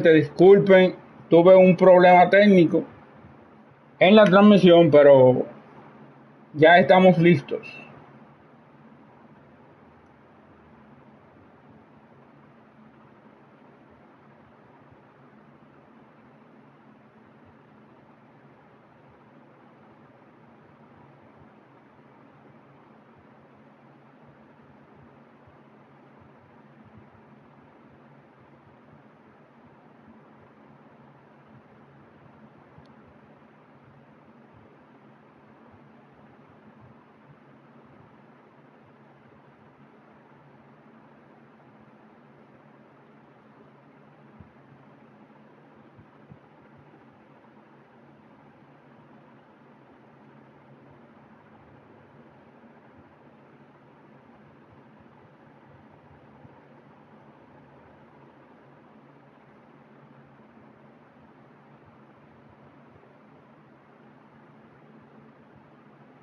Disculpen, tuve un problema técnico en la transmisión, pero ya estamos listos.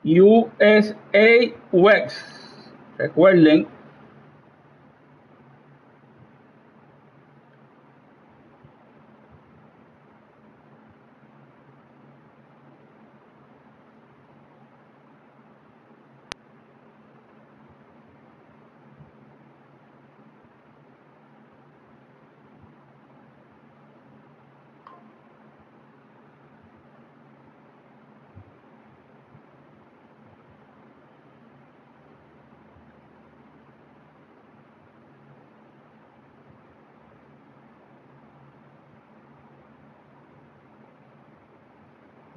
USA UX. Recuerden,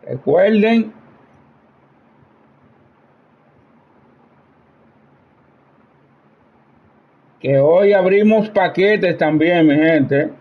recuerden que hoy abrimos paquetes también, mi gente.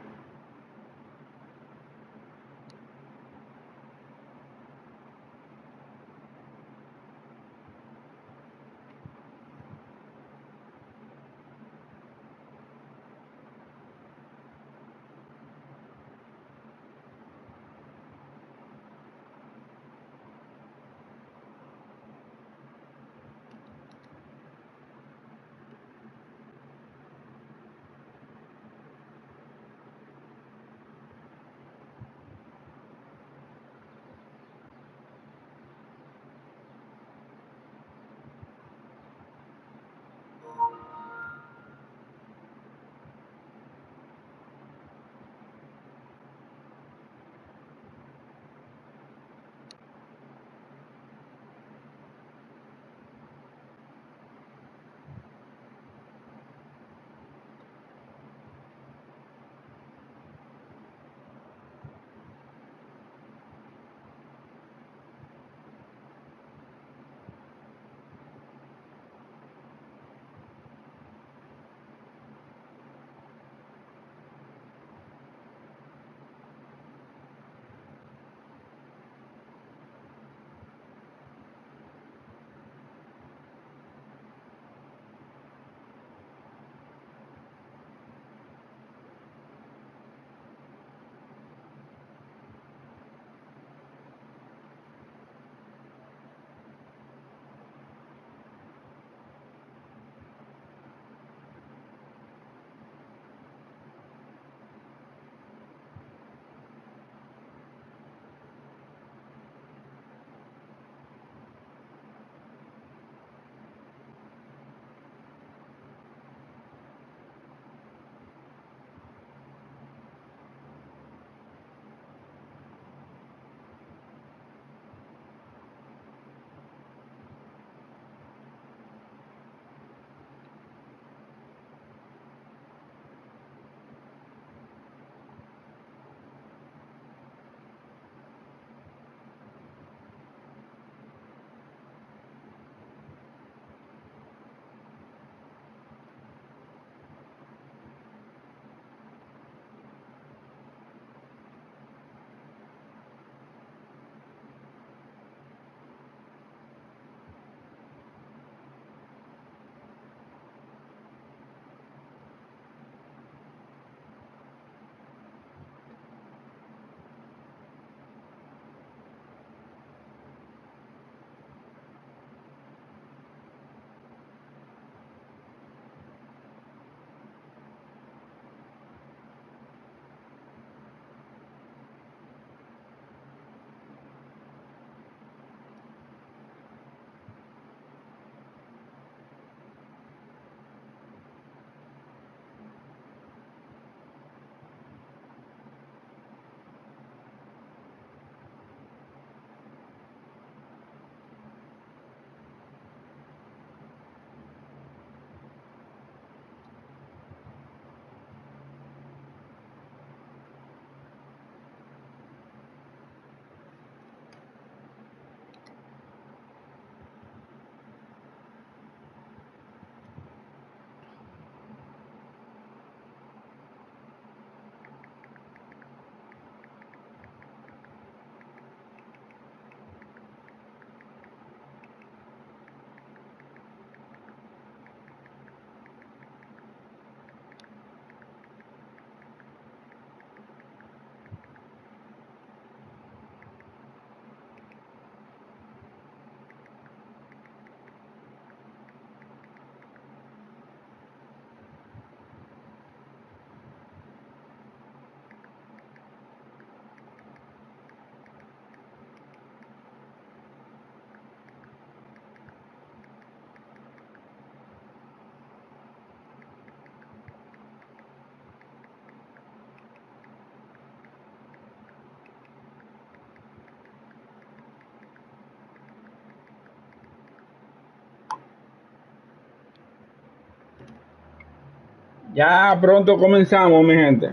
Ya pronto comenzamos, mi gente.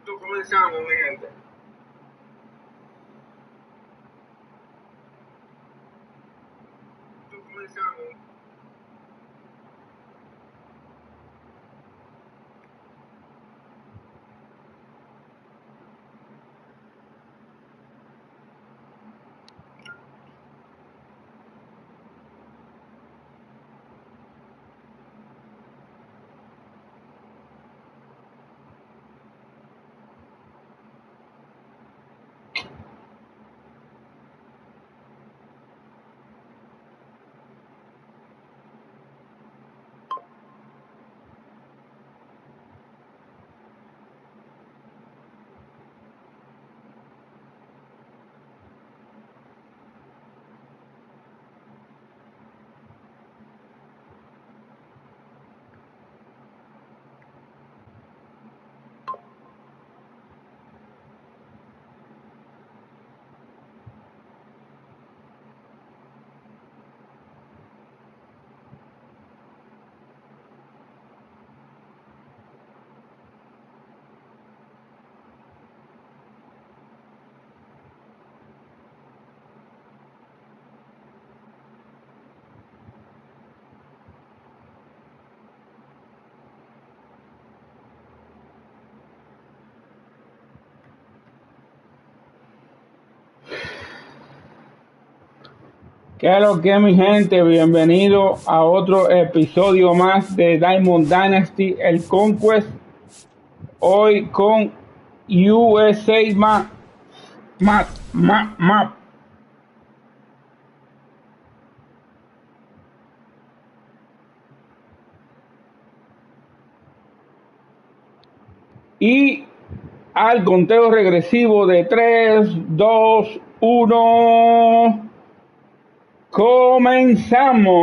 Pronto comenzamos, mi gente. Pronto comenzamos. ¿Qué es lo que, mi gente? Bienvenido a otro episodio más de Diamond Dynasty, el Conquest. Hoy con USA Map. Y al conteo regresivo de 3, 2, 1, comenzamos.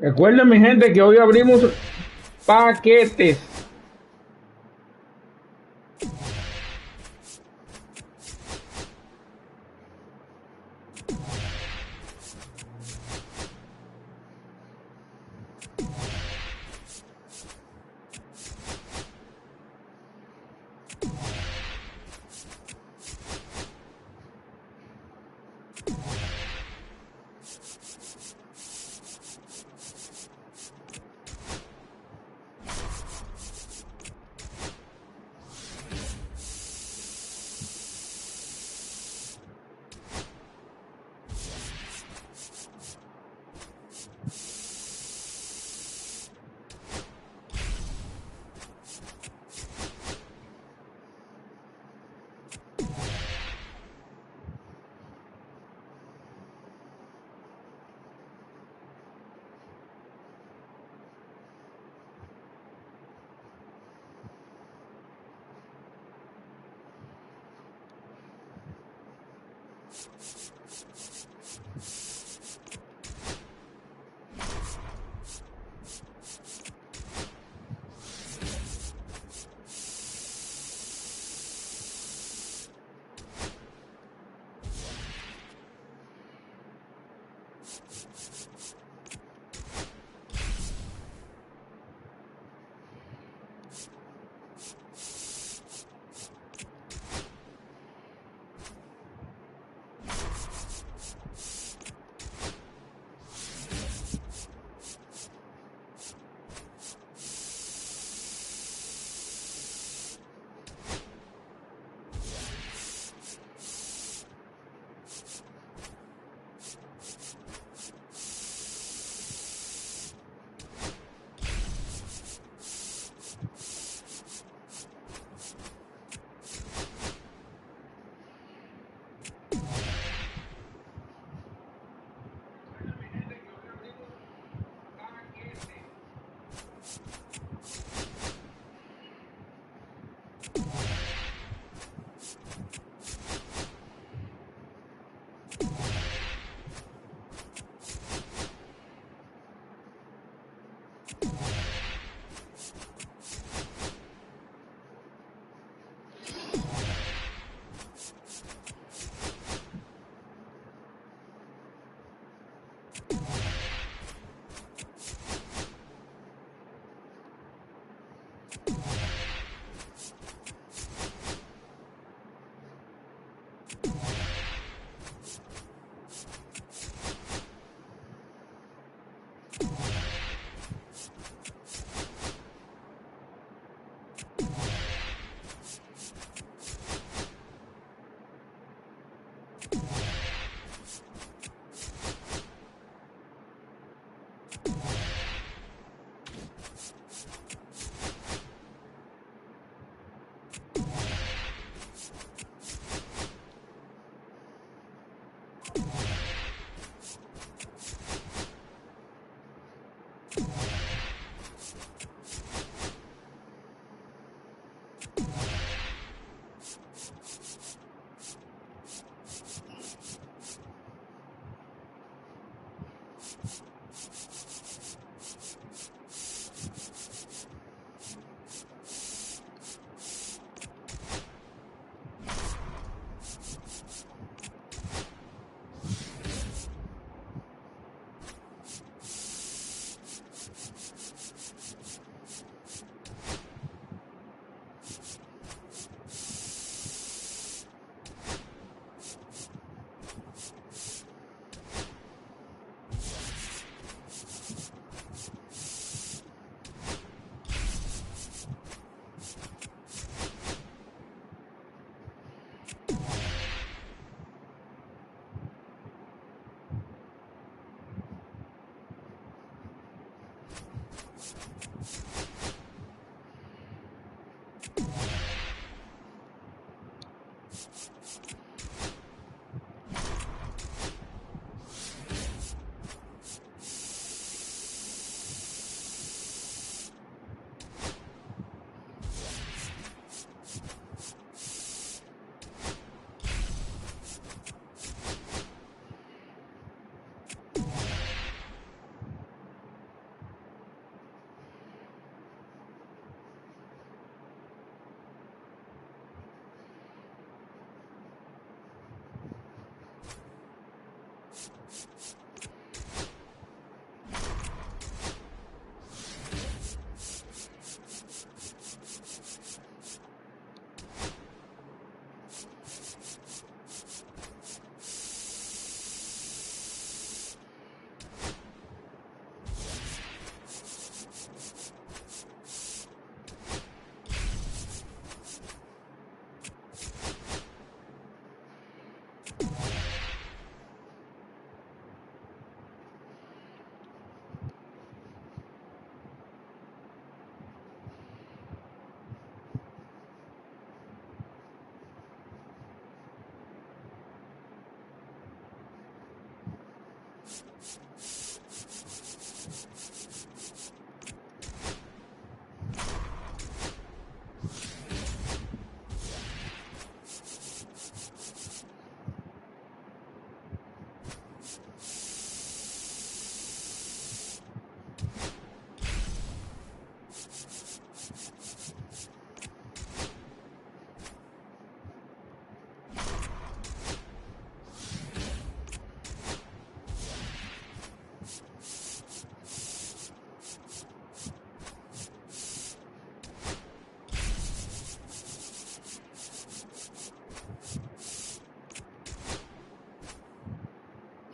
Recuerden, mi gente, que hoy abrimos paquetes.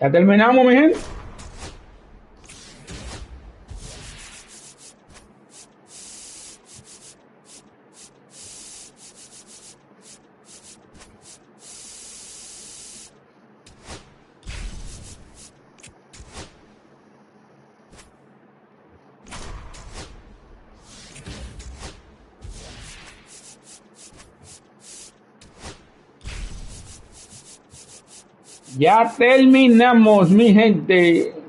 Ya terminamos, mi gente. Ya terminamos, mi gente.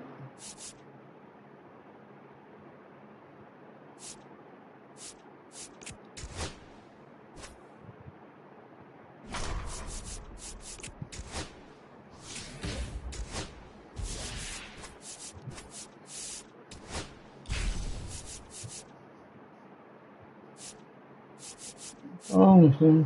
Oh, sí.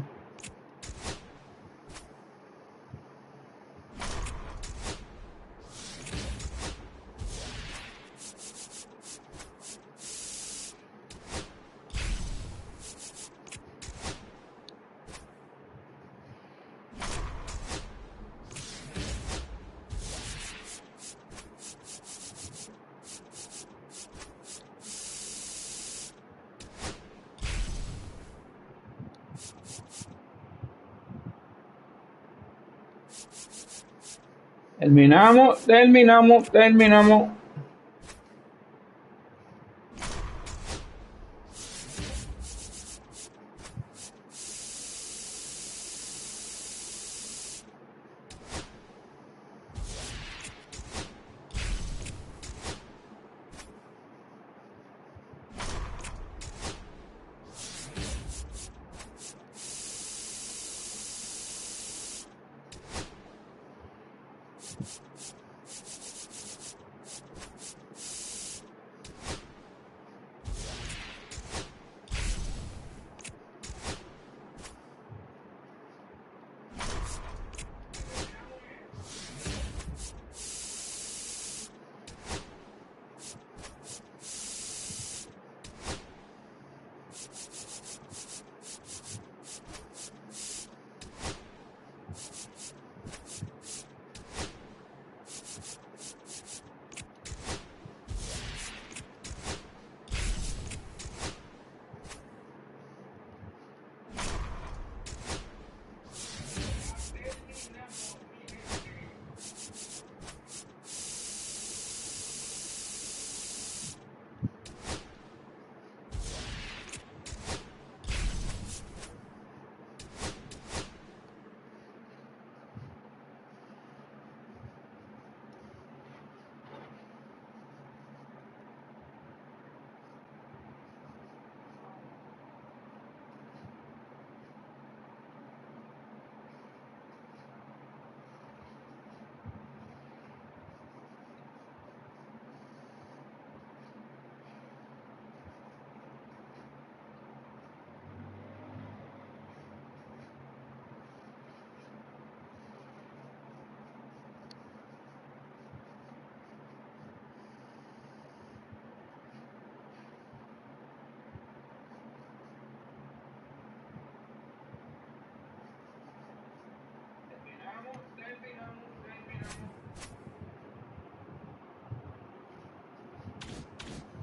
Terminamos.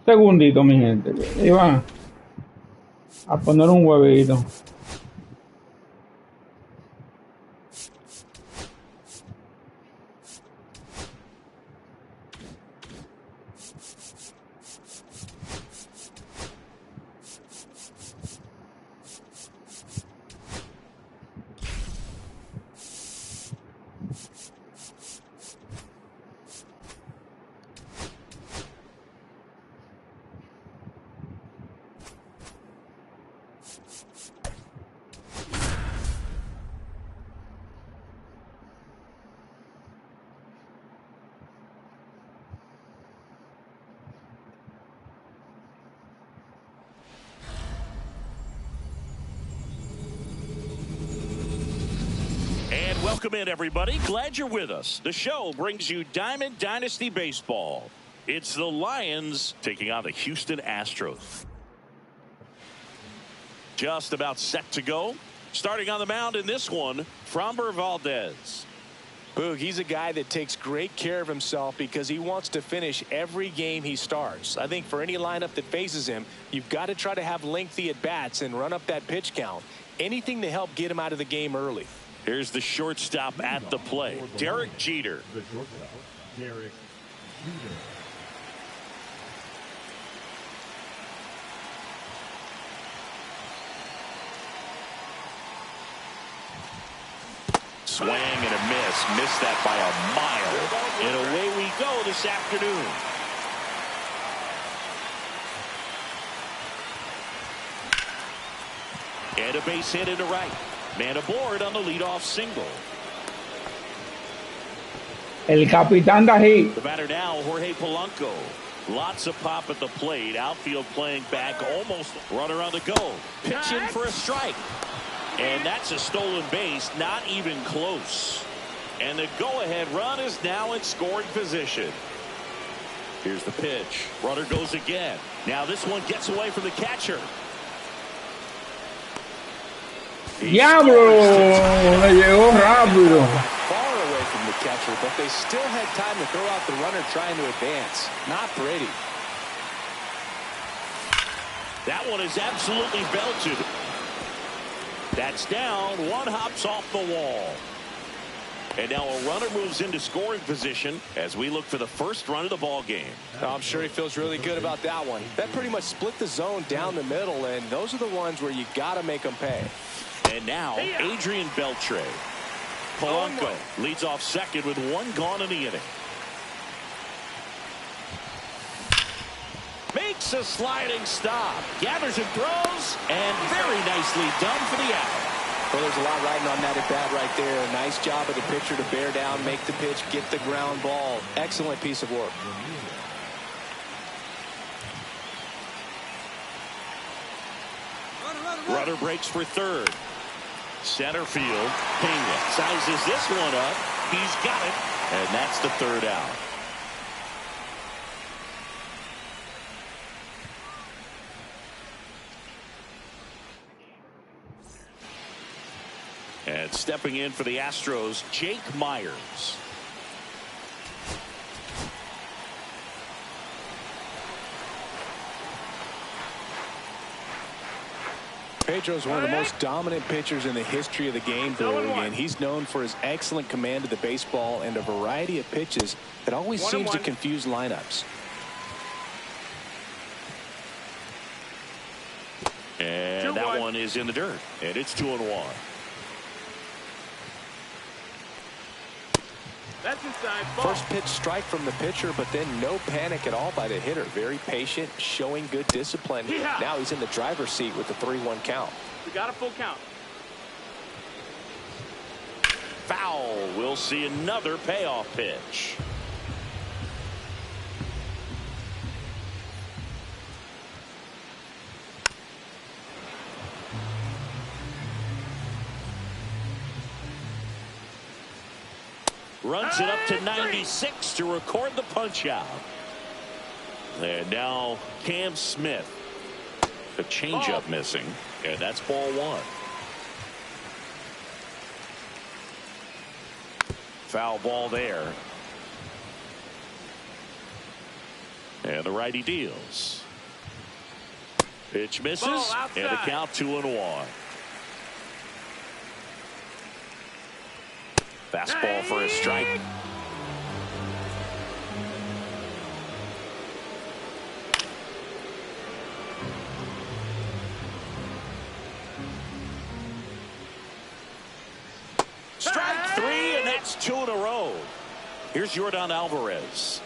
Segundito, mi gente. Iba a poner un huevito. Welcome in, everybody. Glad you're with us. The show brings you Diamond Dynasty Baseball. It's the Lions taking on the Houston Astros. Just about set to go. Starting on the mound in this one, Framber Valdez. Boog, he's a guy that takes great care of himself because he wants to finish every game he starts. I think for any lineup that faces him, you've got to try to have lengthy at-bats and run up that pitch count. Anything to help get him out of the game early. Here's the shortstop at the plate, Derek Jeter. Swing and a miss. Missed that by a mile. And away we go this afternoon. And a base hit into right. Man aboard on the leadoff single. El capitán de ahí. The batter now, Jorge Polanco. Lots of pop at the plate. Outfield playing back, almost runner on the go. Pitching for a strike. And that's a stolen base, not even close. And the go-ahead run is now in scoring position. Here's the pitch. Runner goes again. Now this one gets away from the catcher. ¡Diablo! Le llegó rápido. Far away from the catcher, but they still had time to throw out the runner trying to advance. Not pretty. That one is absolutely belted. That's down. One hops off the wall. And now a runner moves into scoring position as we look for the first run of the ball game. I'm sure he feels really good about that one. That pretty much split the zone down the middle, and those are the ones where you got to make them pay. And now Adrian Beltre. Polanco leads off second with one gone in the inning. Makes a sliding stop. Gathers and throws. And very nicely done for the out. Well, there's a lot riding on that at bat right there. Nice job of the pitcher to bear down, make the pitch, get the ground ball. Excellent piece of work. Runner breaks for third. Center field. Pena sizes this one up. He's got it. And that's the third out. And stepping in for the Astros, Jake Myers. Pedro's one of the most dominant pitchers in the history of the game, and he's known for his excellent command of the baseball and a variety of pitches that always seems to confuse lineups. And that one is in the dirt, and it's 2-1. That's inside ball. First pitch strike from the pitcher, but then no panic at all by the hitter. Very patient, showing good discipline. Yeah. Now he's in the driver's seat with the 3-1 count. We got a full count. Foul. We'll see another payoff pitch. Runs it up to 96 to record the punch out. And now Cam Smith. The changeup missing. And that's ball one. Foul ball there. And the righty deals. Pitch misses. And the count 2-1. Fastball for a strike. Strike three, and that's two in a row. Here's Yordan Alvarez.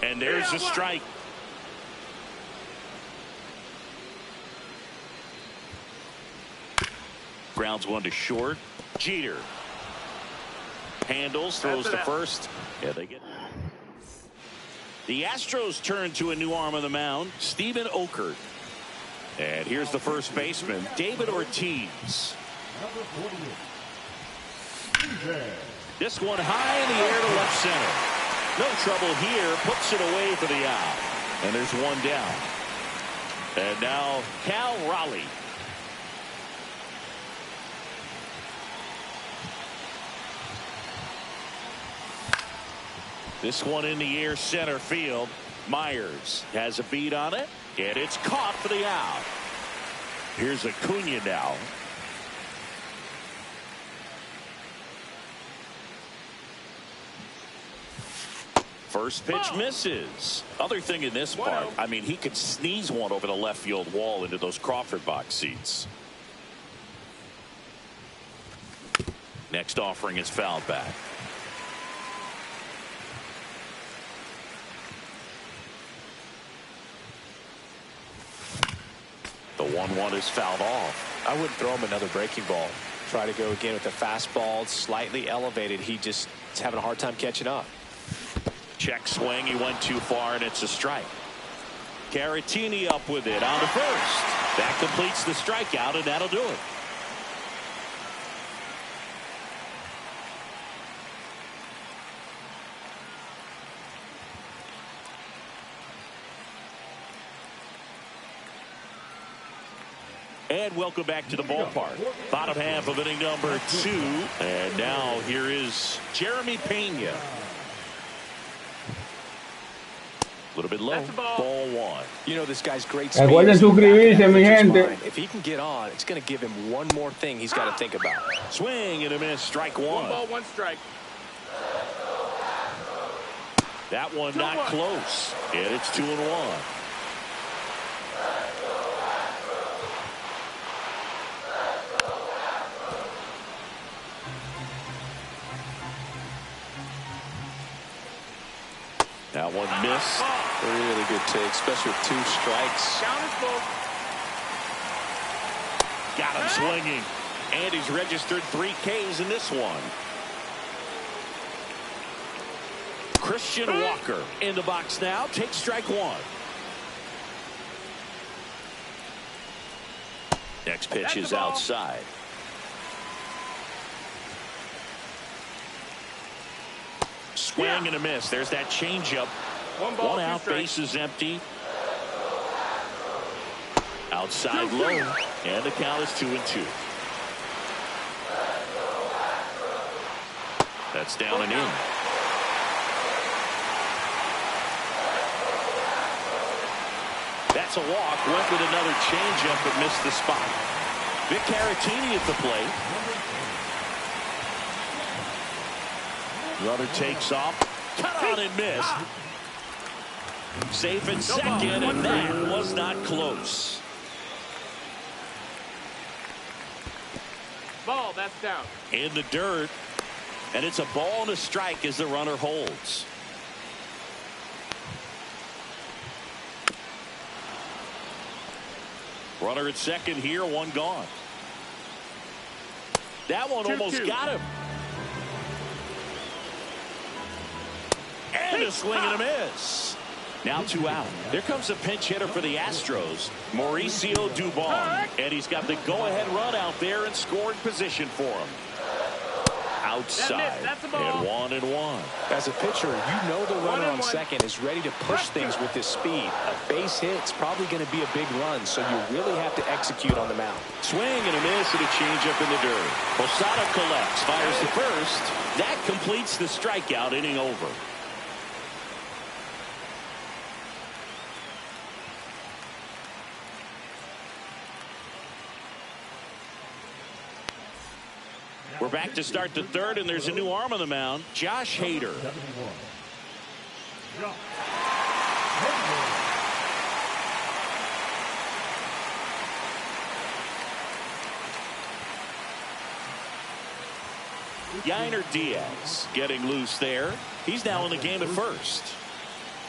And there's a strike. Grounds one to short. Jeter handles, throws to first. Yeah, they get. The Astros turn to a new arm on the mound, Steven Okert. And here's the first baseman, David Ortiz. This one high in the air to left center. No trouble here, puts it away for the out. And there's one down. And now Cal Raleigh. This one in the air center field. Myers has a beat on it, and it's caught for the out. Here's Acuna now. First pitch misses. Other thing in this part, I mean, he could sneeze one over the left field wall into those Crawford box seats. Next offering is fouled back. The 1-1 is fouled off. I wouldn't throw him another breaking ball. Try to go again with the fastball, slightly elevated. He just is having a hard time catching up. Check swing. He went too far, and it's a strike. Caratini up with it on the first. That completes the strikeout, and that'll do it. And welcome back to the ballpark. Bottom half of inning number 2. And now here is Jeremy Pena. A little bit low. Ball 1. You know, this guy's great speed. Recuerden suscribirse, mi gente. If he can get on, it's going to give him one more thing he's got to think about. Swing and a miss. Strike 1. 1 ball, 1 strike. That one not close. And it's 2-1. That one missed. Really good take, especially with 2 strikes. Count is full. Got him swinging. And he's registered 3 Ks in this one. Christian Walker in the box now. Takes strike 1. Next pitch is outside. Swing and a miss. There's that changeup. 1 ball, 1 2 out, strikes. base is empty. Outside low, and the count is 2-2. That's down and in. That's a walk. Went with another changeup, but missed the spot. Vic Caratini at the plate. Runner takes off. Cut on and missed. Safe at second, and that was not close. Ball, that's down. In the dirt. And it's a ball and a strike as the runner holds. Runner at second here, 1 gone. That one almost got him. And a swing and a miss. Now 2 out. There comes a pinch hitter for the Astros, Mauricio Dubon. And he's got the go-ahead run out there in scoring position for him. Outside. And 1-1. As a pitcher, you know the runner on second is ready to push things with his speed. A base hit's probably going to be a big run, so you really have to execute on the mound. Swing and a miss and a changeup in the dirt. Posada collects, fires the first. That completes the strikeout, inning over. We're back to start the third, and there's a new arm on the mound, Josh Hader. Yainer Diaz getting loose there. He's now in the game at first.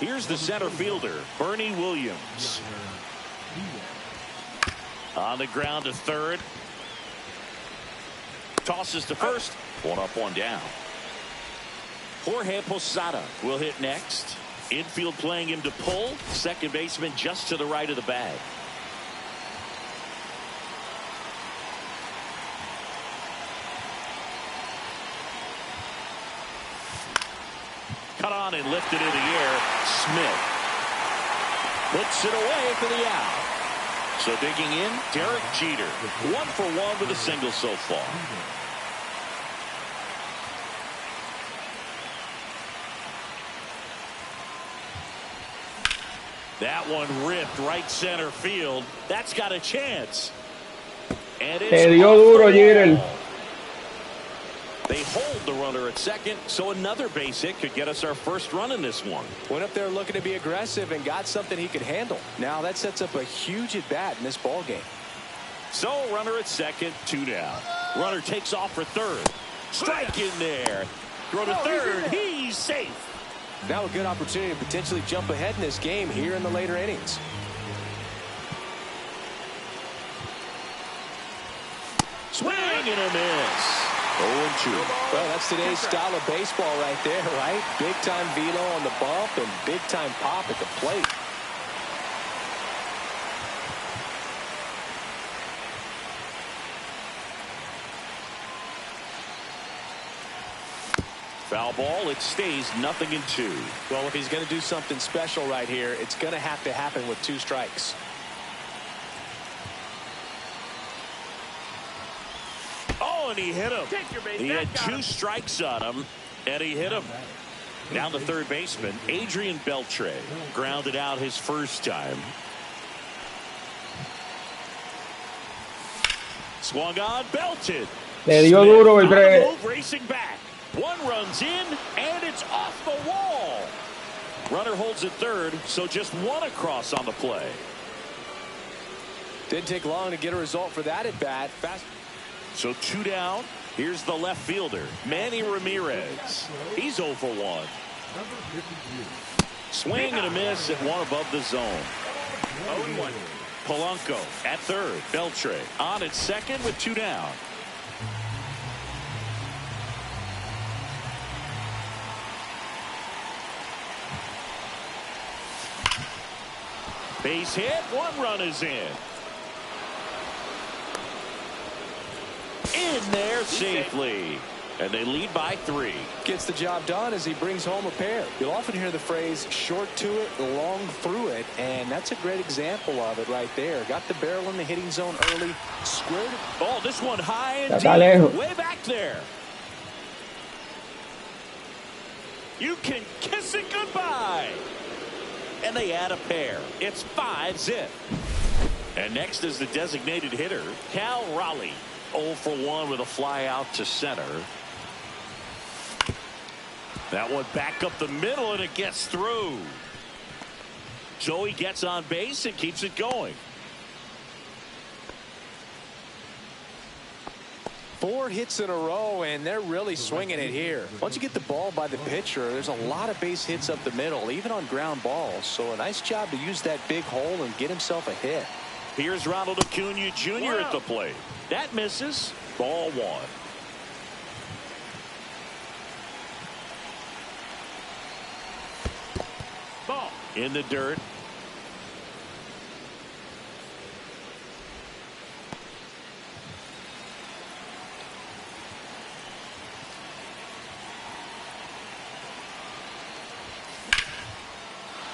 Here's the center fielder, Bernie Williams. On the ground to third. Tosses to first. 1 up, 1 down. Jorge Posada will hit next. Infield playing him to pull. Second baseman just to the right of the bag. Cut on and lifted in the air. Smith puts it away for the out. So digging in, Derek Jeter. 1 for 1 with a single so far. That one ripped right center field. That's got a chance. And it's Te dio duro, Jeter. They hold the runner at second, so another base hit could get us our first run in this one. Went up there looking to be aggressive and got something he could handle. Now that sets up a huge at bat in this ball game. So runner at second, 2 down. Runner takes off for third. Strike in there. Throw to third. He's safe. Now a good opportunity to potentially jump ahead in this game here in the later innings. Swing and a miss. 0-2. Well, that's today's style of baseball right there, right? Big-time velo on the bump and big-time pop at the plate. Foul ball. It stays 0-2. Well, if he's going to do something special right here, it's going to have to happen with 2 strikes. Oh, and he hit him. Take your base. He had 2 strikes on him, and he hit him. Now the third baseman, Adrian Beltre, grounded out his first time. Swung on, belted. Le dio duro el Move, racing back. 1 runs in, and it's off the wall. Runner holds at third, so just 1 across on the play. Didn't take long to get a result for that at bat. So 2 down. Here's the left fielder, Manny Ramirez. He's 0 for 1. Swing and a miss at 1 above the zone. 0-1. Polanco at third. Beltre on at second with 2 down. Base hit. 1 run is in. In there safely. And they lead by 3. Gets the job done as he brings home a pair. You'll often hear the phrase short to it, long through it, and that's a great example of it right there. Got the barrel in the hitting zone early, squared it. Oh, this one high and deep, way back there. You can kiss it goodbye. And they add a pair. It's 5-zip. And next is the designated hitter, Cal Raleigh. 0 for 1 with a fly out to center. That one back up the middle, and it gets through. So he gets on base and keeps it going. 4 hits in a row, and they're really swinging it here. Once you get the ball by the pitcher, there's a lot of base hits up the middle, even on ground balls. So a nice job to use that big hole and get himself a hit. Here's Ronald Acuna Jr. at the plate. That misses. Ball 1. Ball. In the dirt.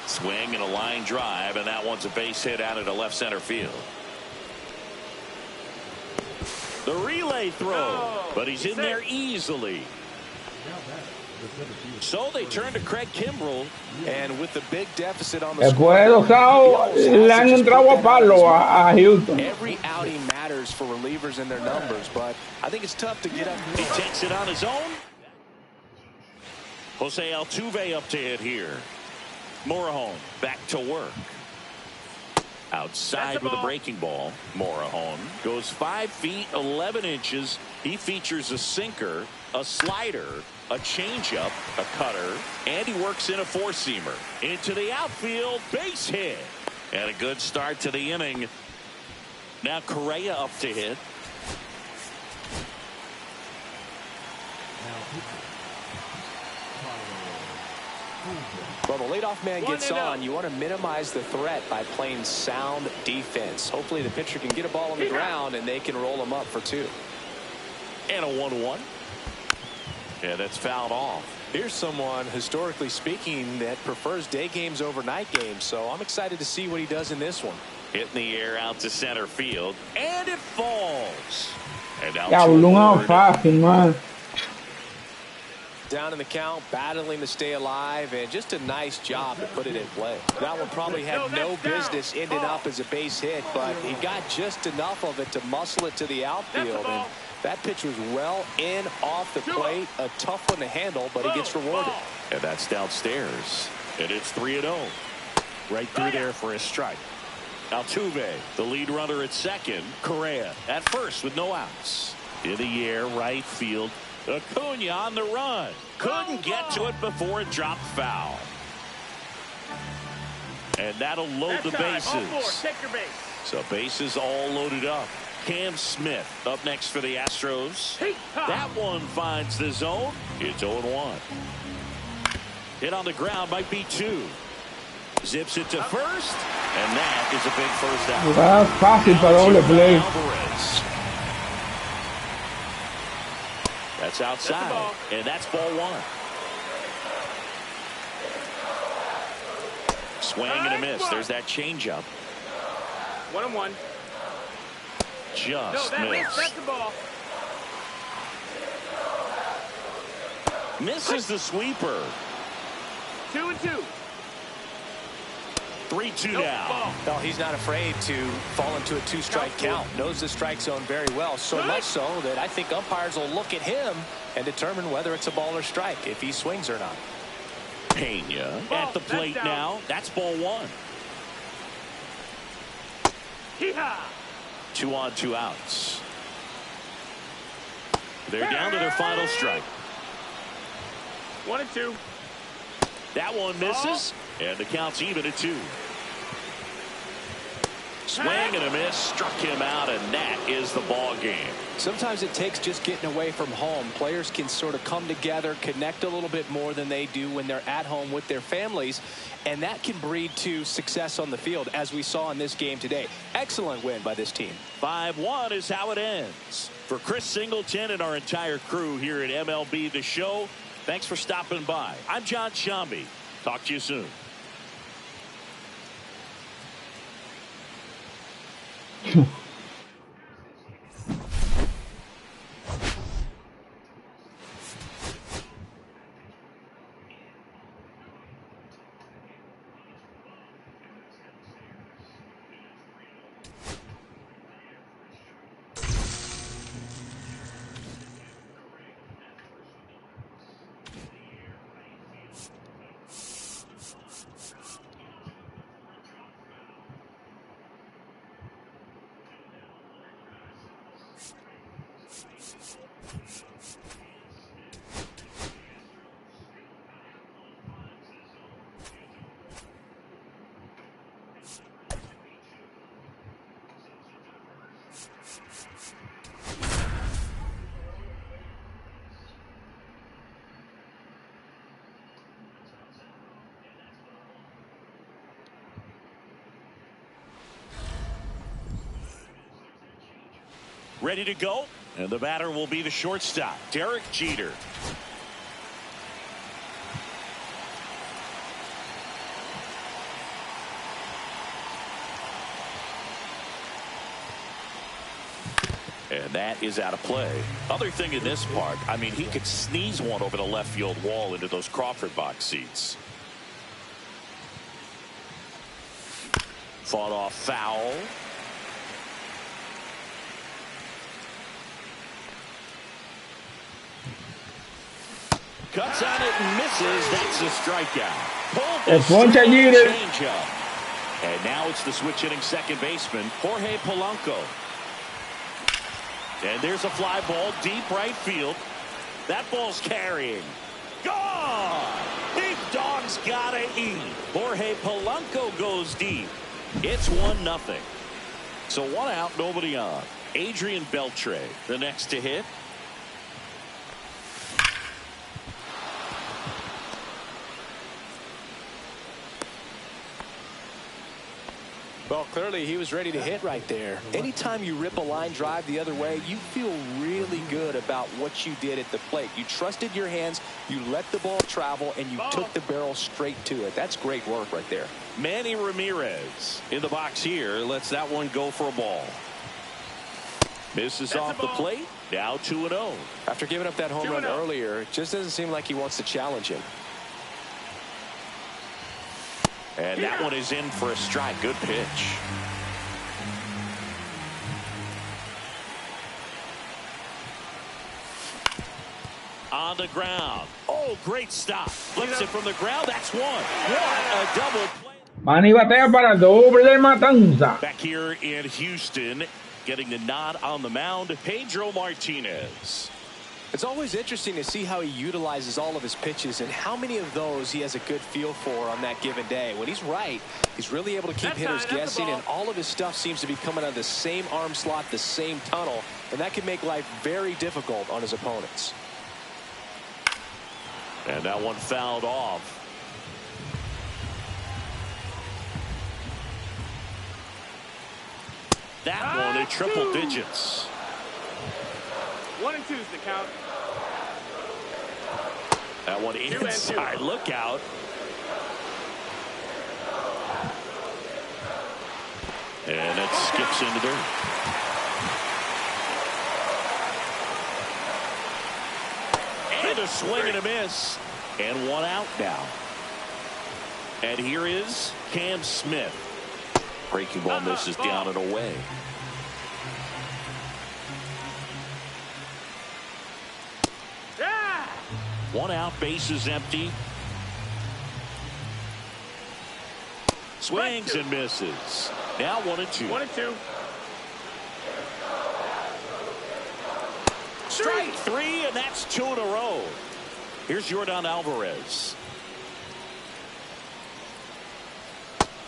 Swing and a line drive, and that one's a base hit out into left center field. The relay throw, but he's in there easily. So they turn to Craig Kimbrell, and with the big deficit on the Después de dosado, le han entrado a palo a Houston. Every outing matters for relievers and their numbers, but I think it's tough to get up. He takes it on his own. Jose Altuve up to hit here. Morejon back to work. Outside with a breaking ball. Morejon goes 5 feet 11 inches. He features a sinker, a slider, a changeup, a cutter, and he works in a 4-seamer. Into the outfield, base hit. And a good start to the inning. Now Correa up to hit. Well, the leadoff man gets on. You want to minimize the threat by playing sound defense. Hopefully the pitcher can get a ball on the ground and they can roll him up for 2. And a 1-1. Yeah, that's fouled off. Here's someone, historically speaking, that prefers day games over night games. So I'm excited to see what he does in this one. Hit in the air out to center field. And it falls. And out Diablo, fácil, man. Down in the count, battling to stay alive, and just a nice job to put it in play. That one probably had no business ending up as a base hit, but he got just enough of it to muscle it to the outfield. And that pitch was well in off the plate. A tough one to handle, but he gets rewarded. And that's downstairs. And it's 3-0. Right through there for a strike. Altuve, the lead runner at second. Correa at first with no outs. In the air, right field. Acuna on the run. Couldn't get to it before it dropped foul. And that'll load the bases. Take your base. So bases all loaded up. Cam Smith up next for the Astros. That one finds the zone. It's 0-1. Hit on the ground, might be 2. Zips it to first, and that is a big first out. Jugada fácil para doble play. That's outside, and that's ball 1. Swing and a miss. There's that changeup. 1-1. Just missed. That's the ball. Misses the sweeper. 2-2. 3-2 now. Well, he's not afraid to fall into a 2-strike count. Knows the strike zone very well. So much so that I think umpires will look at him and determine whether it's a ball or strike, if he swings or not. Pena at the plate now. That's ball 1. 2 on, 2 outs. They're down to their final strike. 1-2. That one misses, and the count's even at 2. Swing and a miss, struck him out, and that is the ball game. Sometimes it takes just getting away from home. Players can sort of come together, connect a little bit more than they do when they're at home with their families, and that can breed to success on the field, as we saw in this game today. Excellent win by this team. 5-1 is how it ends. For Chris Singleton and our entire crew here at MLB The Show, thanks for stopping by. I'm John Shambi. Talk to you soon. Ready to go, and the batter will be the shortstop, Derek Jeter. And that is out of play. Other thing in this part, I mean, he could sneeze one over the left field wall into those Crawford box seats. Fought off foul. Cuts on it and misses. That's a strikeout. And now it's the switch hitting second baseman, Jorge Polanco. And there's a fly ball deep right field. That ball's carrying. Gone! Big dog's gotta eat. Jorge Polanco goes deep. It's 1-0. So 1 out, nobody on. Adrian Beltre, the next to hit. Well, clearly he was ready to hit right there. Anytime you rip a line drive the other way, you feel really good about what you did at the plate. You trusted your hands, you let the ball travel, and you took the barrel straight to it. That's great work right there. Manny Ramirez in the box here. Lets that one go for a ball. Misses off the plate. Now 2-0. After giving up that home run earlier, it just doesn't seem like he wants to challenge him. And that one is in for a strike. Good pitch. On the ground. Oh, great stop. Flips it from the ground. That's one. What a double play. Manny batea para doble matanza. Back here in Houston, getting the nod on the mound, Pedro Martinez. It's always interesting to see how he utilizes all of his pitches and how many of those he has a good feel for on that given day. When he's right, he's really able to keep hitters guessing, and all of his stuff seems to be coming out of the same arm slot, the same tunnel, and that can make life very difficult on his opponents. And that one fouled off. That one at triple digits. 1 and 2's the count. That one inside. Look out. And it skips into dirt. And a swing and a miss. And one out now. And here is Cam Smith. Breaking ball misses down and away. One out, bases empty. Swings and misses. Now 1 and 2. 1 and 2. Strike 3, and that's 2 in a row. Here's Yordan Alvarez.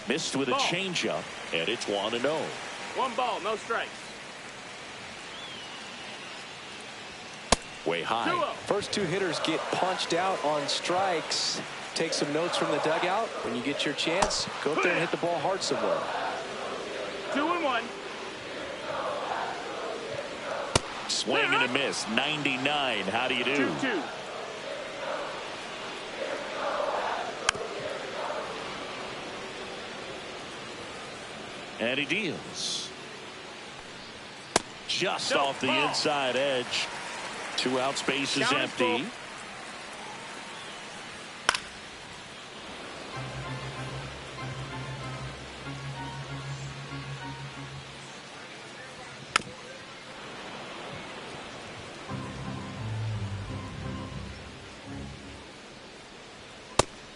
Missed with a changeup, and it's 1-0. 1 ball, no strikes. Way high. 2-0. First 2 hitters get punched out on strikes. Take some notes from the dugout. When you get your chance, go up there and hit the ball hard somewhere. 2-1. Swing and a miss. 99. How do you do? 2-2. And he deals. Just off the inside edge. 2 outs, bases empty.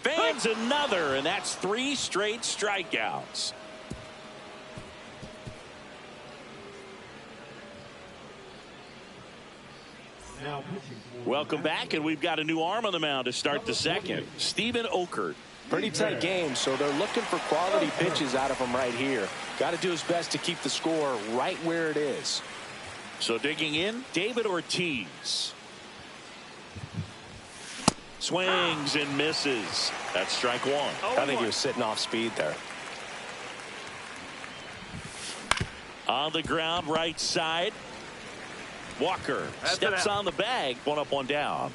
Fans another, and that's 3 straight strikeouts. Welcome back, and we've got a new arm on the mound to start the second. Steven Okert. Pretty tight game, so they're looking for quality pitches out of him right here. Got to do his best to keep the score right where it is. So digging in, David Ortiz. Swings and misses. That's strike 1. I think he was sitting off speed there. On the ground, right side. Walker steps on the bag. 1 up, 1 down.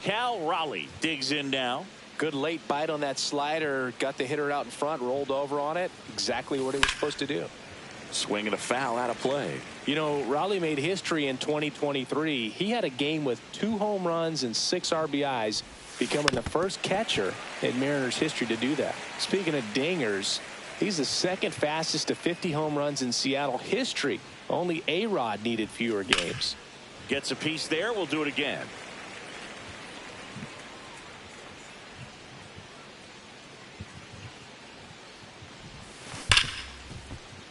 Cal Raleigh digs in now. Good late bite on that slider. Got the hitter out in front, rolled over on it. Exactly what he was supposed to do. Swing and a foul out of play. You know, Raleigh made history in 2023. He had a game with 2 home runs and 6 RBIs, becoming the first catcher in Mariners history to do that. Speaking of dingers, he's the second fastest to 50 home runs in Seattle history. Only A-Rod needed fewer games. Gets a piece there. We'll do it again.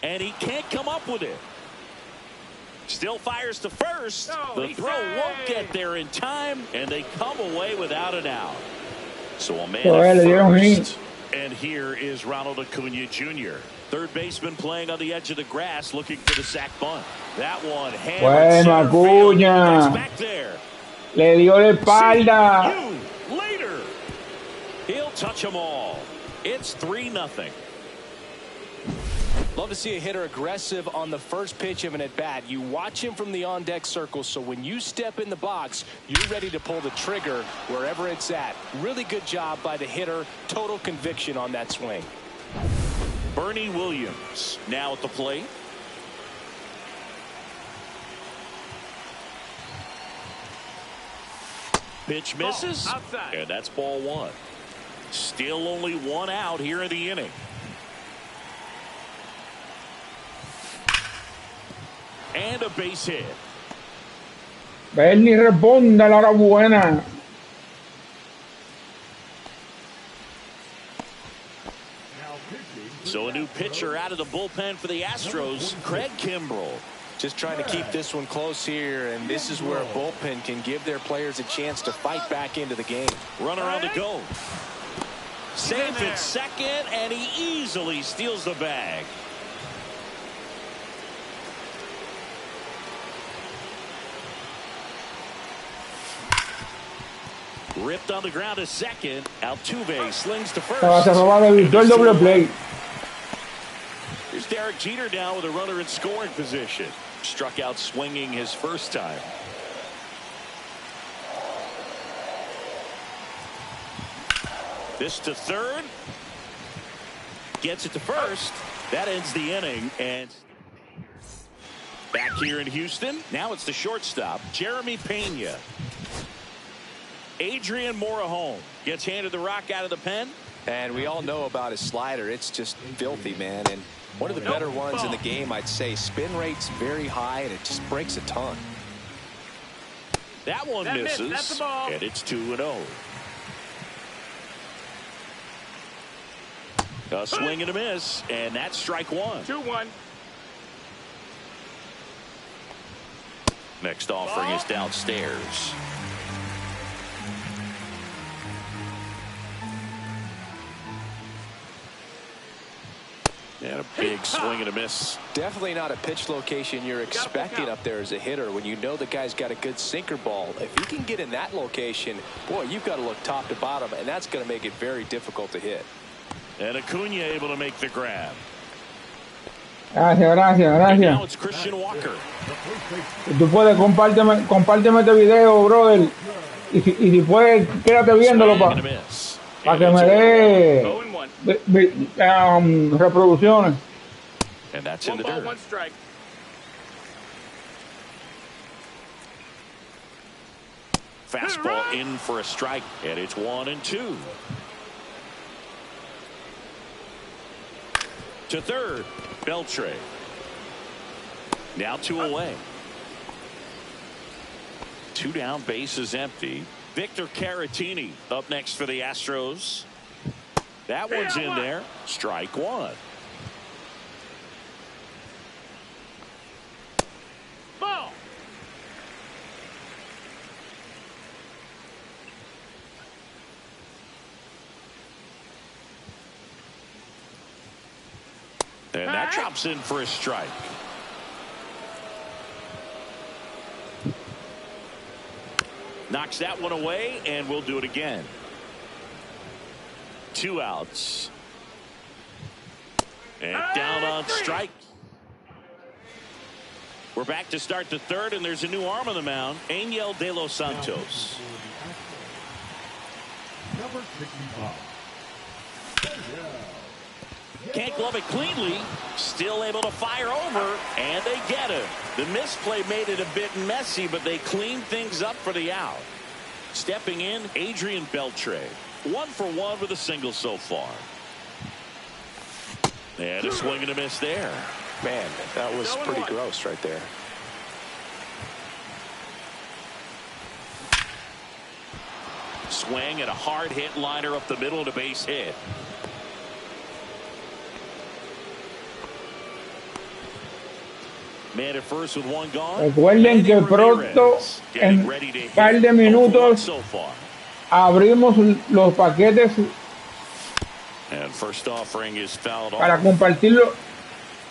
And he can't come up with it. Still fires to first. The throw won't get there in time, and they come away without an out. So a man at first. And here is Ronald Acuna Jr., third baseman playing on the edge of the grass, looking for the sac bunt. That one hammered center field. It's back there. Le dio la espalda. See you later. He'll touch them all. It's 3-0. Love to see a hitter aggressive on the first pitch of an at-bat. You watch him from the on-deck circle, so when you step in the box, you're ready to pull the trigger wherever it's at. Really good job by the hitter. Total conviction on that swing. Bernie Williams now at the plate. Pitch misses, and that's ball 1. Still only 1 out here in the inning. And a base hit. Bernie responda, la hora buena. So a new pitcher out of the bullpen for the Astros, Craig Kimbrell. Just trying to keep this one close here, and this is where a bullpen can give their players a chance to fight back into the game. Runner on the go. Safe at second, and he easily steals the bag. Ripped on the ground to second. Altuve slings to first. Here's Derek Jeter down with a runner in scoring position. Struck out swinging his first time. This to third. Gets it to first. That ends the inning. And back here in Houston. Now it's the shortstop, Jeremy Pena. Adrian Morejon gets handed the rock out of the pen. And we all know about his slider. It's just filthy, man. And one of the better ones in the game, I'd say. Spin rate's very high, and it just breaks a ton. That one misses. That's the ball. And it's 2-0. A swing and a miss, and that's strike one. 2-1. Next offering is downstairs. And a big swing and a miss. Definitely not a pitch location you're expecting up there as a hitter when you know the guy's got a good sinker ball. If you can get in that location, boy, you've got to look top to bottom, and that's going to make it very difficult to hit. And Acuna able to make the grab. Gracias. And now it's Christian Walker. Si tú puedes, compárteme este video, brother. Y si puedes, quédate viéndolo para que me dé reproducciones. And that's in the dirt. 1 strike. Fastball in for a strike, and it's 1-2. To third, Beltre. Now 2 away. 2 down, base is empty. Victor Caratini up next for the Astros. That one's in there. Strike one. Ball. And that drops in for a strike. Knocks that one away, and we'll do it again. 2 outs. And down on strike. We're back to start the third, and there's a new arm on the mound, Angel De Los Santos. Number 65. Can't glove it cleanly. Still able to fire over, and they get him. The misplay made it a bit messy, but they cleaned things up for the out. Stepping in, Adrian Beltre. 1 for 1 with a single so far. And a swing and a miss there. Man, that was pretty gross right there. Swing and a hard hit liner up the middle and a base hit. Man at first with 1 gone. Recuerden que pronto, en un par de minutos, abrimos los paquetes And first offering is fouled para off. compartir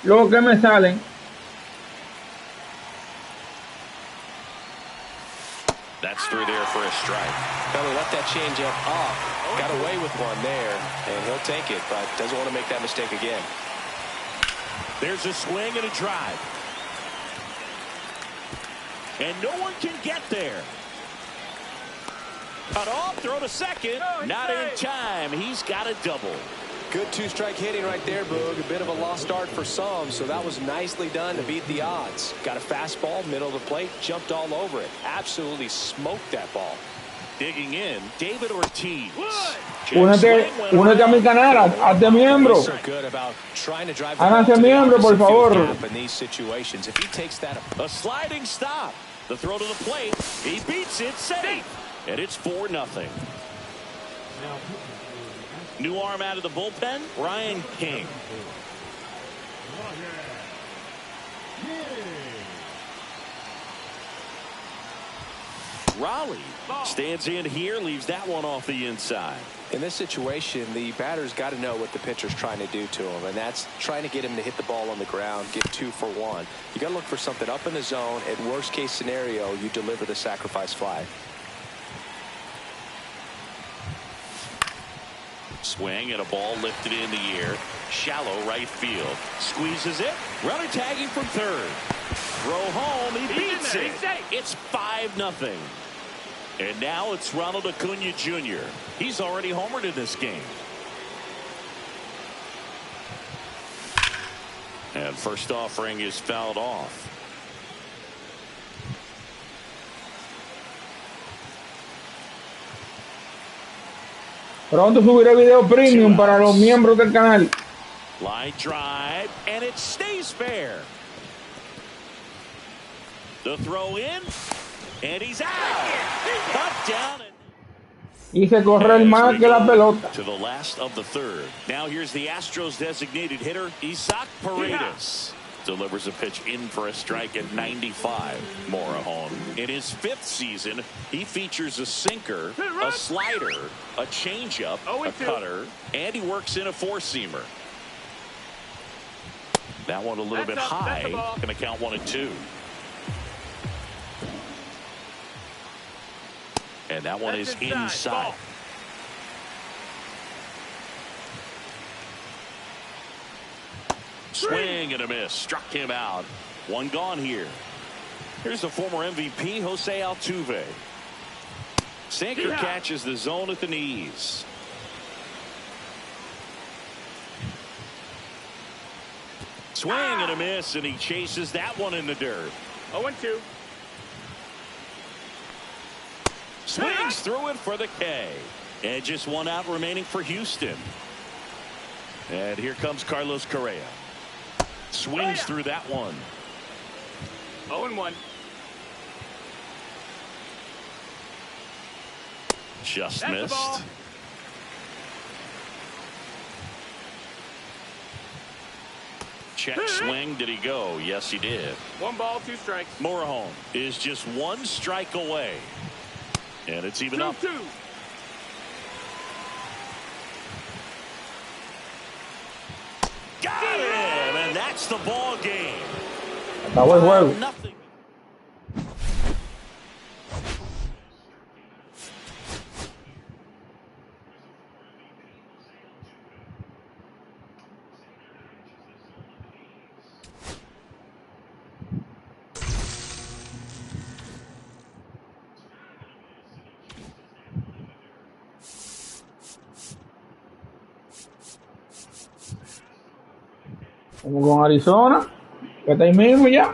lo que me salen. That's through there for a strike. Belly left that changeup up. Got away with one there, and he'll take it, but doesn't want to make that mistake again. There's a swing and a drive. And no one can get there. Cut off, throw to second. Not in time. He's got a double. Good 2-strike hitting right there, Boog. A bit of a lost start for some, so that was nicely done to beat the odds. Got a fastball, middle of the plate, jumped all over it. Absolutely smoked that ball. Digging in, David Ortiz. Únete a mi canal, hazte miembro. So good about trying to drive Háganse miembro, por favor. in these situations. If he takes that, A sliding stop. The throw to the plate. He beats it safe. And it's 4-0. New arm out of the bullpen, Ryan King. Raleigh stands in here, leaves that one off the inside. In this situation, the batter's got to know what the pitcher's trying to do to him, and that's trying to get him to hit the ball on the ground, get 2 for 1. You got to look for something up in the zone. At worst case scenario, you deliver the sacrifice fly. Swing and a ball lifted in the air. Shallow right field. Squeezes it. Runner tagging from third. Throw home. He beats it. It's 5-0. And now it's Ronald Acuna Jr. He's already homered in this game. And first offering is fouled off. Pronto subiré video premium para los miembros del canal. Line drive, and it stays fair. The throw in, and he's out. Cut down. Hice correr más que la pelota. To the last of the third. Now here's the Astros designated hitter, Isaac Paredes. Delivers a pitch in for a strike at 95. Morejon. In his 5th season, he features a sinker, a slider, a changeup, a cutter, and he works in a 4-seamer. That one a little bit high. Going to count 1-2. And that one is inside. Swing and a miss. Struck him out. One gone here. Here's the former MVP, Jose Altuve. Sinker catches the zone at the knees. Swing and a miss, and he chases that one in the dirt. 0-2. Swings through it for the K. And just one out remaining for Houston. And here comes Carlos Correa. Swings through that one. 0-1. Just missed. Check swing. Did he go? Yes, he did. 1 ball, 2 strikes. Morejon is just 1 strike away. And it's even up. 2-2. Got him, and that's the ball game. Acabó el juego. Nothing. Como con Arizona, que está ahí mismo ya.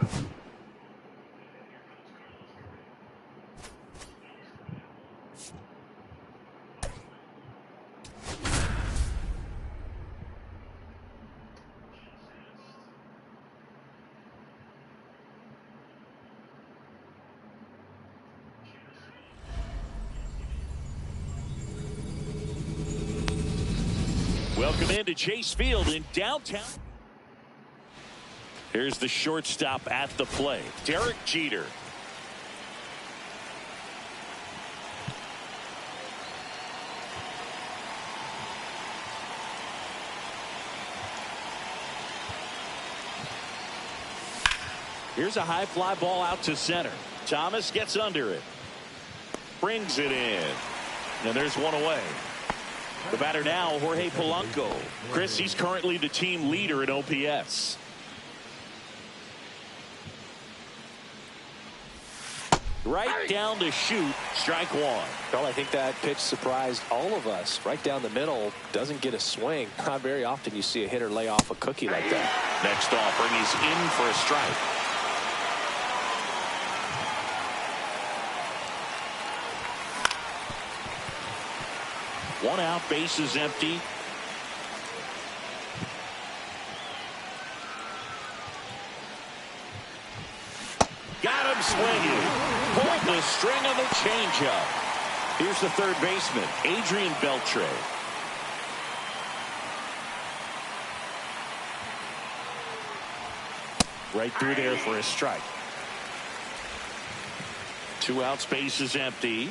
Welcome into Chase Field in downtown. Here's the shortstop at the plate, Derek Jeter. Here's a high fly ball out to center. Thomas gets under it. Brings it in. And there's one away. The batter now, Jorge Polanco. Chris, he's currently the team leader in OPS. Right down to shoot, strike 1. Well, I think that pitch surprised all of us. Right down the middle, doesn't get a swing. Not very often you see a hitter lay off a cookie like that. Next offering, he's in for a strike. One out, base is empty. Got him swinging. Pulled the string on the changeup. Here's the third baseman, Adrian Beltre. Right through there for a strike. 2 out, space is empty.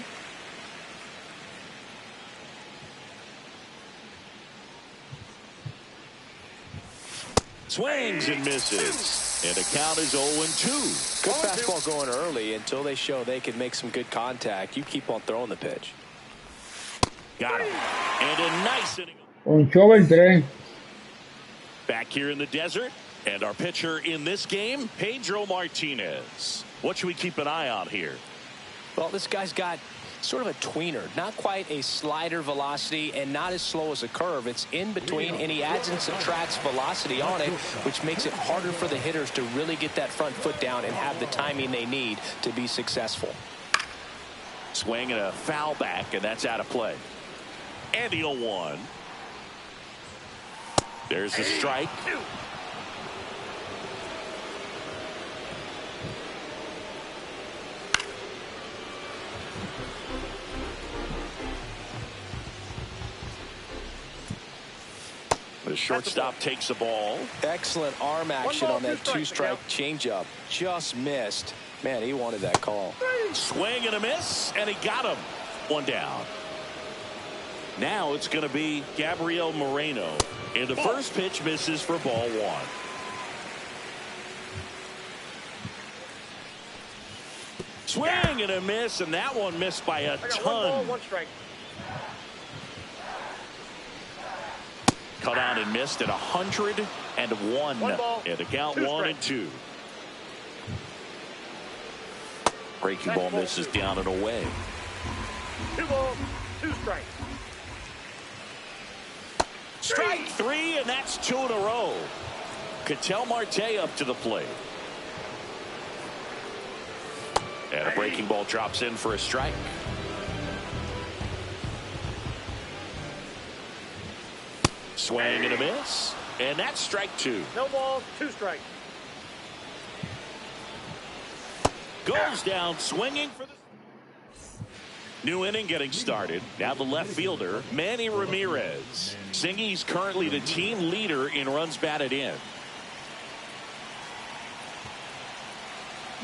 Swings and misses. And the count is 0-2. Good fastball going early until they show they can make some good contact. You keep on throwing the pitch. Got him. And a nice inning. Ponchó el tren. Back here in the desert. And our pitcher in this game, Pedro Martinez. What should we keep an eye on here? Well, this guy's got sort of a tweener. Not quite a slider velocity and not as slow as a curve. It's in between, and he adds and subtracts velocity on it, which makes it harder for the hitters to really get that front foot down and have the timing they need to be successful. Swing and a foul back, and that's out of play. And the 0-1. There's the strike. The shortstop takes the ball. Excellent arm action on that 2-strike changeup. Just missed. Man, he wanted that call. Swing and a miss, and he got him. 1 down. Now it's going to be Gabriel Moreno. And the first pitch misses for ball 1. Swing and a miss, and that one missed by a ton. 1 ball, 1 strike. Cut on and missed at 101. 1 ball, and the count 2 1 and 2. Breaking ball misses down and away. 2 balls, 2 strikes. Strike 3, and that's 2 in a row. Ketel Marte up to the plate. And a breaking ball drops in for a strike. Swing and a miss. And that's strike 2. No balls, 2 strikes. Goes down swinging for the new inning getting started. Now the left fielder, Manny Ramirez. Singy's currently the team leader in runs batted in.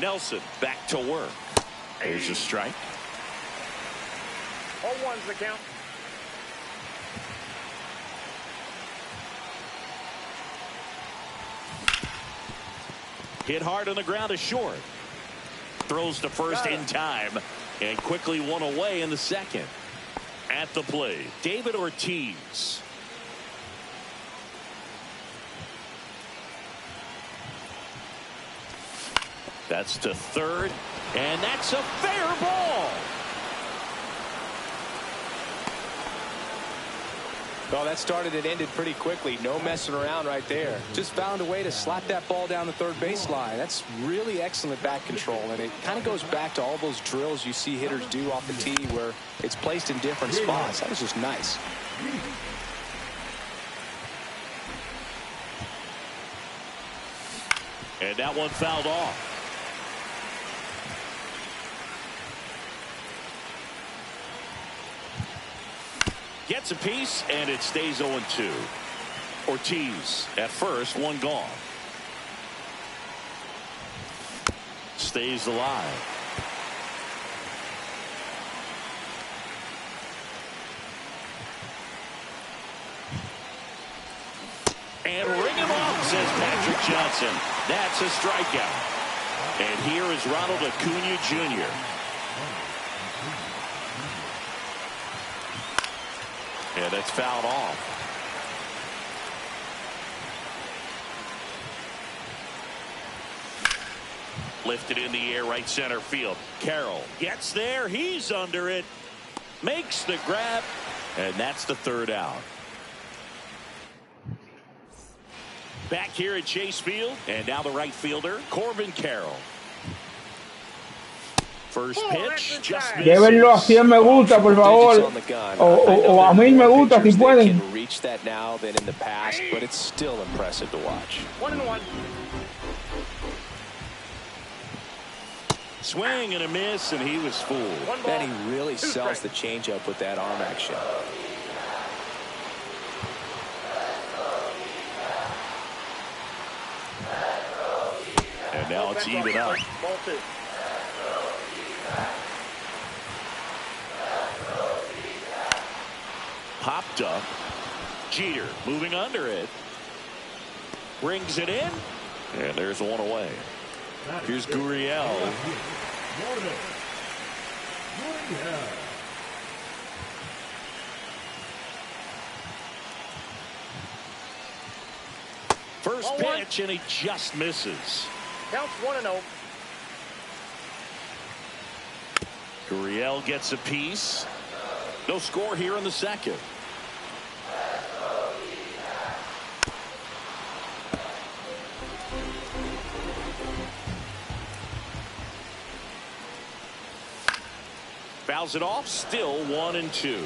Nelson back to work. There's a strike. All 1's the count. Hit hard on the ground is short. Throws to first in time. And quickly 1 away in the second. At the plate, David Ortiz. That's to third. And that's a fair ball. Well, that started and ended pretty quickly. No messing around right there. Just found a way to slap that ball down the third baseline. That's really excellent bat control, and it kind of goes back to all those drills you see hitters do off the tee where it's placed in different spots. That was just nice. And that one fouled off. Gets a piece, and it stays 0-2. Ortiz at first, 1 gone. Stays alive. And ring him up, says Patrick Johnson. That's a strikeout. And here is Ronald Acuna Jr. And that's fouled off. Lifted in the air, right center field. Carroll gets there. He's under it. Makes the grab. And that's the 3rd out. Back here at Chase Field. And now the right fielder, Corbin Carroll. First pitch, just misses. Llévenlo a 100 me gusta, por favor. O a 1000 me gusta, si pueden. Reach that now than in the past, but it's still impressive to watch. 1-1. Swing and a miss, and he was fooled. 1 ball, And he really 2 sells strikes. the changeup with that arm action. And now it's even up. Ball 2. popped up. Jeter moving under it. Brings it in. And there's one away. Here's Gurriel. First pitch, and he just misses. Counts 1-0. Gurriel gets a piece. No score here in the second. Fouls it off. Still 1-2.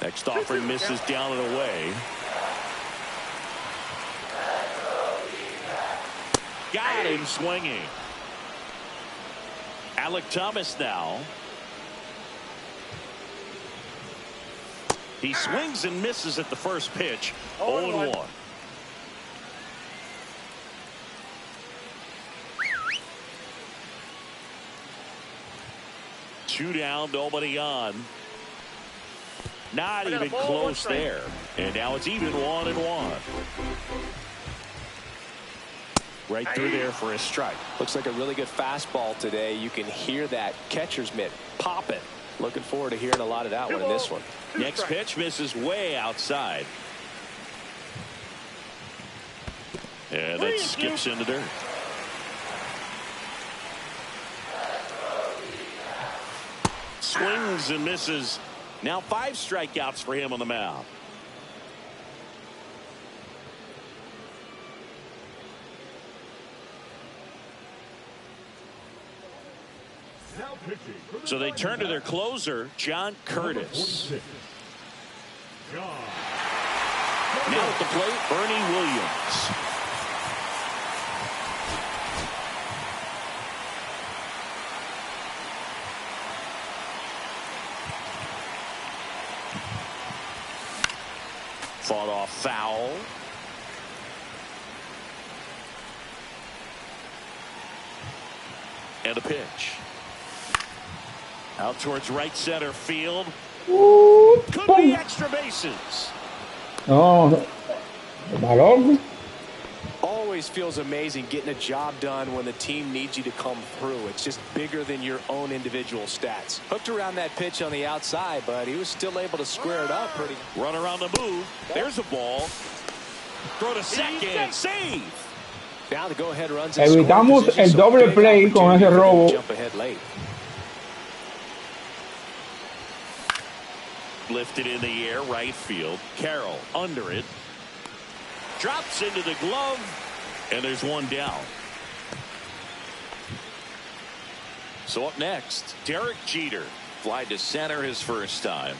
Next offering misses down and away. Got him swinging. Alec Thomas now. He swings and misses at the first pitch. 0-1. Two down, nobody on. Not even close there. And now it's even 1-1. Right through there for a strike. Looks like a really good fastball today. You can hear that catcher's mitt popping. Looking forward to hearing a lot of that one in this one. Next pitch misses way outside. And it skips into dirt. Swings and misses. Now 5 strikeouts for him on the mound. So they turn to their closer, John Curtis. Now at the plate, Bernie Williams. Fought off foul. And a pitch. Out towards right center field. Ooh, Could boom. be extra bases. No, balón. Always feels amazing getting a job done when the team needs you to come through. It's just bigger than your own individual stats. Hooked around that pitch on the outside, but he was still able to square it up pretty. Run around the move. There's a ball. Throw to second. Save. Now the go-ahead runs. Evitamos el doble play con ese robo. Jump ahead late. Lifted in the air, right field. Carroll under it. Drops into the glove. And there's one down. So up next, Derek Jeter. Fly to center his first time.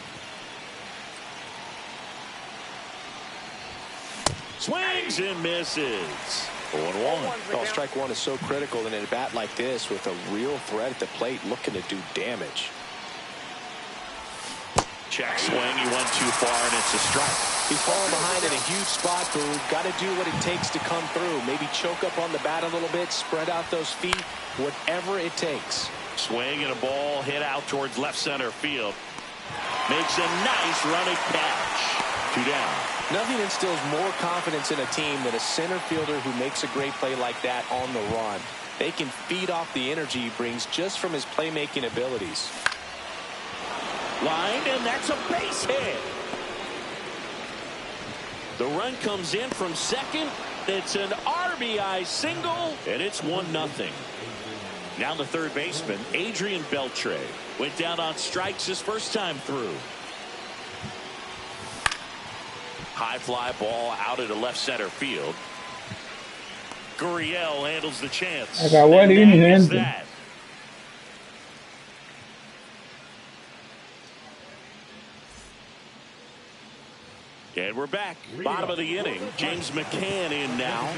Swings and misses. 0-1. Well, strike one is so critical in a bat like this with a real threat at the plate looking to do damage. Check swing. He went too far, and it's a strike. He's falling behind in a huge spot, Boo. Got to do what it takes to come through. Maybe choke up on the bat a little bit, spread out those feet, whatever it takes. Swing and a ball hit out towards left center field. Makes a nice running catch. 2 down. Nothing instills more confidence in a team than a center fielder who makes a great play like that on the run. They can feed off the energy he brings just from his playmaking abilities. Line, and that's a base hit. The run comes in from second. It's an RBI single, and it's 1-0. Now the third baseman, Adrian Beltre, went down on strikes his first time through. High fly ball out into left center field. Gurriel handles the chance. Acabó el inning, gente. And we're back. Bottom of the inning. James McCann in now.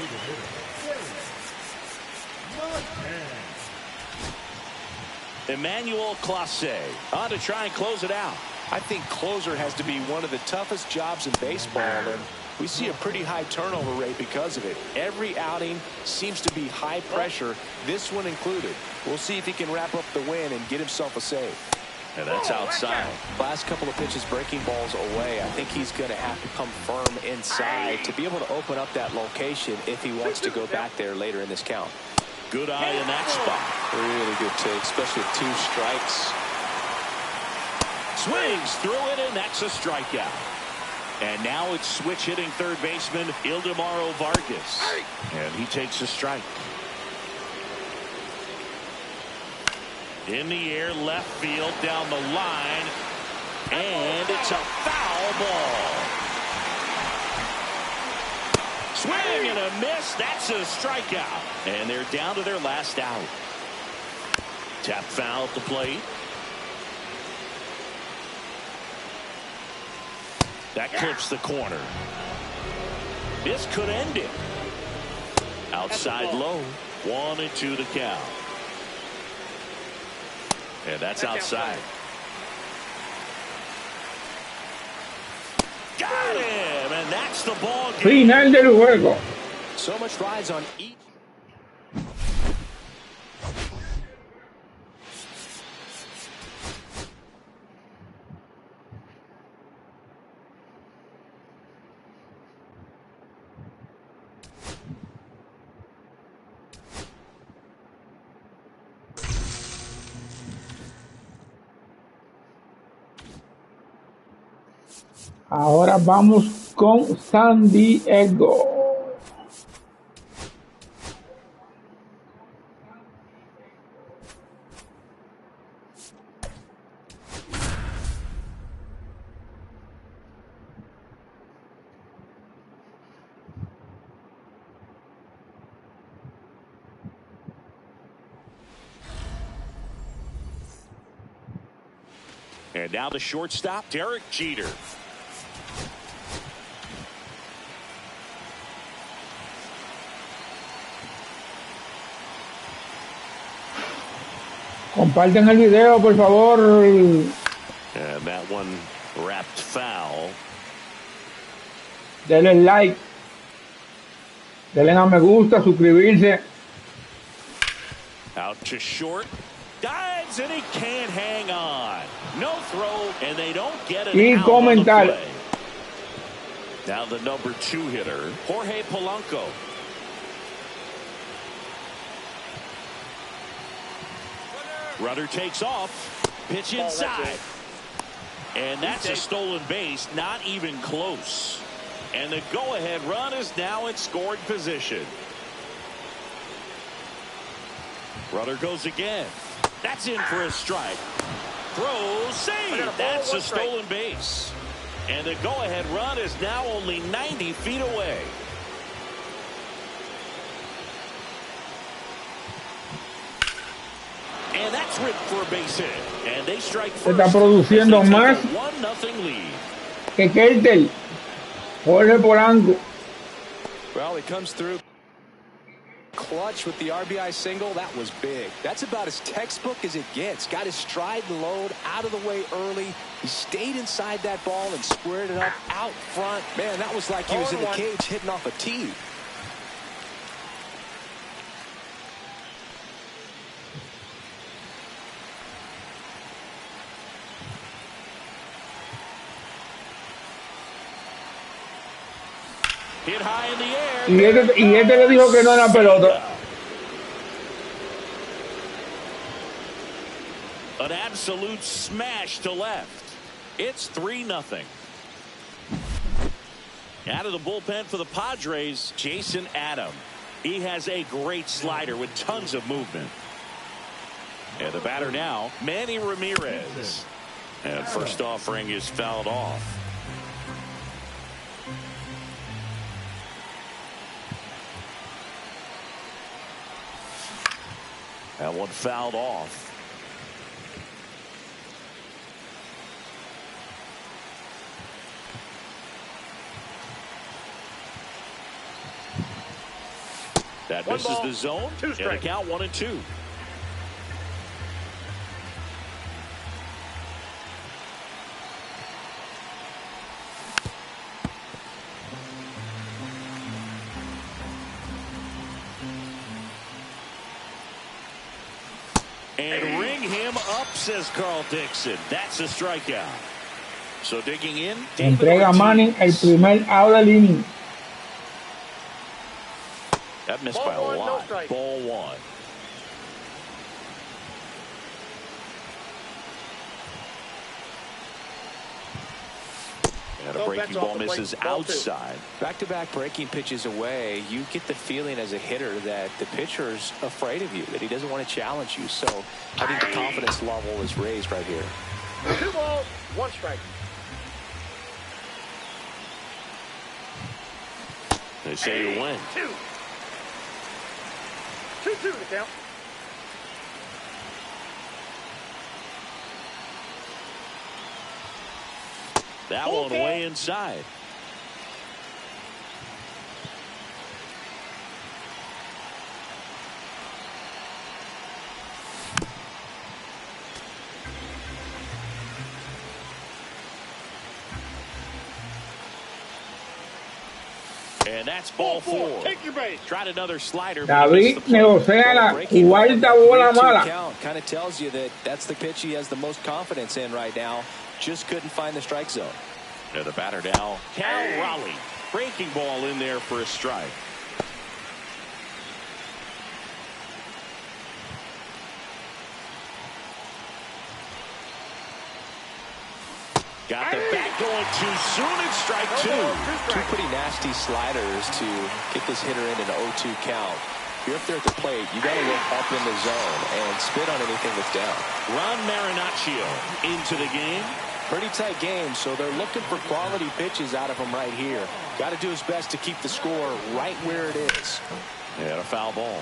Emmanuel Clase on to try and close it out. I think closer has to be one of the toughest jobs in baseball, and we see a pretty high turnover rate because of it. Every outing seems to be high pressure, this one included. We'll see if he can wrap up the win and get himself a save. And that's outside. Last couple of pitches breaking balls away. I think he's going to have to come firm inside to be able to open up that location if he wants to go back there later in this count. Good eye in that spot. Really good take, especially with 2 strikes. Swings through it, and that's a strikeout. And now it's switch hitting third baseman Ildemaro Vargas. And he takes a strike. In the air, left field, down the line. And it's a foul ball. Swing and a miss. That's a strikeout. And they're down to their last out. Tap foul at the plate. That clips the corner. This could end it. Outside low. 1-2 to count. And that's outside. Got him, and that's the ball game. Final del juego. So much rides on each. Ahora vamos con San Diego. And now the shortstop, Derek Jeter. Comparten el video, por favor. And that one wrapped foul. Denle like. Denle a me gusta, suscribirse. Out to short. Dives and he can't hang on. No throw, and they don't get it. Y comentar. Now the number 2 hitter, Jorge Polanco. Runner takes off. Pitch inside. And that's a stolen base. Not even close. And the go-ahead run is now in scoring position. Runner goes again. That's in for a strike. Throws, save. That's a stolen base. And the go-ahead run is now only 90 feet away. And that's ripped for a base hit. And they strike first. Se está produciendo más 1-0 lead. que Keltel. Jorge Polanco. Well, it comes through clutch with the RBI single. That was big. That's about as textbook as it gets. Got his stride and load out of the way early. He stayed inside that ball and squared it up out front. Man, that was like he was in the cage hitting off a tee. Hit high in the air. Y este le dijo que no era pelota. An absolute smash to left. It's 3-0. Out of the bullpen for the Padres, Jason Adam. He has a great slider with tons of movement. And the batter now, Manny Ramirez. And first offering is fouled off. That one fouled off. That misses the zone. And a count 1-2. And ringing him up, says Carl Dixon. That's a strikeout. So digging in. Entrega Manning el primer out del inning. That missed by a lot. Ball one. And a breaking ball misses outside. Back-to-back breaking pitches away, you get the feeling as a hitter that the pitcher's afraid of you, that he doesn't want to challenge you. So I think the confidence level is raised right here. 2 balls, 1 strike. They say you win. 2. 2-2 to count. That one way inside. And that's ball 4. Take your base. Tried another slider. David negocia la cuarta bola mala. Kind of tells you that that's the pitch he has the most confidence in right now. Just couldn't find the strike zone. And the batter now, Cal Raleigh. Breaking ball in there for a strike. Got the bat going too soon. It's strike 2. Two pretty nasty sliders to get this hitter in an 0-2 count. If you're up there at the plate, you got to look up in the zone and spit on anything that's down. Ron Marinaccio into the game. Pretty tight game, so they're looking for quality pitches out of him right here. Got to do his best to keep the score right where it is. And a foul ball.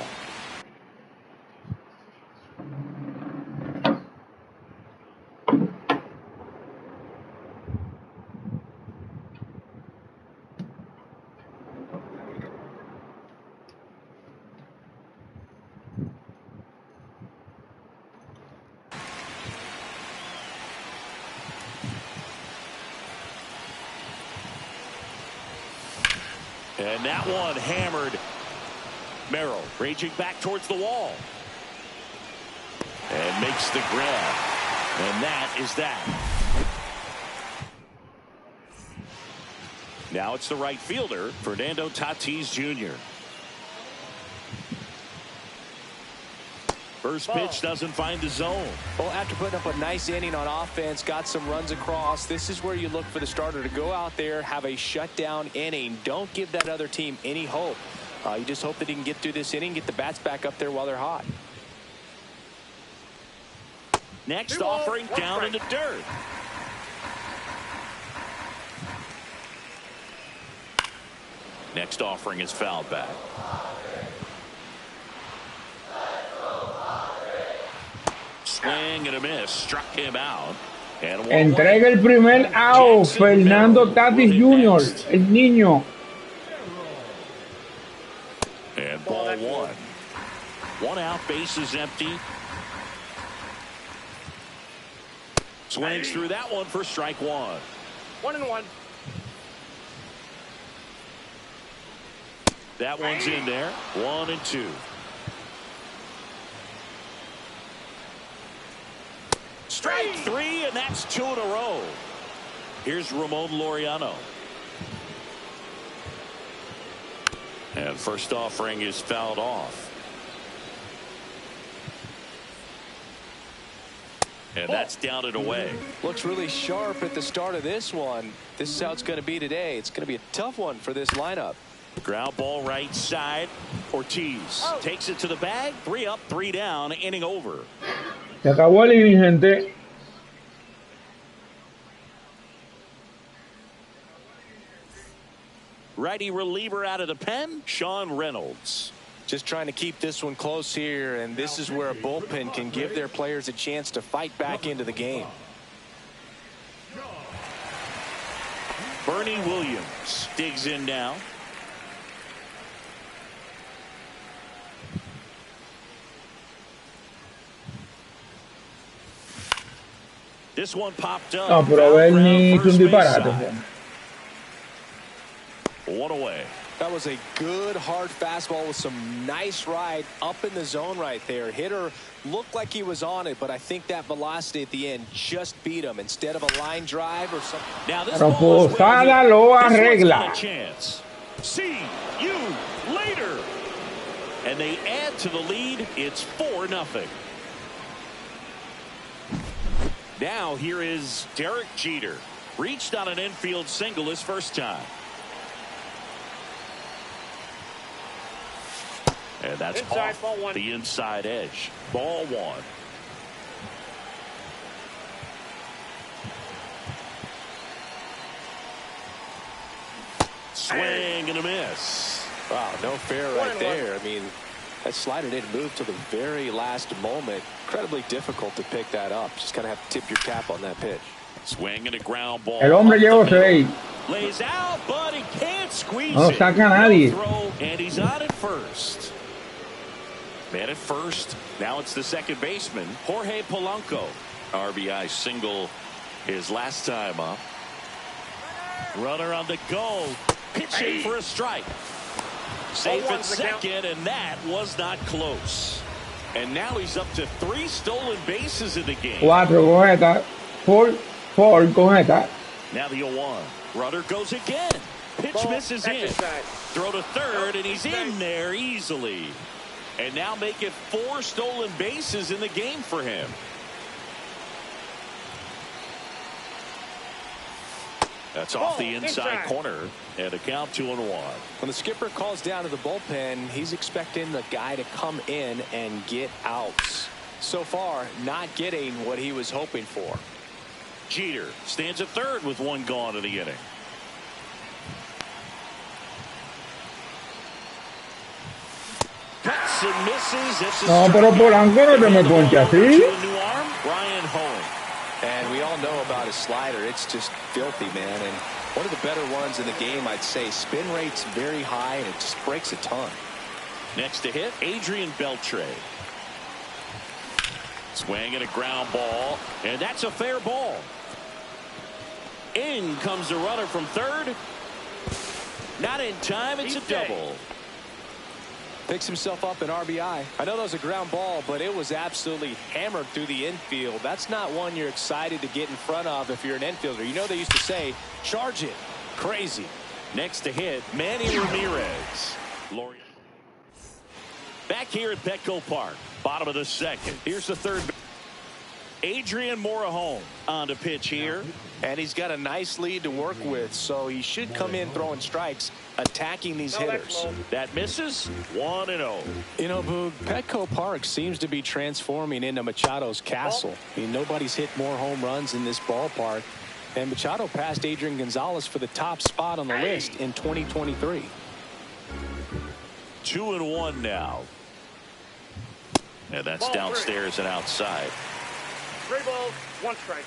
And that one hammered. Merrill raging back towards the wall. And makes the grab. And that is that. Now it's the right fielder, Fernando Tatis Jr. First pitch doesn't find the zone. Well, after putting up a nice inning on offense, got some runs across, this is where you look for the starter to go out there, have a shutdown inning. Don't give that other team any hope. You just hope that he can get through this inning, get the bats back up there while they're hot. Next offering down in the dirt. Next offering is fouled back. Swing and a miss. Struck him out. And entrega el primer out. Fernando Tatis Jr., el niño. And ball 1. 1 out, base is empty. Swings through that one for strike 1. 1-1. That one's in there. 1-2. Strike 3, and that's 2 in a row. Here's Ramon Laureano. And first offering is fouled off. And that's down and away. Looks really sharp at the start of this one. This is how it's going to be today. It's going to be a tough one for this lineup. Ground ball right side. Ortiz takes it to the bag. 3 up, 3 down, inning over. Se acabó el inning, gente. Righty reliever out of the pen, Sean Reynolds. Just trying to keep this one close here, and this is where a bullpen can give their players a chance to fight back into the game. Bernie Williams digs in now. This one popped up. No, pero Bernie hizo un disparate. 1 away. That was a good hard fastball with some nice ride up in the zone right there. Hitter looked like he was on it, but I think that velocity at the end just beat him instead of a line drive or something. Now this Pero ball is Posada lo this one's arregla. got a chance. See you later. And they add to the lead. It's 4-0. Now here is Derek Jeter. Reached on an infield single his first time. And that's Inside, off ball one. the inside edge. Ball one. Swing and a miss. Wow, no fair right there. I mean, that slider didn't move till the very last moment. Incredibly difficult to pick that up. Just kind of have to tip your cap on that pitch. Swing and a ground ball. El hombre llevó 6. Lays out, but he can't squeeze No it. saca a nadie. No throw, and he's on at first. Man at first. Now it's the second baseman, Jorge Polanco. RBI single his last time up. Runner on the go. Pitching for a strike. Safe at second, and that was not close. And now he's up to 3 stolen bases in the game. 4 con esta. 4 con esta. Now the 0-1. Runner goes again. Pitch misses in. Throw to third, and he's in there easily. And now make it 4 stolen bases in the game for him. That's off the inside corner, and a count 2-1. When the skipper calls down to the bullpen, he's expecting the guy to come in and get outs. So far, not getting what he was hoping for. Jeter stands at third with 1 gone in the inning. Cuts and misses. No, pero Polanco no te me ponche así. New arm, Ryan Home. And we all know about his slider. It's just filthy, man. And one of the better ones in the game, I'd say. Spin rate's very high, and it just breaks a ton. Next to hit, Adrian Beltre. Swing and a ground ball, and that's a fair ball. In comes the runner from third. Not in time. It's a double. Picks himself up an RBI. I know that was a ground ball, but it was absolutely hammered through the infield. That's not one you're excited to get in front of if you're an infielder. You know they used to say, charge it. Crazy. Next to hit, Manny Ramirez. Back here at Petco Park, bottom of the second. Here's the third. Adrian Morejon on to pitch here. And he's got a nice lead to work with, so he should come in throwing strikes, attacking these hitters. That misses. 1-0. You know, Boog, Petco Park seems to be transforming into Machado's castle. I mean, nobody's hit more home runs in this ballpark. And Machado passed Adrian Gonzalez for the top spot on the list in 2023. 2-1 now. And that's downstairs and outside. 3 balls, 1 strike.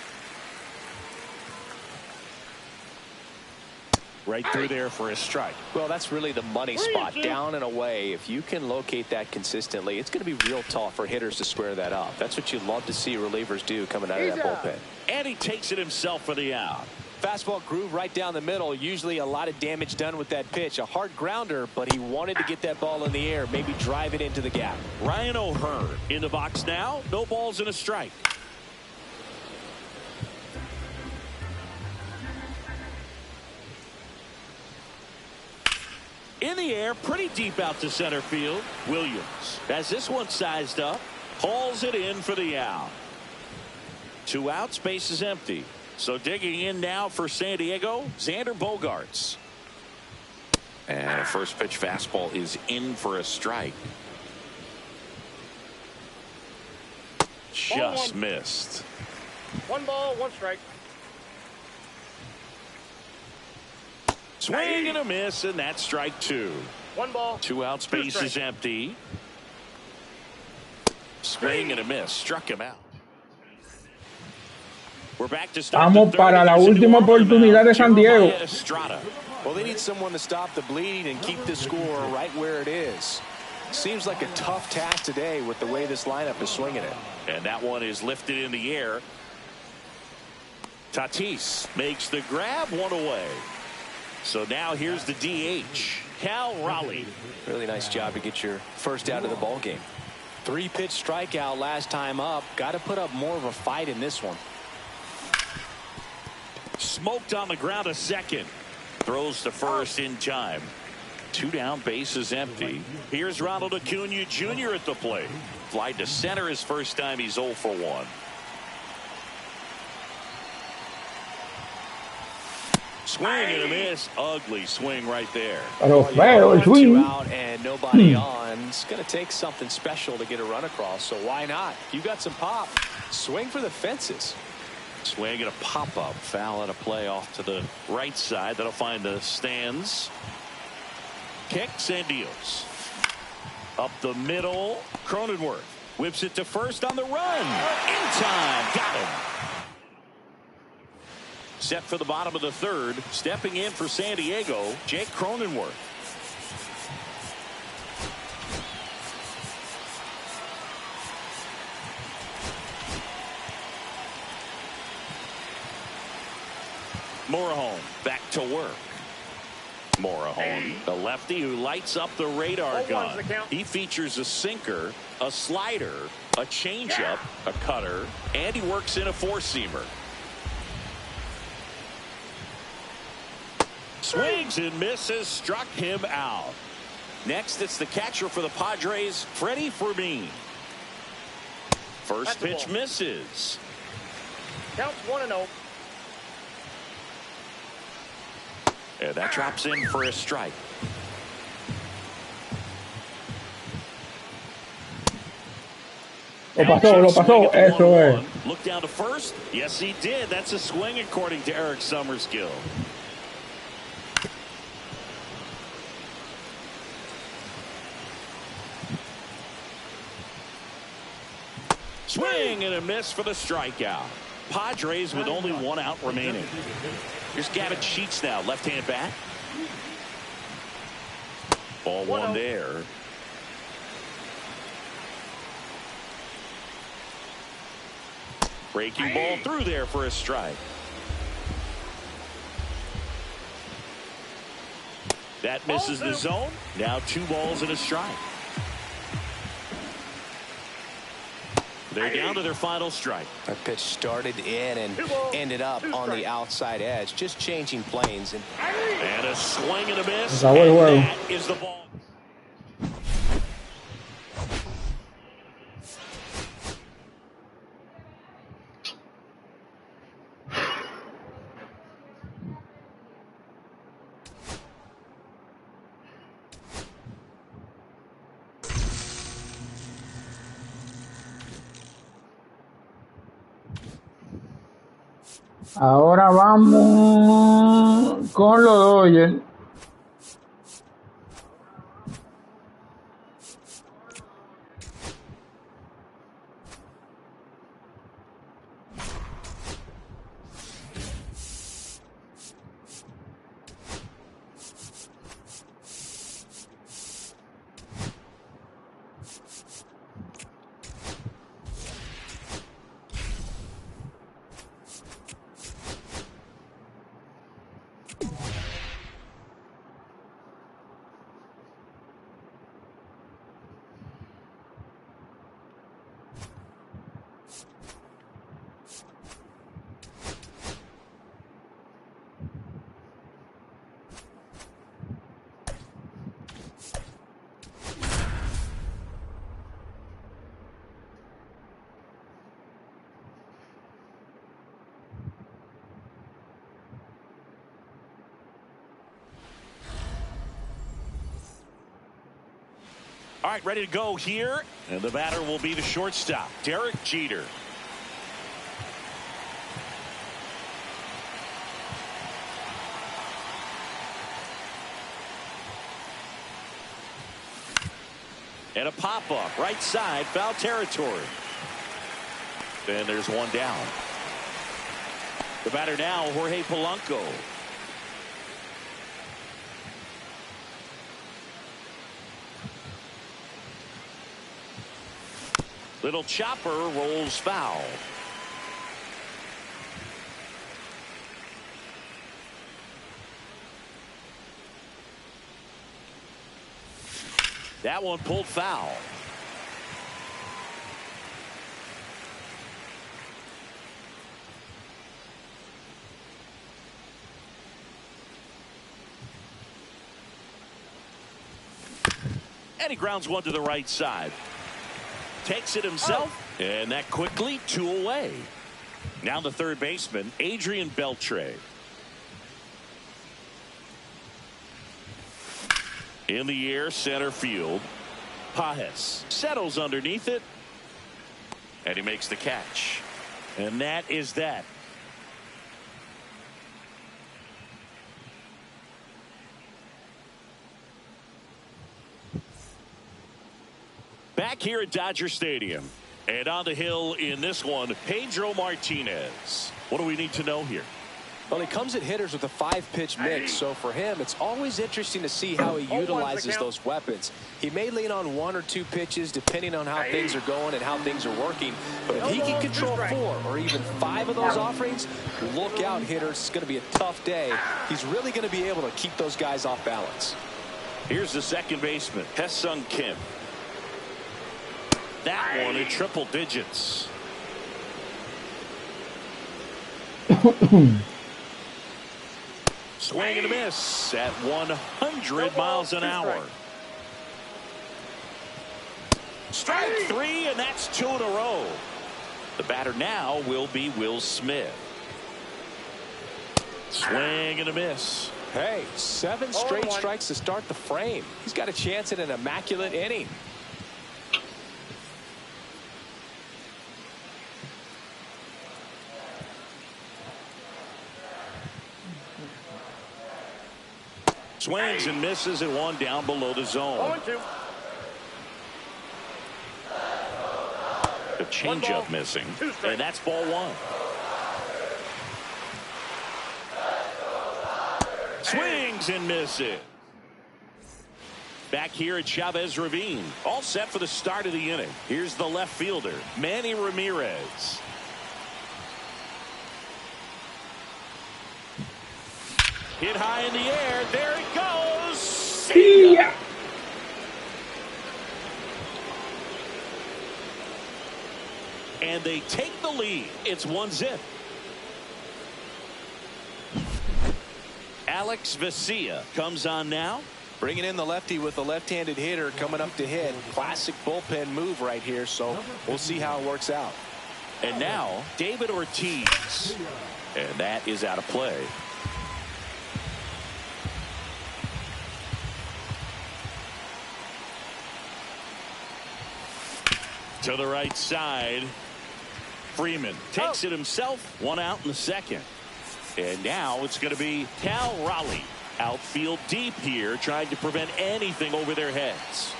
Right through there for a strike. Well, that's really the money spot, down and away. If you can locate that consistently, it's going to be real tough for hitters to square that up. That's what you love to see relievers do coming out of that bullpen. And he takes it himself for the out. Fastball groove right down the middle. Usually a lot of damage done with that pitch. A hard grounder, but he wanted to get that ball in the air, maybe drive it into the gap. Ryan O'Hearn in the box now. No balls and a strike. In the air, pretty deep out to center field. Williams has this one sized up, hauls it in for the out. 2 outs, base is empty. So digging in now for San Diego, Xander Bogaerts. And a first pitch fastball is in for a strike. Just missed. 1 ball, 1 strike. Swing and a miss, and that's strike 2. 1 ball. 2 outs, base is empty. Swing and a miss, struck him out. We're back to start. Vamos para la última oportunidad de San Diego. Well, they need someone to stop the bleed and keep the score right where it is. Seems like a tough task today with the way this lineup is swinging it. And that one is lifted in the air. Tatis makes the grab, 1 away. So now here's the DH. Cal Raleigh. Really nice job to get your first out of the ball game. 3-pitch strikeout last time up. Got to put up more of a fight in this one. Smoked on the ground, a second. Throws to first in time. 2 down, bases empty. Here's Ronald Acuna Jr. at the plate. Fly to center his first time. He's 0 for 1. Swing and a miss. Ugly swing right there. Pero feo el swing. 2 out and nobody on. It's going to take something special to get a run across, so why not? You got some pop. Swing for the fences. Swing and a pop-up. Foul at a play off to the right side. That'll find the stands. Kicks and deals. Up the middle. Cronenworth whips it to first on the run. In time. Got him. Set for the bottom of the third. Stepping in for San Diego, Jake Cronenworth. Morejon back to work. Morejon, the lefty who lights up the radar gun. He features a sinker, a slider, a changeup, a cutter, and he works in a 4-seamer. Swings and misses, struck him out. Next, it's the catcher for the Padres, Freddie Fermin. First pitch misses. Counts 1-0. And that drops in for a strike. Lo pasó, eso es. Look down to first. Yes, he did. That's a swing according to Eric Summerskill. Swing and a miss for the strikeout. Padres with only 1 out remaining. Here's Gavin Sheets now, left-hand bat. Ball 1 there. Breaking ball through there for a strike. That misses the zone. Now 2 balls and a strike. They're down to their final strike. That pitch started in and ended up on the outside edge, just changing planes. And a swing and a miss. And that is the ball. Ahora vamos con los Dodgers. All right, ready to go here. And the batter will be the shortstop, Derek Jeter. And a pop-up, right side, foul territory. And there's 1 down. The batter now, Jorge Polanco. Little chopper rolls foul. That one pulled foul. And he grounds one to the right side. Takes it himself. And that quickly 2 away. Now the third baseman, Adrian Beltre. In the air, center field. Pajes settles underneath it. And he makes the catch. And that is that. Back here at Dodger Stadium. And on the hill in this one, Pedro Martinez. What do we need to know here? Well, he comes at hitters with a 5-pitch mix, so for him, it's always interesting to see how he utilizes those weapons. He may lean on 1 or 2 pitches depending on how things are going and how things are working, but if he can control 4 or even 5 of those offerings, look out, hitters. It's going to be a tough day. He's really going to be able to keep those guys off balance. Here's the second baseman, Hae-Sung Kim. That one in triple digits. Swing and a miss at 100 miles an hour. Strike 3, and that's 2 in a row. The batter now will be Will Smith. Swing and a miss. Hey, 7 straight strikes to start the frame. He's got a chance at an immaculate inning. Swings and misses at 1 down below the zone. The changeup missing, and that's ball 1. Swings and misses. Back here at Chavez Ravine, all set for the start of the inning. Here's the left fielder, Manny Ramirez. Hit high in the air. There it goes. See ya. And they take the lead. It's 1-0. Alex Vesia comes on now. Bringing in the lefty with the left-handed hitter coming up to hit. Classic bullpen move right here, so we'll see how it works out. And now David Ortiz. And that is out of play. To the right side. Freeman takes it himself. 1 out in the second. And now it's going to be Cal Raleigh. Outfield deep here, trying to prevent anything over their heads.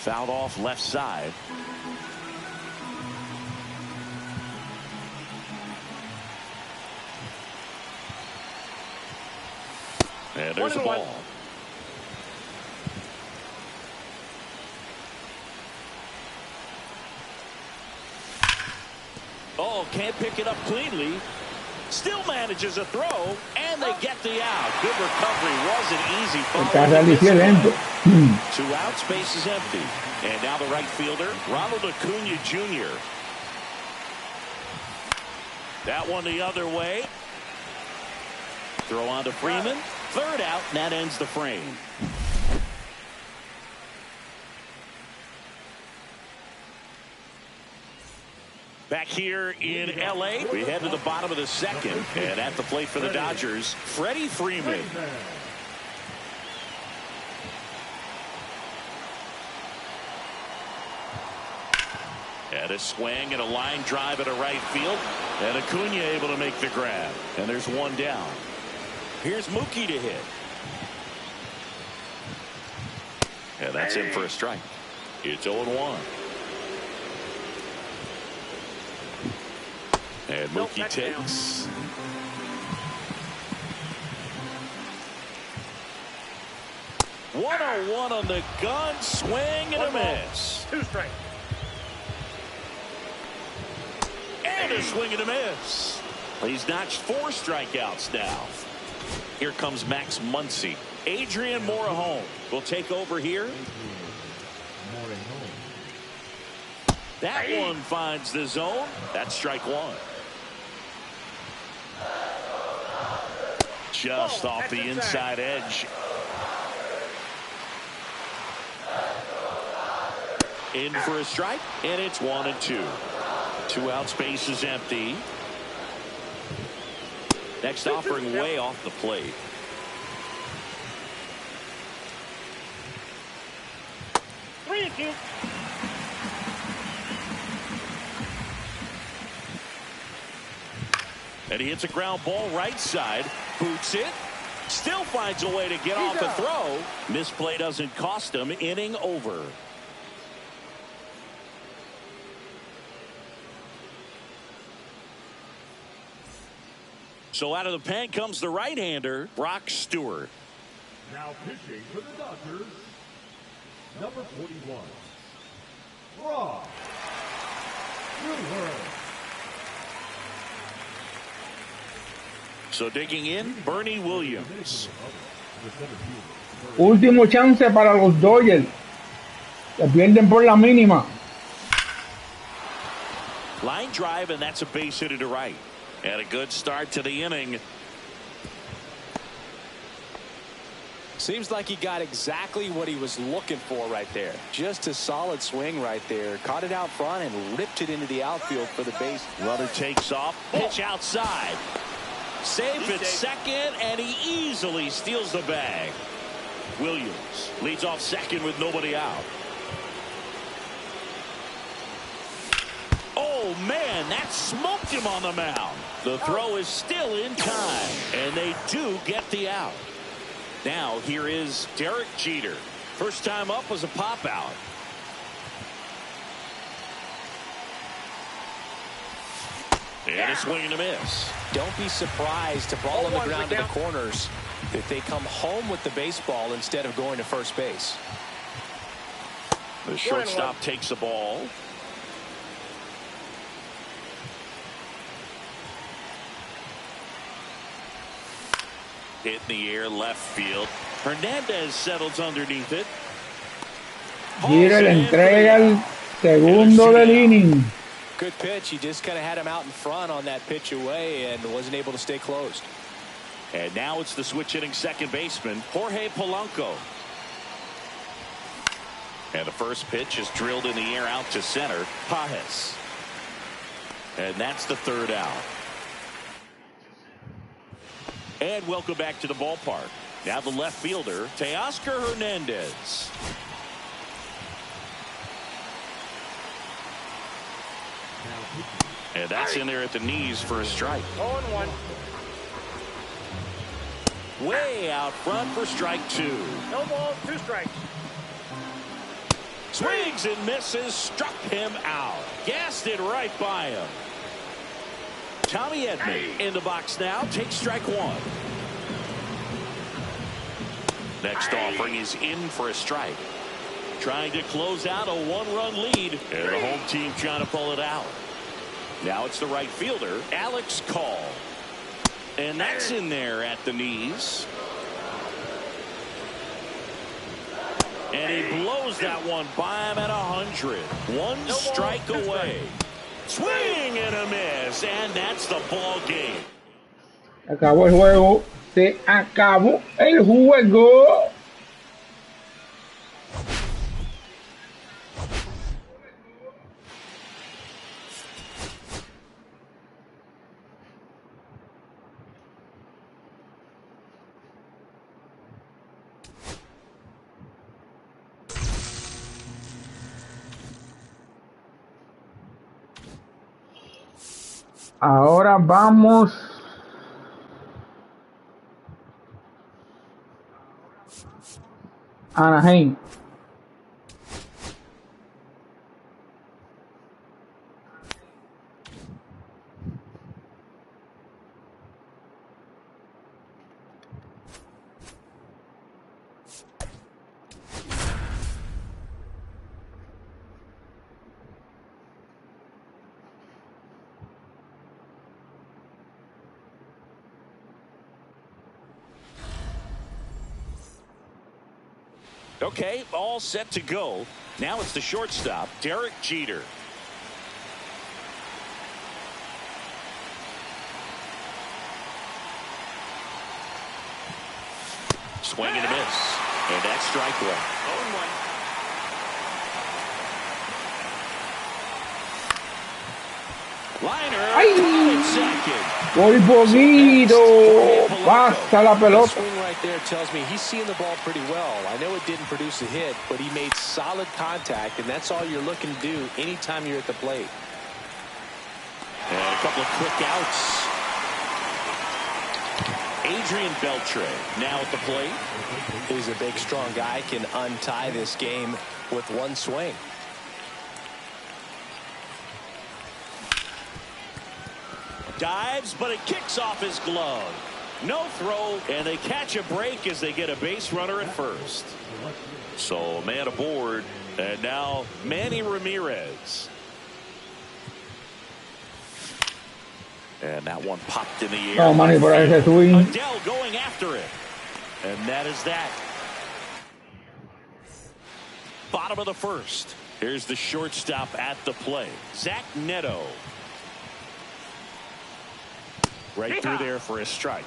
Fouled off left side. And there's the ball. Oh, can't pick it up cleanly. Still manages a throw, and they get the out. Good recovery. Wasn't easy. 2 outs, base is empty. And now the right fielder, Ronald Acuna Jr. That one the other way. Throw on to Freeman. 3rd out, and that ends the frame. Back here in L.A., we head to the bottom of the second. And at the plate for the Dodgers, Freddie Freeman. And a swing and a line drive at a right field. And Acuna able to make the grab. And there's 1 down. Here's Mookie to hit. And that's in for a strike. It's 0-1. And Mookie takes. One on the gun, swing and a miss. 2 strikes. And a swing and a miss. He's notched 4 strikeouts now. Here comes Max Muncy. Adrian Morejon will take over here. That one finds the zone. That's strike one. Just off the inside edge. In for a strike, and it's 1-2. 2 outs, base is empty. Next offering way off the plate. And he hits a ground ball right side. Boots it. Still finds a way to get off a throw. Misplay doesn't cost him. Inning over. So out of the pen comes the right-hander, Brock Stewart. Now pitching for the Dodgers, number 41, Brock Stewart. So digging in, Bernie Williams. Último chance para los Dodgers. Se pierden por la mínima. Line drive, and that's a base hit to right. And a good start to the inning. Seems like he got exactly what he was looking for right there. Just a solid swing right there. Caught it out front and ripped it into the outfield for the base. Runner takes off. Pitch outside. Safe at second, and he easily steals the bag. Williams leads off second with nobody out. Oh, man, that smoked him on the mound. The throw is still in time, and they do get the out. Now, here is Derek Jeter. First time up was a pop out. And a swing and a miss. Don't be surprised to ball on the ground to the corners if they come home with the baseball instead of going to first base. The shortstop takes the ball. Hit in the air, left field. Hernandez settles underneath it. Jeter le entrega el segundo del inning. Good pitch. He just kind of had him out in front on that pitch away and wasn't able to stay closed. And now it's the switch hitting second baseman, Jorge Polanco. And the first pitch is drilled in the air out to center, Pajes. And that's the third out. And welcome back to the ballpark. Now the left fielder, Teoscar Hernandez. And that's in there at the knees for a strike. 0-1. Way out front for strike two. No balls, 2 strikes. Swings and misses, struck him out. Gassed it right by him. Tommy Edman in the box now, takes strike one. Next offering is in for a strike. Trying to close out a 1-run lead. And the home team trying to pull it out. Now it's the right fielder, Alex Call. And that's in there at the knees. And he blows that one by him at 100. One strike away. Swing and a miss. And that's the ball game. Acabó el juego. Se acabó el juego. Ahora vamos a Anaheim. Okay, all set to go. Now it's the shortstop, Derek Jeter. Swing and a miss. And that's strike one. 0-1. Liner. ¡Ay! Second. Por poquito. Pasa la That pelota. swing right there tells me he's seeing the ball pretty well. I know it didn't produce a hit, but he made solid contact, and that's all you're looking to do anytime you're at the plate. And a couple of quick outs. Adrian Beltre now at the plate. He's a big, strong guy, can untie this game with one swing. Dives, but it kicks off his glove. No throw, and they catch a break as they get a base runner at first. So man aboard, and now Manny Ramirez. And that one popped in the air. No, Manny, por ese swing. Adele going after it. And that is that. Bottom of the first. Here's the shortstop at the plate, Zach Neto. Right through there for a strike.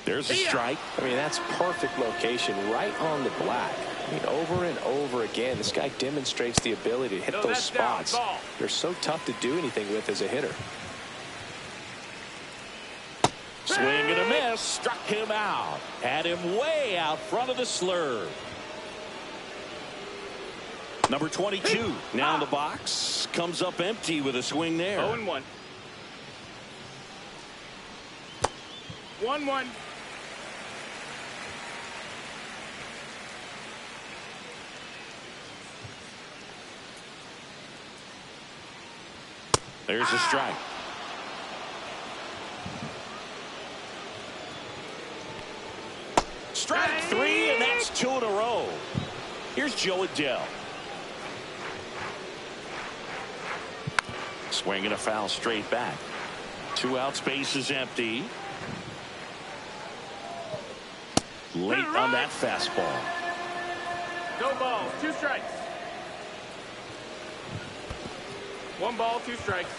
There's a strike. I mean, that's perfect location, right on the black. I mean, over and over again, this guy demonstrates the ability to hit those spots. They're so tough to do anything with as a hitter. Swing and a miss. Struck him out. Had him way out front of the slurve. Number 22 now in the box. Comes up empty with a swing there. 0-1. 1-1. There's a strike. Strike three, and that's two in a row. Here's Joe Adele. Swing and a foul straight back. 2 outs, base is empty. Late on that fastball. No balls, 2 strikes. 1 ball, 2 strikes.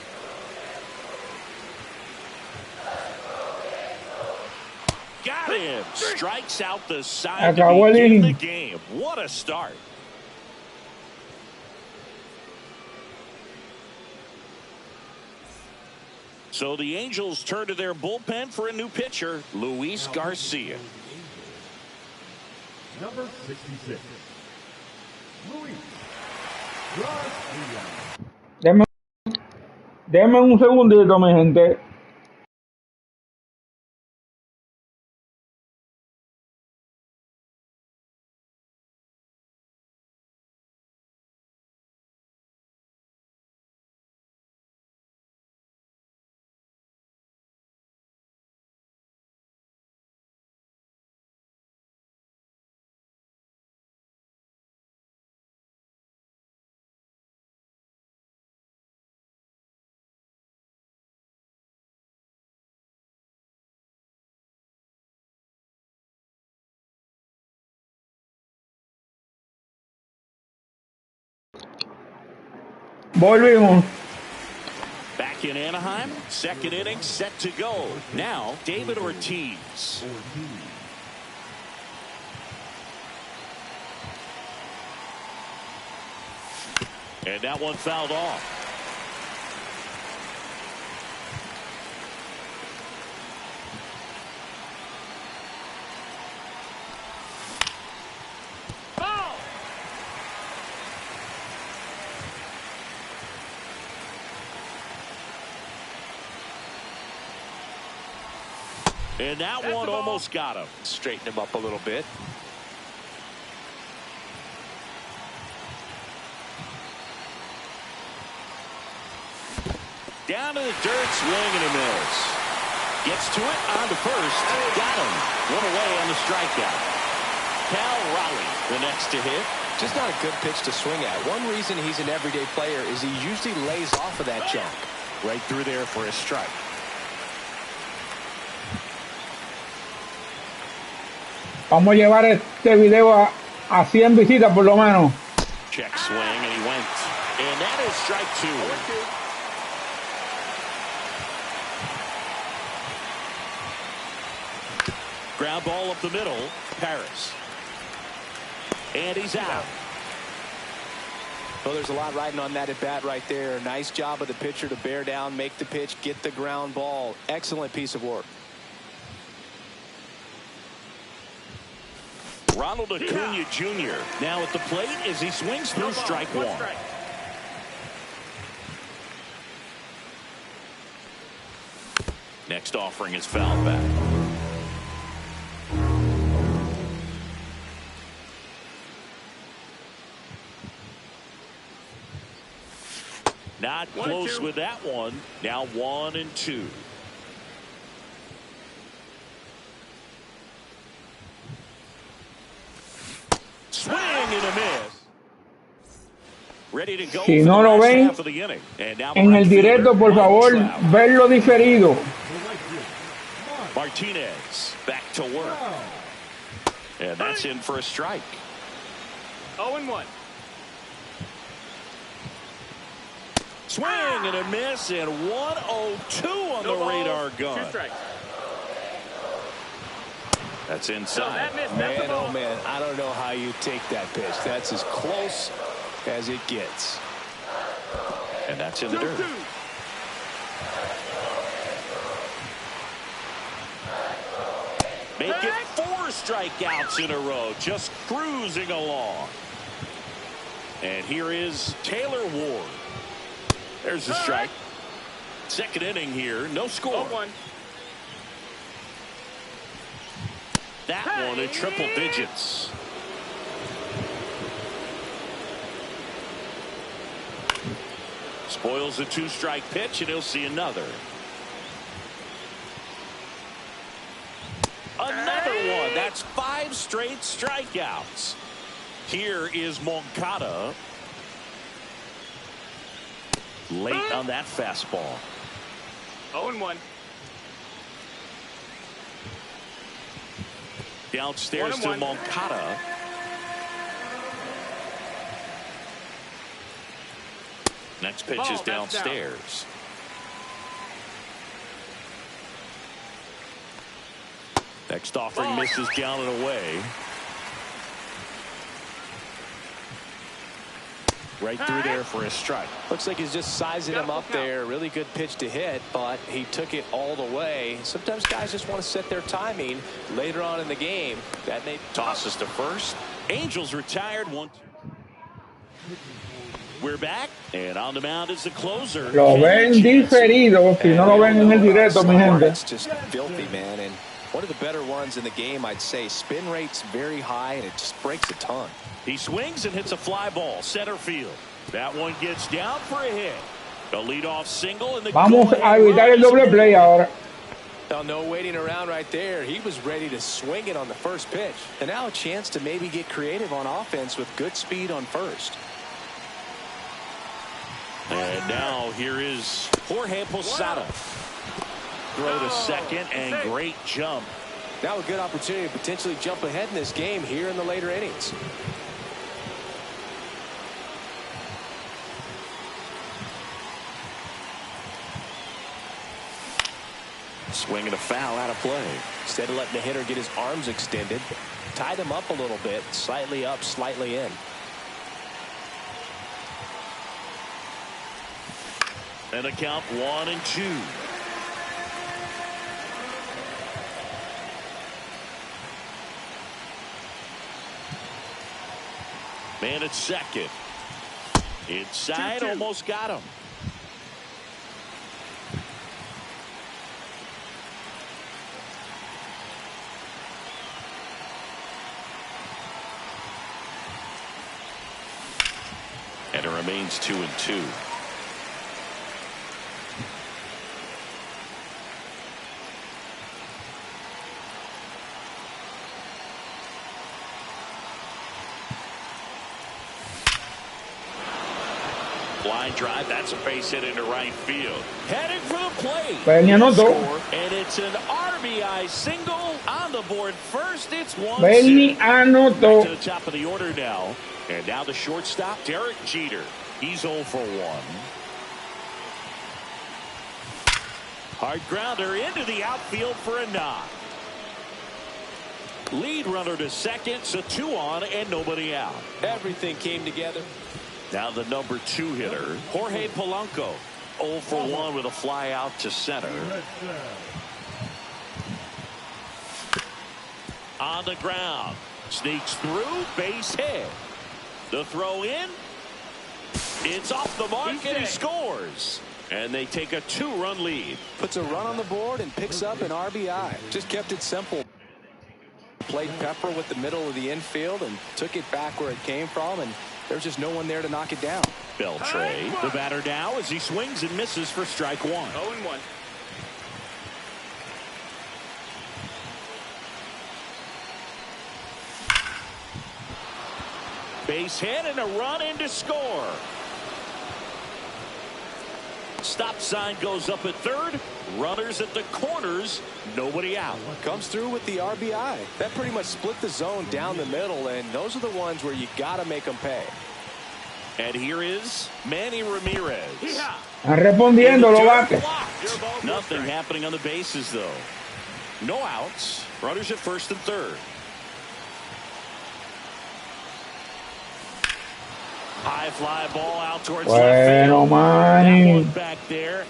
Got him. Strikes out the side to Acabó el begin inning. the game. What a start. So the Angels turn to their bullpen for a new pitcher, Luis Garcia. Number 66. Luis Garcia. Déjame un segundito, mi gente. Volvimos. Back in Anaheim, second inning set to go. Now, David Ortiz. And that one fouled off. And that one almost got him. Straighten him up a little bit. Down to the dirt, swing and a miss. Gets to it on the first. Got him. One away on the strikeout. Cal Raleigh, the next to hit. Just not a good pitch to swing at. One reason he's an everyday player is he usually lays off of that jump. Right through there for a strike. Vamos a llevar este video a 100 visitas por lo menos. Check swing, and he went. And that is strike 2. Ground ball up the middle. Paris. And he's out. Well, there's a lot riding on that at bat right there. Nice job of the pitcher to bear down, make the pitch, get the ground ball. Excellent piece of work. Ronald Acuna Jr. now at the plate as he swings through strike 1. Next offering is fouled back. Not close with that one. Now 1-2. Swing and a miss. Ready to go. Si no lo ven en el directo, por favor, verlo diferido. Martinez back to work. And that's in for a strike. 0-1. Swing and a miss, and 102 on the radar gun. 2 strikes. That's inside. Man, oh man, I don't know how you take that pitch. That's as close as it gets. And that's in the dirt. Make it 4 strikeouts in a row, just cruising along. And here is Taylor Ward. There's the strike. Second inning here, no score. 0-1. That one in triple digits. Spoils a 2-strike pitch, and he'll see another. Another one. That's 5 straight strikeouts. Here is Moncada. Late on that fastball. 0-1. Downstairs to Moncada. Next pitch is downstairs. Next offering misses down and away. Right through there for a strike. Looks like he's just sizing him up there. Really good pitch to hit, but he took it all the way. Sometimes guys just want to set their timing later on in the game. That may tosses to first. Angels retired 1-2. We're back, and on the mound is the closer. Lo ven diferido, si no lo ven en el directo, mi gente. It's just filthy, man, and one of the better ones in the game, I'd say. Spin rate's very high, and it just breaks a ton. He swings and hits a fly ball center field. That one gets down for a hit. The leadoff single, and the vamos a evitar el doble play ahora. Well, no waiting around right there. He was ready to swing it on the first pitch, and now a chance to maybe get creative on offense with good speed on first. And now here is Jorge Posada. Throw to second, and great jump. Now a good opportunity to potentially jump ahead in this game here in the later innings. Swing and a foul out of play. Instead of letting the hitter get his arms extended, tied him up a little bit, slightly up, slightly in. And a count 1-2. Man at second. Inside, 2-2. Almost got him. And it remains 2-2. Line drive, that's a base hit into right field. Heading for the plate. Bernie anotó. And it's an RBI single on the board first. It's one. Bernie anotó. To the top of the order now. And now the shortstop, Derek Jeter. He's 0 for 1. Hard grounder into the outfield for a knock. Lead runner to second, so 2 on and nobody out. Everything came together. Now the number 2 hitter, Jorge Polanco. 0 for 1 with a fly out to center. On the ground. Sneaks through, base hit. The throw in. It's off the mark and he scores. And they take a 2-run lead. Puts a run on the board and picks up an RBI. Just kept it simple. Played pepper with the middle of the infield and took it back where it came from, and there's just no one there to knock it down. Beltre, the batter now as he swings and misses for strike 1. 0-1. Base hit and a run in to score. Stop sign goes up at third. Runners at the corners. Nobody out. Comes through with the RBI. That pretty much split the zone down the middle, and those are the ones where you got to make them pay. And here is Manny Ramirez. Están respondiendo los bates. Nothing happening on the bases, though. No outs. Runners at first and third. High fly ball out towards left field. That one back there.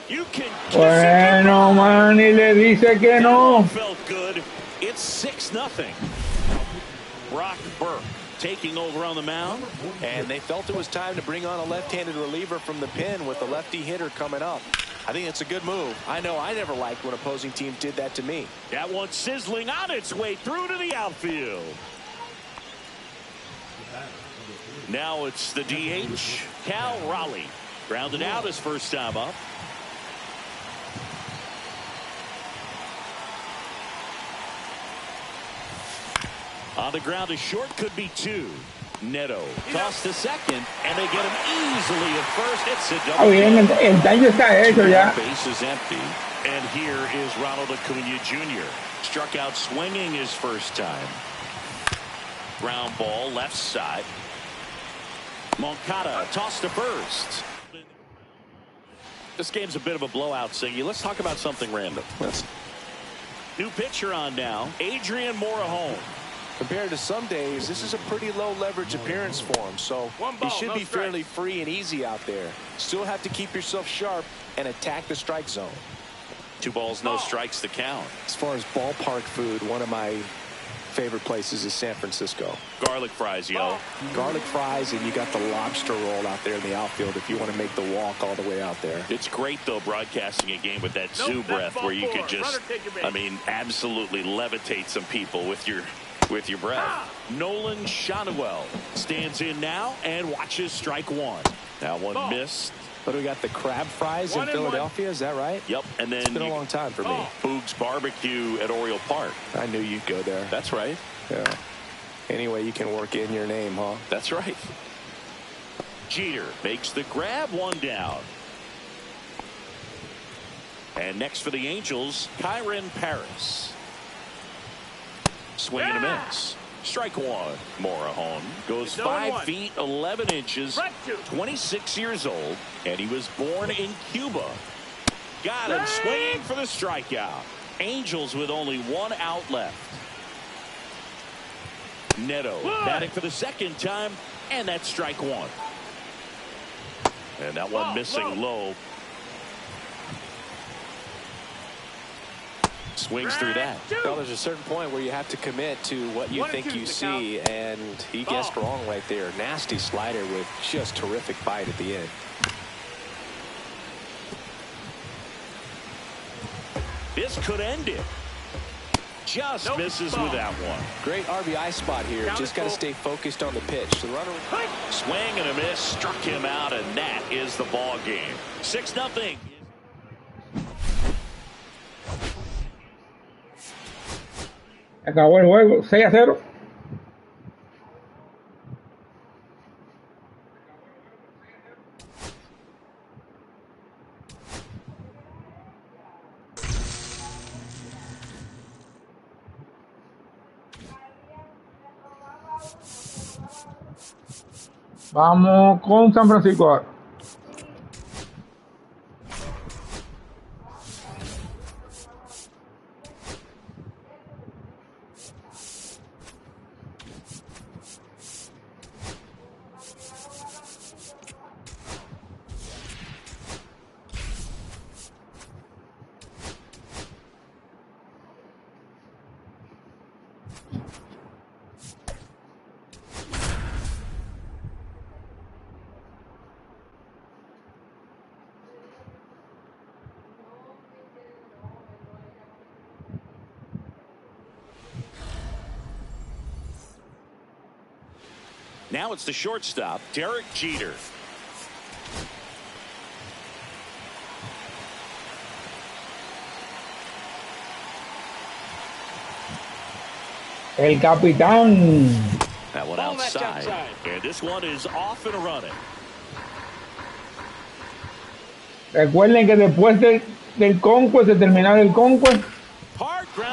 You can kiss Bueno, Manny le dice que no. Felt good. It's 6-0. Brock Burke taking over on the mound. And they felt it was time to bring on a left-handed reliever from the pen with a lefty hitter coming up. I think it's a good move. I know I never liked when opposing teams did that to me. That one sizzling on its way through to the outfield. Now it's the DH, Cal Raleigh. Grounded out his first time up. On the ground, a short could be 2. Neto tossed to second, and they get him easily at first. It's a double. Bien, el daño está hecho ya. Base is empty. And here is Ronald Acuna Jr. Struck out swinging his first time. Ground ball left side. Moncada tossed to first. This game's a bit of a blowout, Siggy. Let's talk about something random. New pitcher on now, Adrian Morejon. Compared to some days, this is a pretty low leverage appearance for him, so he should be fairly free and easy out there. Still have to keep yourself sharp and attack the strike zone. 2 balls, no strikes to count. As far as ballpark food, one of my favorite places is San Francisco. Garlic fries, yo. Garlic fries, and you got the lobster roll out there in the outfield if you want to make the walk all the way out there. It's great, though, broadcasting a game with that zoo breath where you could just, I mean, absolutely levitate some people with your breath. Nolan Shanuel stands in now and watches strike 1. That one missed. But we got the crab fries in Philadelphia, is that right? Yep, and then it's been a long time for me. Boog's Barbecue at Oriole Park. I knew you'd go there. That's right. Yeah. Anyway, you can work in your name, huh? That's right. Jeter makes the grab, 1 down. And next for the Angels, Kyren Paris. Swing and a miss. Strike 1. Morejon goes 5 feet 11 inches, 26 years old, and he was born in Cuba. Got him swinging for the strikeout. Angels with only 1 out left. Neto batting for the second time, and that's strike 1. And that one missing low. Swings through that. Well, there's a certain point where you have to commit to what you think you see, and he guessed wrong right there. Nasty slider with just terrific bite at the end. This could end it. Just misses with that one. Great RBI spot here. Just got to stay focused on the pitch. The runner swing and a miss, struck him out, and that is the ball game. 6-0. Acabó el juego, 6-0. Vamos con San Francisco ahora. Now it's the shortstop, Derek Jeter. El capitán. That one outside. And this one is off and running. Recuerden que después del Conquest, de terminar el Conquest,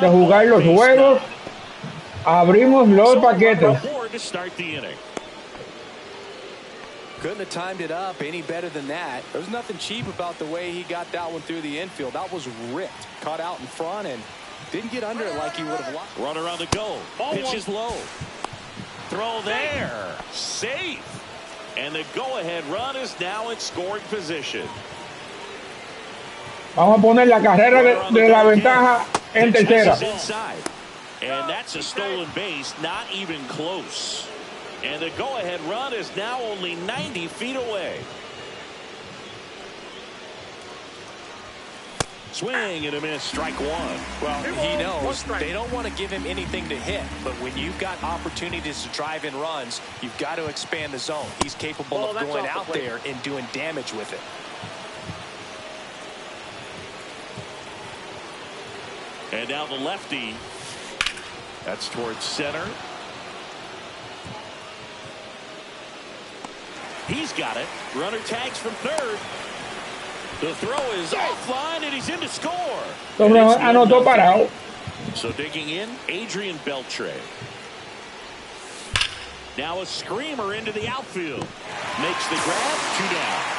de jugar los juegos, abrimos los paquetes. Couldn't have timed it up any better than that. There's nothing cheap about the way he got that one through the infield. That was ripped, caught out in front, and didn't get under it like he would have liked. Runner on the go. Pitch is low. Throw there. Safe. And the go-ahead run is now in scoring position. Vamos a poner la carrera de la ventaja en tercera. And that's a stolen base, not even close. And the go-ahead run is now only 90 feet away. Swing and a miss, strike one. Well, he knows they don't want to give him anything to hit, but when you've got opportunities to drive in runs, you've got to expand the zone. He's capable of going out there and doing damage with it. And now the lefty. That's towards center. He's got it. Runner tags from third. The throw is offline, and he's in to score. Anotó parado. So digging in, Adrian Beltre. Now a screamer into the outfield. Makes the grab, 2 down.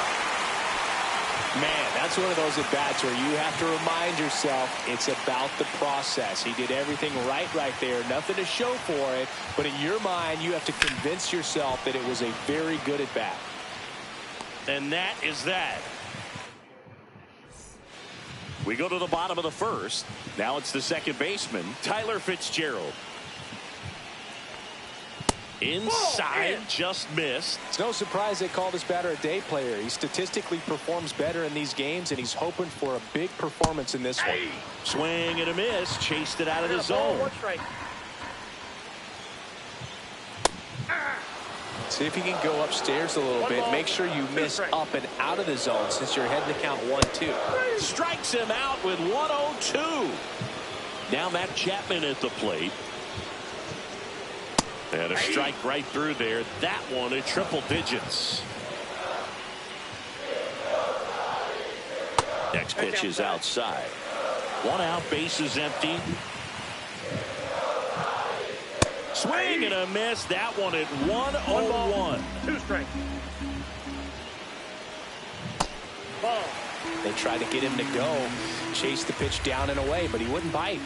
Man, that's one of those at-bats where you have to remind yourself it's about the process. He did everything right there. Nothing to show for it. But in your mind, you have to convince yourself that it was a very good at-bat. And that is that. We go to the bottom of the first. Now it's the second baseman, Tyler Fitzgerald. Inside, just missed. It's no surprise they call this batter a day player. He statistically performs better in these games, and he's hoping for a big performance in this one. Swing and a miss. Chased it out of the zone. See if you can go upstairs a little bit. Make sure you miss up and out of the zone since you're heading to count 1-2. Strikes him out with 1-0-2. Now Matt Chapman at the plate. And a strike right through there. That one at triple digits. Next pitch is outside. 1 out, base is empty. Swing and a miss. That one at 1-0-1. 2 strikes. Ball. They tried to get him to go. Chase the pitch down and away, but he wouldn't bite.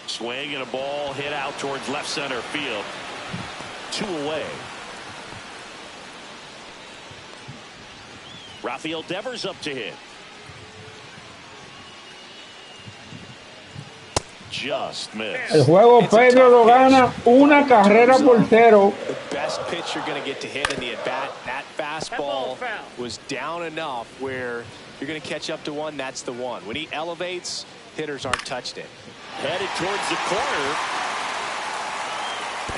Swing and a ball hit out towards left center field. 2 away. Rafael Devers up to hit. Just missed. El juego Pedro lo gana 1 carrera por 0. The best pitch you're going to get to hit in the at-bat. That fastball was down enough where you're going to catch up to 1. That's the one. When he elevates, hitters aren't touched it. Headed towards the corner.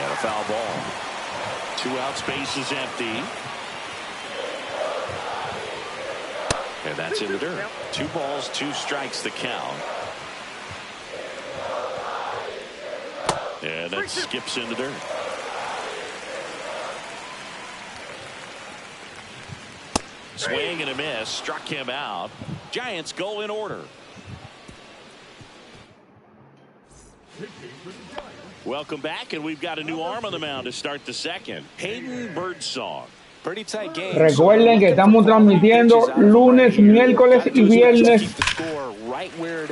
And a foul ball. 2 outs, base is empty. And that's in the dirt. 2 balls, 2 strikes the count. And that skips in the dirt. Swing and a miss. Struck him out. Giants go in order. Pitching for the Giants, Welcome back, and we've got a new arm on the mound to start the second. Hayden Birdsong. Pretty tight game. Recuerden que estamos transmitiendo lunes, miércoles y viernes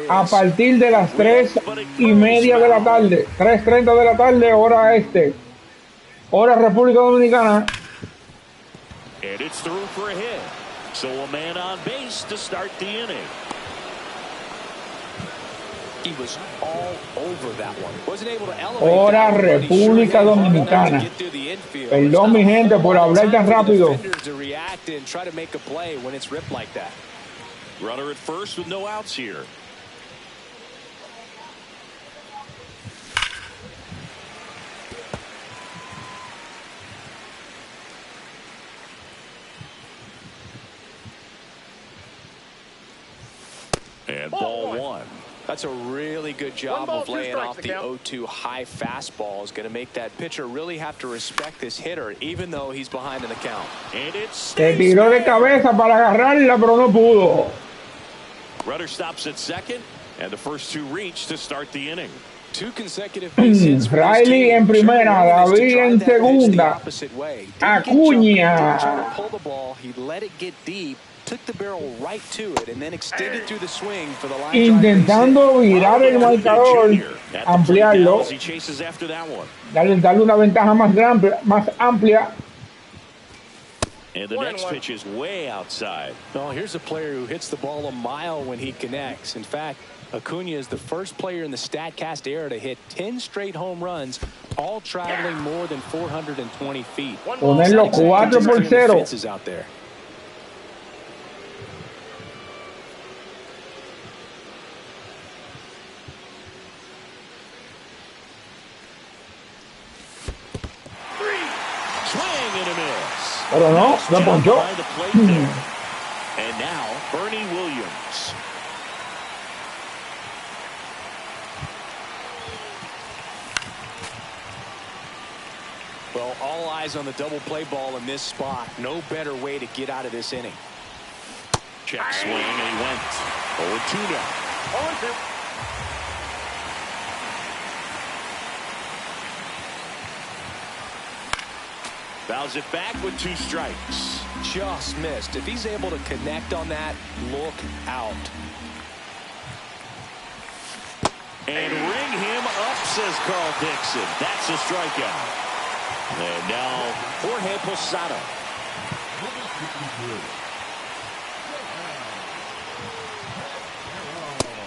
a partir de las 3:30 de la tarde, 3:30 de la tarde, hora este, hora República Dominicana. And it's through for a hit. So a man on base to start the inning. He was all over that one. Wasn't able to elevate. Hora República Dominicana. Perdón mi gente por hablar tan rápido. Runner at first with no outs here. And ball one. That's a really good job of laying off the 0-2 high fastball. Is going to make that pitcher really have to respect this hitter, even though he's behind in the count. And it's Se tiró de cabeza para agarrarla, pero no pudo. Runner stops at second, and the first two reach to start the inning. Two consecutive base hits. Riley en primera, David en segunda. Acuña. Pull the ball, he let it get deep. Took the barrel right to it and then extended through the swing for the line. Intentando virar el marcador, ampliarlo, darle una ventaja más amplia. And the next pitch is way outside. Well, here's a player who hits the ball a mile when he connects. In fact, Acuña is the first player in the StatCast era to hit 10 straight home runs, all traveling more than 420 feet. Ponerlo 4-0. Out there. Pero no, lo ponchó. And now Bernie Williams. Well, all eyes on the double play ball in this spot. No better way to get out of this inning. Check swing, and he went 0-2 now. 0-2. Fouls it back with 2 strikes. Just missed. If he's able to connect on that, look out. And ring him up, says Carl Dixon. That's a strikeout. And now Jorge Posada.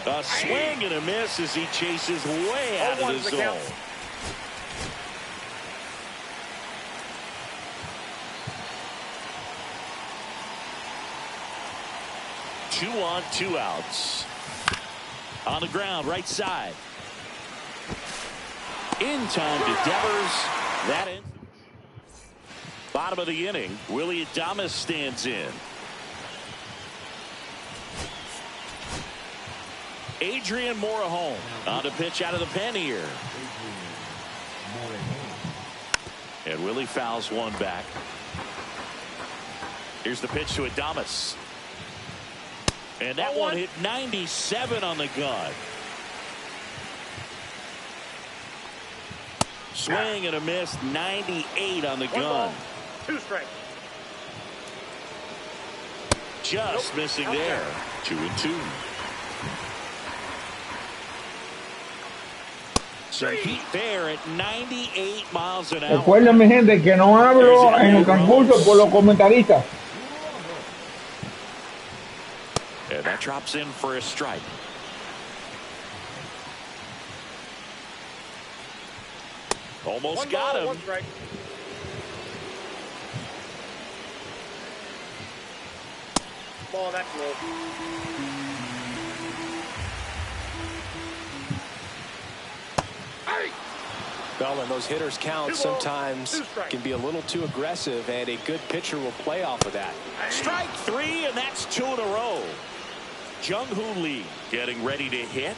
A swing and a miss as he chases way out of the zone. Two on, 2 outs. On the ground, right side. In time to Devers. That ends. Bottom of the inning, Willie Adames stands in. Adrian Morejon on the pitch out of the pen here. And Willie fouls one back. Here's the pitch to Adames. And that one hit 97 on the gun. Swing and a miss, 98 on the gun. 2 strikes. Just missing there. 2-2. So heat there at 98 miles an hour. Recuerden, mi gente, que no hablo en el transcurso por los comentaristas. And that drops in for a strike. Almost got him. 1 strike. Ball, that's low. Well, and those hitters count sometimes can be a little too aggressive, and a good pitcher will play off of that. Strike 3, and that's 2 in a row. Jung-Hoo Lee getting ready to hit.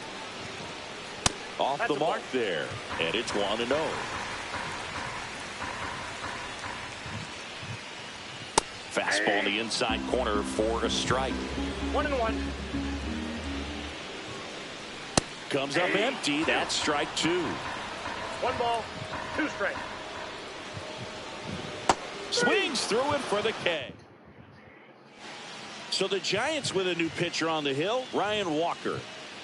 Off the mark there, and it's 1-0. Fastball in the inside corner for a strike. 1-1. Comes up empty. That's strike 2. 1 ball, 2 strikes. Swings through it for the K. So the Giants with a new pitcher on the hill, Ryan Walker.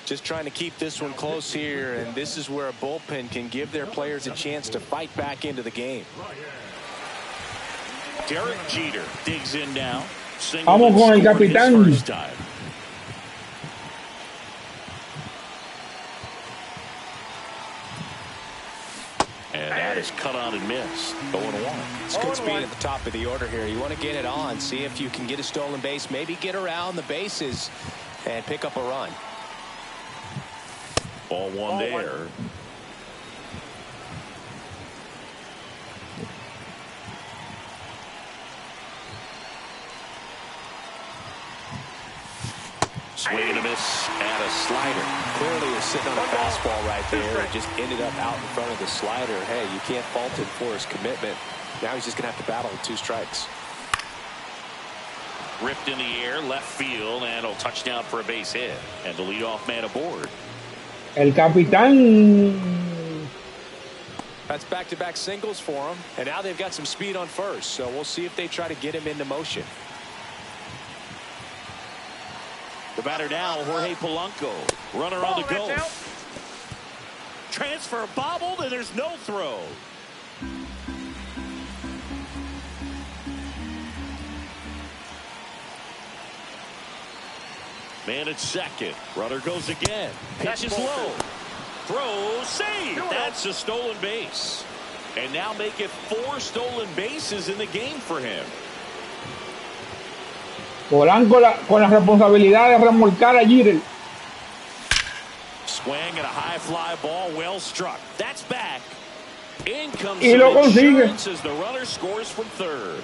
Just trying to keep this one close here, and this is where a bullpen can give their players a chance to fight back into the game. Derek Jeter digs in now. Vamos con el capitán. And that is cut on and missed. 0-1. It's good speed at the top of the order here. You want to get it on, see if you can get a stolen base, maybe get around the bases and pick up a run. Ball one there. Swing and a miss and a slider. Clearly was sitting on a fastball right there. It just ended up out in front of the slider. Hey, you can't fault him for his commitment. Now he's just going to have to battle with 2 strikes. Ripped in the air, left field, and a touchdown for a base hit. And the leadoff man aboard. El capitán. That's back-to-back singles for him. And now they've got some speed on first. So we'll see if they try to get him into motion. The batter now, Jorge Polanco. Runner on the go. Transfer bobbled, and there's no throw. Man at second. Runner goes again. Pitch is low. Throw, save. That's a stolen base. And now make it 4 stolen bases in the game for him. Polanco con la responsabilidad de remolcar a Jeter. Swing and a high fly ball, well struck. That's back. In comes y lo consigue. As the runner scores from third.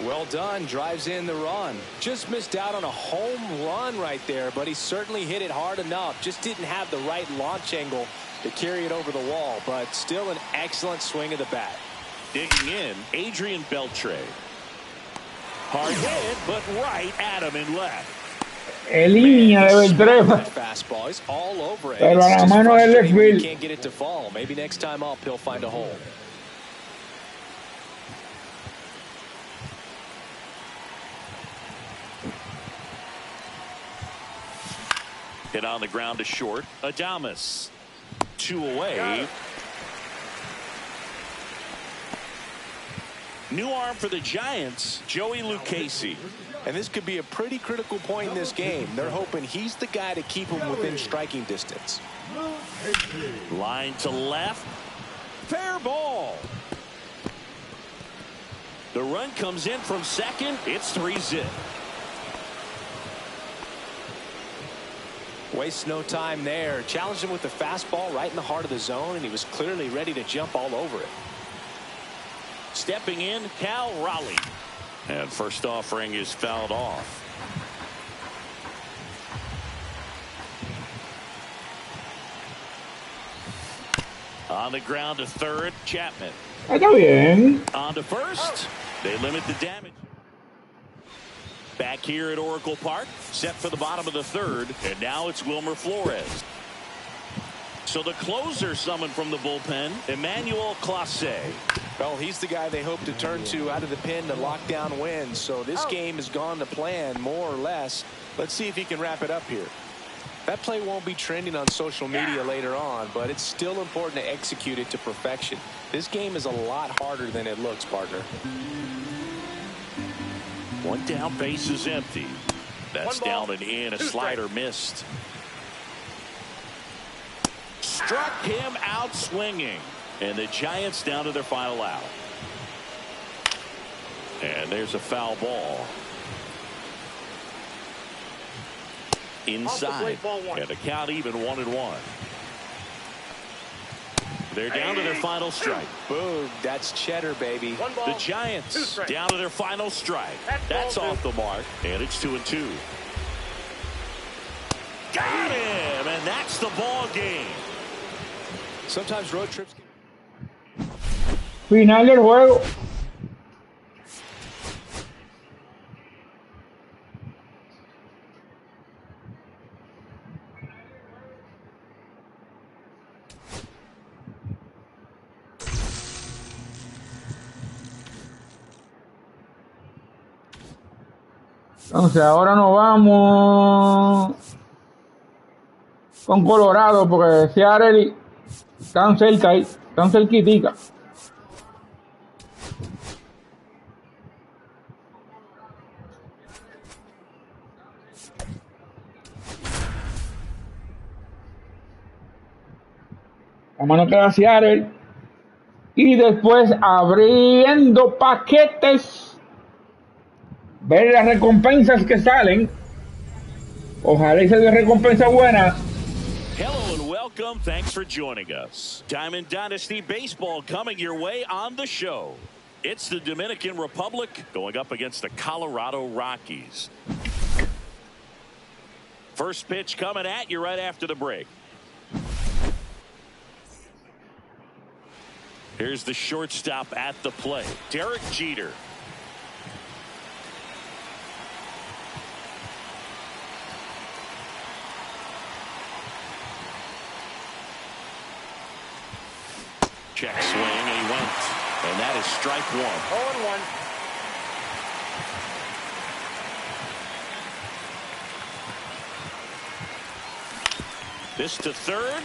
Well done, drives in the run. Just missed out on a home run right there, but he certainly hit it hard enough. Just didn't have the right launch angle to carry it over the wall, but still an excellent swing of the bat. Digging in, Adrian Beltre. Hard hit, but right at him in left. En línea de Beltre. Fastball is all over it. Pero a la mano del left field. Can't get it to fall. Maybe next time up he'll find a hole. Hit on the ground to short. Adames. 2 away. New arm for the Giants, Joey Lucchesi. And this could be a pretty critical point in this game. They're hoping he's the guy to keep him within striking distance. Line to left. Fair ball. The run comes in from second. It's 3-zip. Wastes no time there. Challenged him with the fastball right in the heart of the zone, and he was clearly ready to jump all over it. Stepping in, Cal Raleigh. And first offering is fouled off. On the ground to third, Chapman. Está bien. On to first. They limit the damage. Back here at Oracle Park, set for the bottom of the third, and now it's Wilmer Flores. So the closer summoned from the bullpen, Emmanuel Clase. Well, he's the guy they hope to turn to out of the pen to lock down wins. So this game has gone to plan, more or less. Let's see if he can wrap it up here. That play won't be trending on social media later on, but it's still important to execute it to perfection. This game is a lot harder than it looks, partner. One down, base is empty. That's down and in. A slider missed. Struck him out swinging. And the Giants down to their final out. And there's a foul ball. Inside. And the count even 1-1. They're down to their final strike. Boom, that's cheddar, baby. The Giants down to their final strike. That's off the mark, and it's 2-2. Got him, and that's the ball game. Sometimes road trips. Final del juego. Entonces ahora nos vamos con Colorado porque Seattle están cerca ahí, están cerquitica. La mano queda Seattle. Y después abriendo paquetes, ver las recompensas que salen. Ojalá y se dé recompensa buena. Hello and welcome. Thanks for joining us. Diamond Dynasty Baseball coming your way on the show. It's the Dominican Republic going up against the Colorado Rockies. First pitch coming at you right after the break. Here's the shortstop at the plate, Derek Jeter. Check swing, and he went. And that is strike one. 0-1. This to third.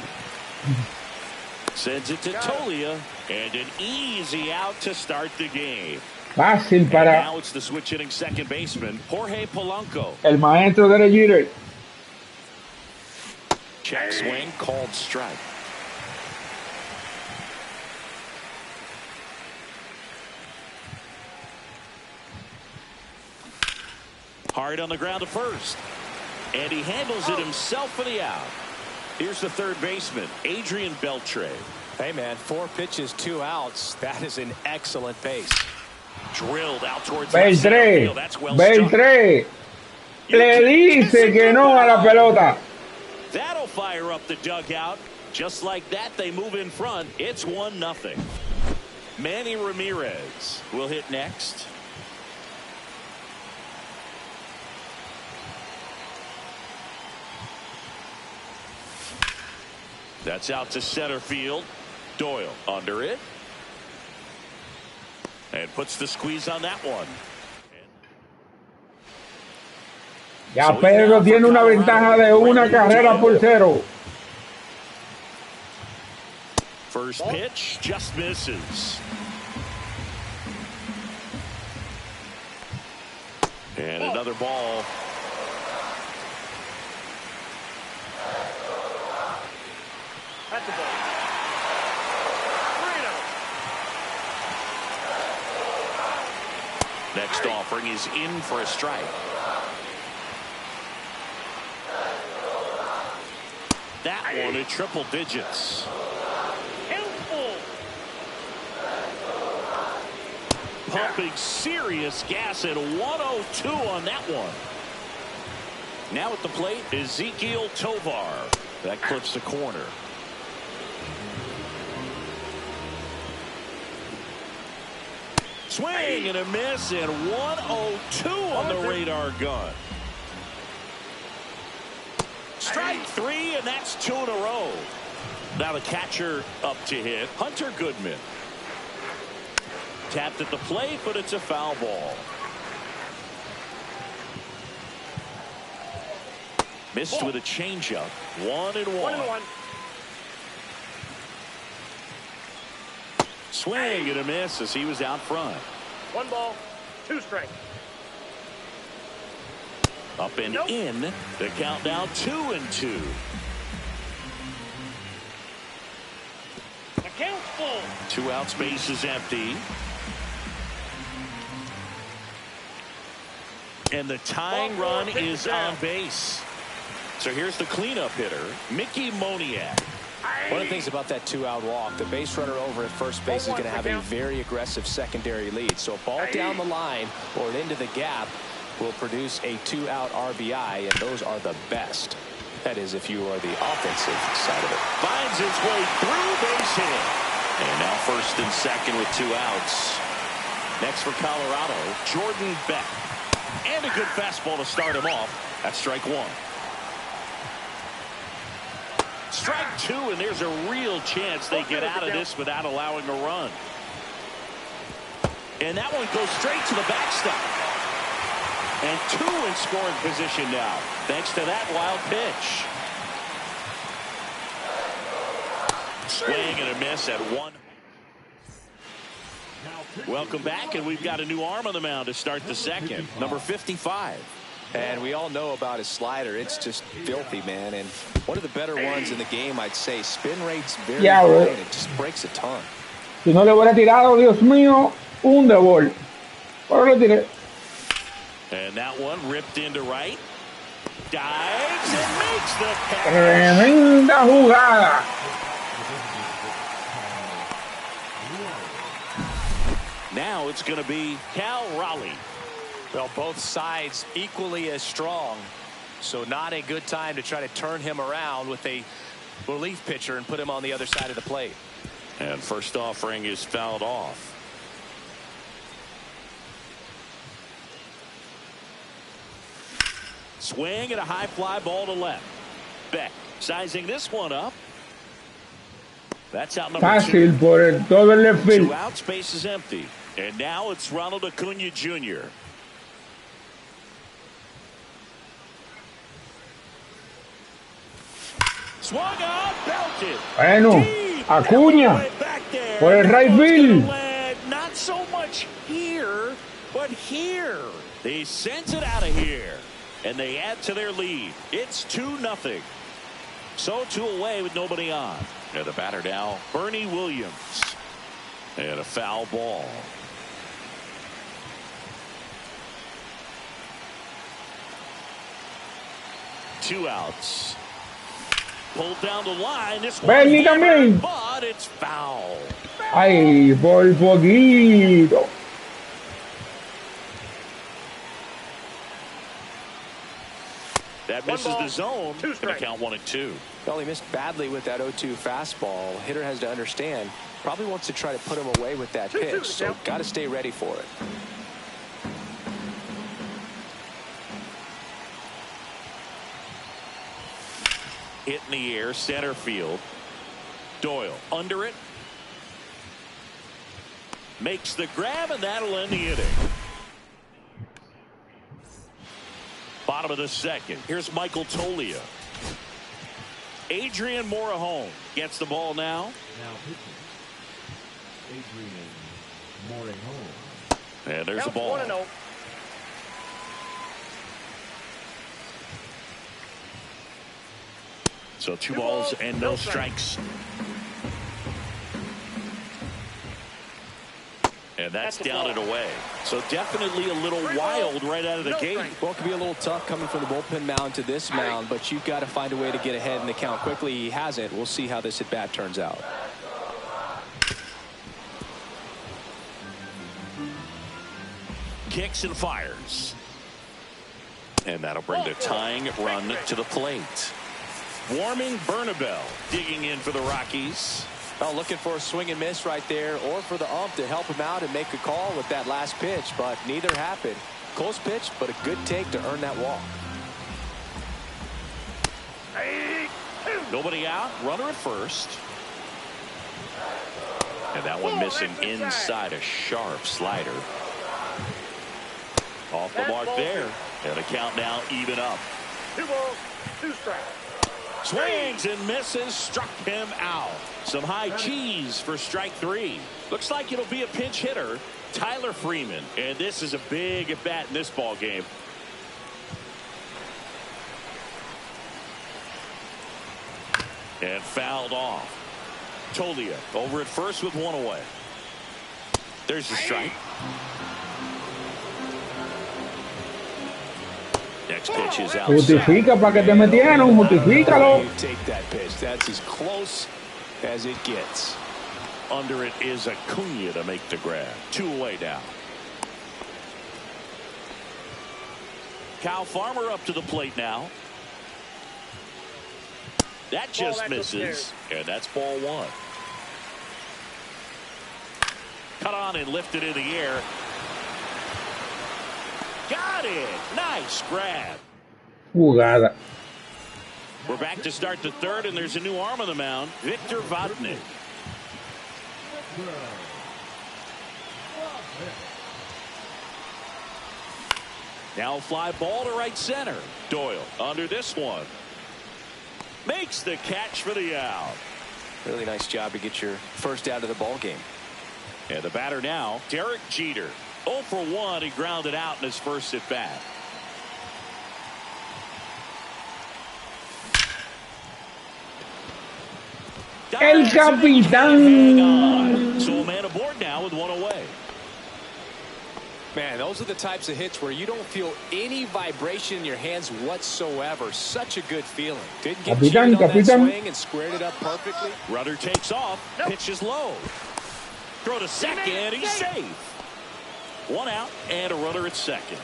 Sends it to Tolia. And an easy out to start the game. Fácil para now it's the switch hitting second baseman, Jorge Polanco. el maestro de Jeter. Check swing, called strike. Hard on the ground to first. And he handles it himself for the out. Here's the third baseman, Adrian Beltre. Hey, man, 4 pitches, 2 outs. That is an excellent base. Drilled out towards Beltre, that's well Beltre le dice que no a la pelota. That'll fire up the dugout. Just like that, they move in front. It's 1-0. Manny Ramirez will hit next. That's out to center field. Doyle under it. And puts the squeeze on that one. Ya Pedro tiene una ventaja de una carrera por 0. First pitch just misses. And another ball. That's the ball. 3-0. Next offering is in for a strike. That one at triple digits. Pumping serious gas at 102 on that one. Now at the plate, Ezekiel Tovar. That clips the corner. Swing and a miss, and 102 on the radar gun. Strike 3, and that's 2 in a row. Now the catcher up to hit, Hunter Goodman. Tapped at the plate, but it's a foul ball. Missed with a changeup. 1-1. Swing and a miss as he was out front. 1 ball, 2 strikes. Up and in. The count now 2-2. The count's full. 2 outs, base is empty. And the tying run is on base. So here's the cleanup hitter, Mickey Moniak. One of the things about that 2-out walk, the base runner over at first base is going to have a very aggressive secondary lead. So a ball down the line or into the gap will produce a 2-out RBI, and those are the best. That is, if you are the offensive side of it. Finds its way through, base hit. And now first and second with 2 outs. Next for Colorado, Jordan Beck. And a good fastball to start him off. That's strike 1. Strike 2, and there's a real chance they get out of this without allowing a run. And that one goes straight to the backstop. And 2 in scoring position now, thanks to that wild pitch. Swing and a miss at 1. Welcome back, and we've got a new arm on the mound to start the second, number 55. And we all know about his slider. It's just filthy, man. And one of the better ones in the game, I'd say. Spin rate's very high, and it just breaks a ton. Si no le hubiera tirado, Dios mío, un de bol. Ahora lo tiré. And that one ripped into right. Dives and makes the catch. Tremenda jugada. Now it's going to be Cal Raleigh. Well, both sides equally as strong. So not a good time to try to turn him around with a relief pitcher and put him on the other side of the plate. And first offering is fouled off. Swing and a high fly ball to left. Beck sizing this one up. That's out number Fácil 2. por todo el left field. 2 out, space is empty. And now it's Ronald Acuna Jr. Swung out, belted. Bueno, Acuña por el right field. Not so much here, but here. They sends it out of here, and they add to their lead. It's 2-0. So 2 away with nobody on. And the batter now, Bernie Williams. And a foul ball. Two outs. Pulled down the line. This Bernie one, también. but it's foul. Ay, por poquito. That misses the zone. Gonna count 1-2. Well, he missed badly with that 0-2 fastball. The hitter has to understand. Probably wants to try to put him away with that pitch. So got to stay ready for it. Hit in the air, center field. Doyle under it. Makes the grab, and that'll end the inning. Bottom of the second. Here's Michael Tolia. Adrian Morejon gets the ball now. Now pitching. Adrian Morejon. And there's the ball. 1-0. So 2 balls and no strikes. And that's down and away. So definitely a little wild right out of the gate. Well, it could be a little tough coming from the bullpen mound to this mound, but you've got to find a way to get ahead in the count quickly. He hasn't. We'll see how this at bat turns out. Kicks and fires. And that'll bring the tying run to the plate. Warming Bernabel digging in for the Rockies. Well, looking for a swing and miss right there, or for the ump to help him out and make a call with that last pitch, but neither happened. Close pitch, but a good take to earn that walk. Nobody out, runner at first. And that one missing inside, a sharp slider. Off the mark there. And the count now even up. 2 balls, 2 strikes. Swings and misses, struck him out. Some high cheese for strike 3. Looks like it'll be a pinch hitter, Tyler Freeman. And this is a big at bat in this ball game. And fouled off. Tolia over at first with 1 away. There's the strike. Next pitch is outside. Justifica para que te metieron, justifícalo. You take that pitch. That's as close as it gets. Under it is Acuna to make the grab. 2 away now. Kyle Farmer up to the plate now. That just misses. And that's ball 1. Cut on and lifted in the air. Got it. Nice grab. Jugada. We're back to start the third, and there's a new arm on the mound, Victor Vodnik. Now fly ball to right center. Doyle under this one. Makes the catch for the out. Really nice job to get your first out of the ball game. And the batter now, Derek Jeter. 0 for 1. He grounded out in his first at bat. El capitán. So a man aboard now with one away. Man, those are the types of hits where you don't feel any vibration in your hands whatsoever. Such a good feeling. Didn't get cheated on that swing and squared it up perfectly. Runner takes off. Pitches low. Throw to second. He's safe. One out and a runner at second.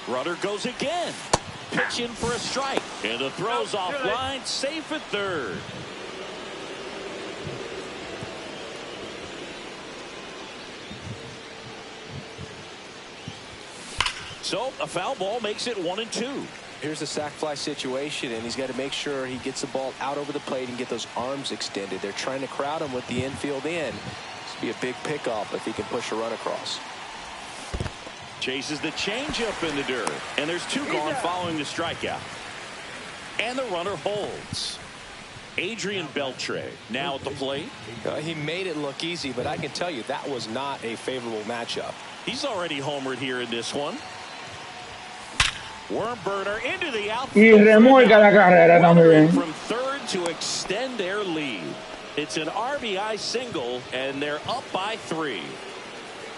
Runner goes again. Pitching for a strike. And the throw's offline. Safe at third. So a foul ball makes it 1-2. Here's a sac fly situation, and he's got to make sure he gets the ball out over the plate and get those arms extended. They're trying to crowd him with the infield in. This will be a big pickoff if he can push a run across. Chases the changeup in the dirt, and there's two gone following the strikeout. And the runner holds. Adrian Beltre now at the plate. He made it look easy, but I can tell you that was not a favorable matchup. He's already homered here in this one. Worm burner into the outfield. Y remolca la carrera también. From third to extend their lead. It's an RBI single, and they're up by 3.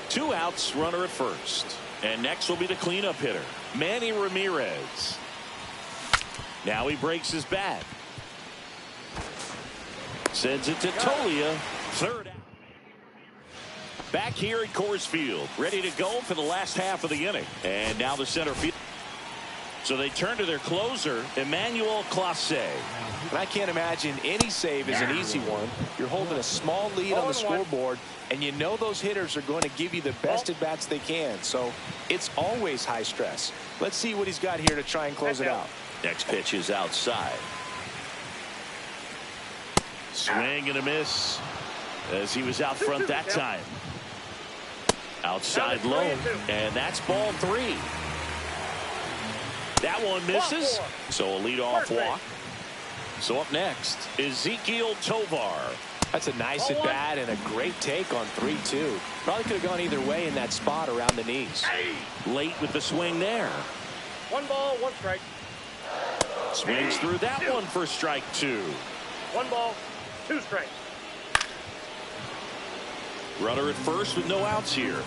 2 outs, runner at first. And next will be the cleanup hitter, Manny Ramirez. Now he breaks his bat. Sends it to Tolia. Third out. Back here at Coors Field, ready to go for the last half of the inning. And now the center field. So they turn to their closer, Emmanuel Clase. And I can't imagine any save is an easy one. You're holding a small lead on the scoreboard, and you know those hitters are going to give you the best at-bats they can. So it's always high stress. Let's see what he's got here to try and close it out. Next pitch is outside. Swing and a miss as he was out front that time. Outside low, and that's ball 3. That one misses, so a leadoff walk. So up next, Ezekiel Tovar. That's a nice at bat and a great take on 3-2. Probably could have gone either way in that spot around the knees. Late with the swing there. 1 ball, 1 strike. Swings through that one for strike 2. 1 ball, 2 strikes. Runner at first with no outs here.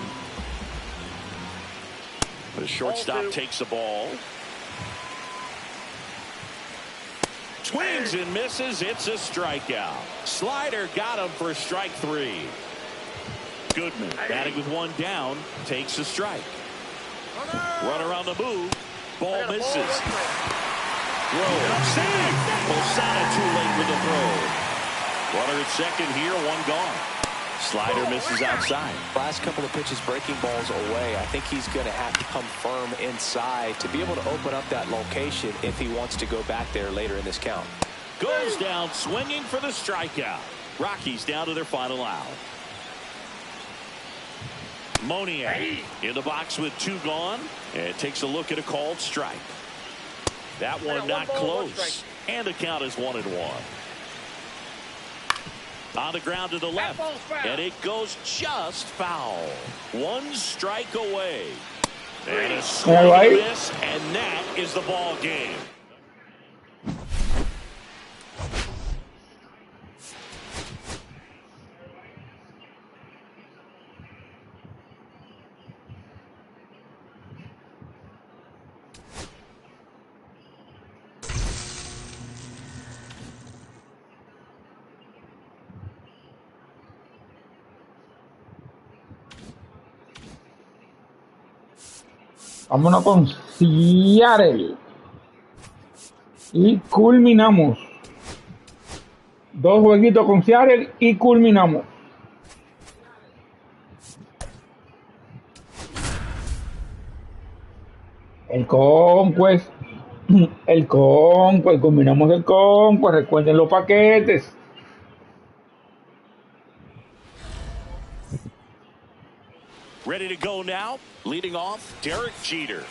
The shortstop takes the ball. Swings and misses. It's a strikeout. Slider got him for strike 3. Goodman batting with 1 down. Takes a strike. Runner on the move. Ball misses. Throw. Save. Posada too late with the throw. Runner at second here. 1 gone. Slider misses outside. Last couple of pitches breaking balls away. I think he's going to have to come firm inside to be able to open up that location if he wants to go back there later in this count. Goes down swinging for the strikeout. Rockies down to their final out. Monier in the box with 2 gone, and takes a look at a called strike. That one not close, and the count is 1-1. On the ground to the left, and it goes just foul. 1 strike away. And a swing and a miss, and that is the ball game. Vámonos con Seattle. Y culminamos. 2 jueguitos con Seattle y culminamos. El Conquest. El Conquest. Culminamos el Conquest. Recuerden los paquetes. Ready to go now. Leading off, Derek Jeter.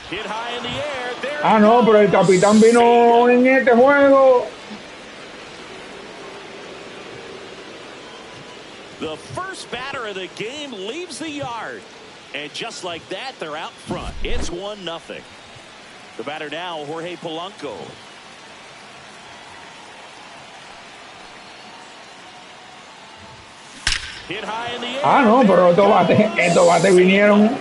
Hit high in the air. There Ah, no, pero el capitán vino en este juego. The first batter of the game leaves the yard. And just like that, they're out front. It's 1-0. The batter now, Jorge Polanco. Hit high in the air. Ah, no, pero estos bates vinieron.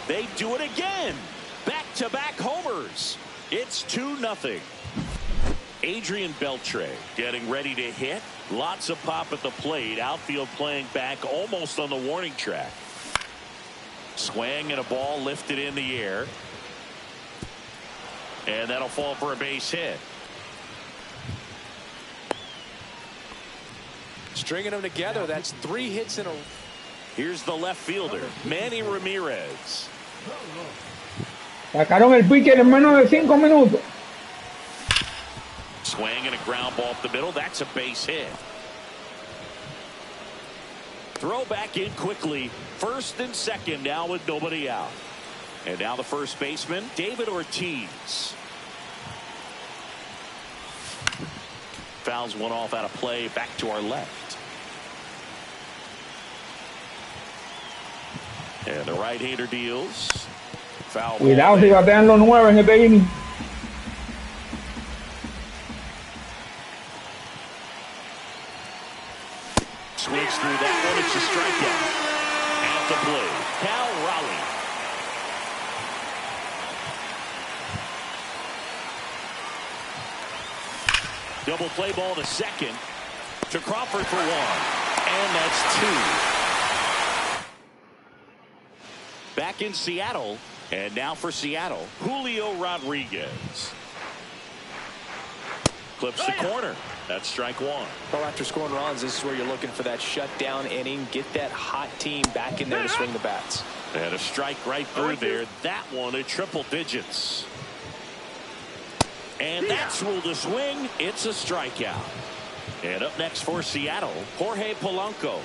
They do it again. Back-to-back homers. It's 2-0. Adrian Beltre getting ready to hit. Lots of pop at the plate. Outfield playing back almost on the warning track. Swing and a ball lifted in the air. And that'll fall for a base hit. Stringing them together. That's 3 hits in a. Here's the left fielder, Manny Ramirez. Sacaron el pitcher en menos de 5 minutos. Swing and a ground ball up the middle. That's a base hit. Throw back in quickly. First and second now with nobody out. And now the first baseman, David Ortiz. Fouls one off out of play. Back to our left. And the right-hander deals. Foul. Cuidado si batean los 9 en este inning. Swings through that one. It's a strikeout. At the plate, Cal Raleigh. Double play ball to second. To Crawford for 1. And that's 2. Back in Seattle. And now for Seattle, Julio Rodriguez. Clips the corner. That's strike 1. Well, after scoring runs, this is where you're looking for that shutdown inning. Get that hot team back in there to swing the bats. And a strike right through there. That one at triple digits. And that's ruled a swing. It's a strikeout. And up next for Seattle, Jorge Polanco.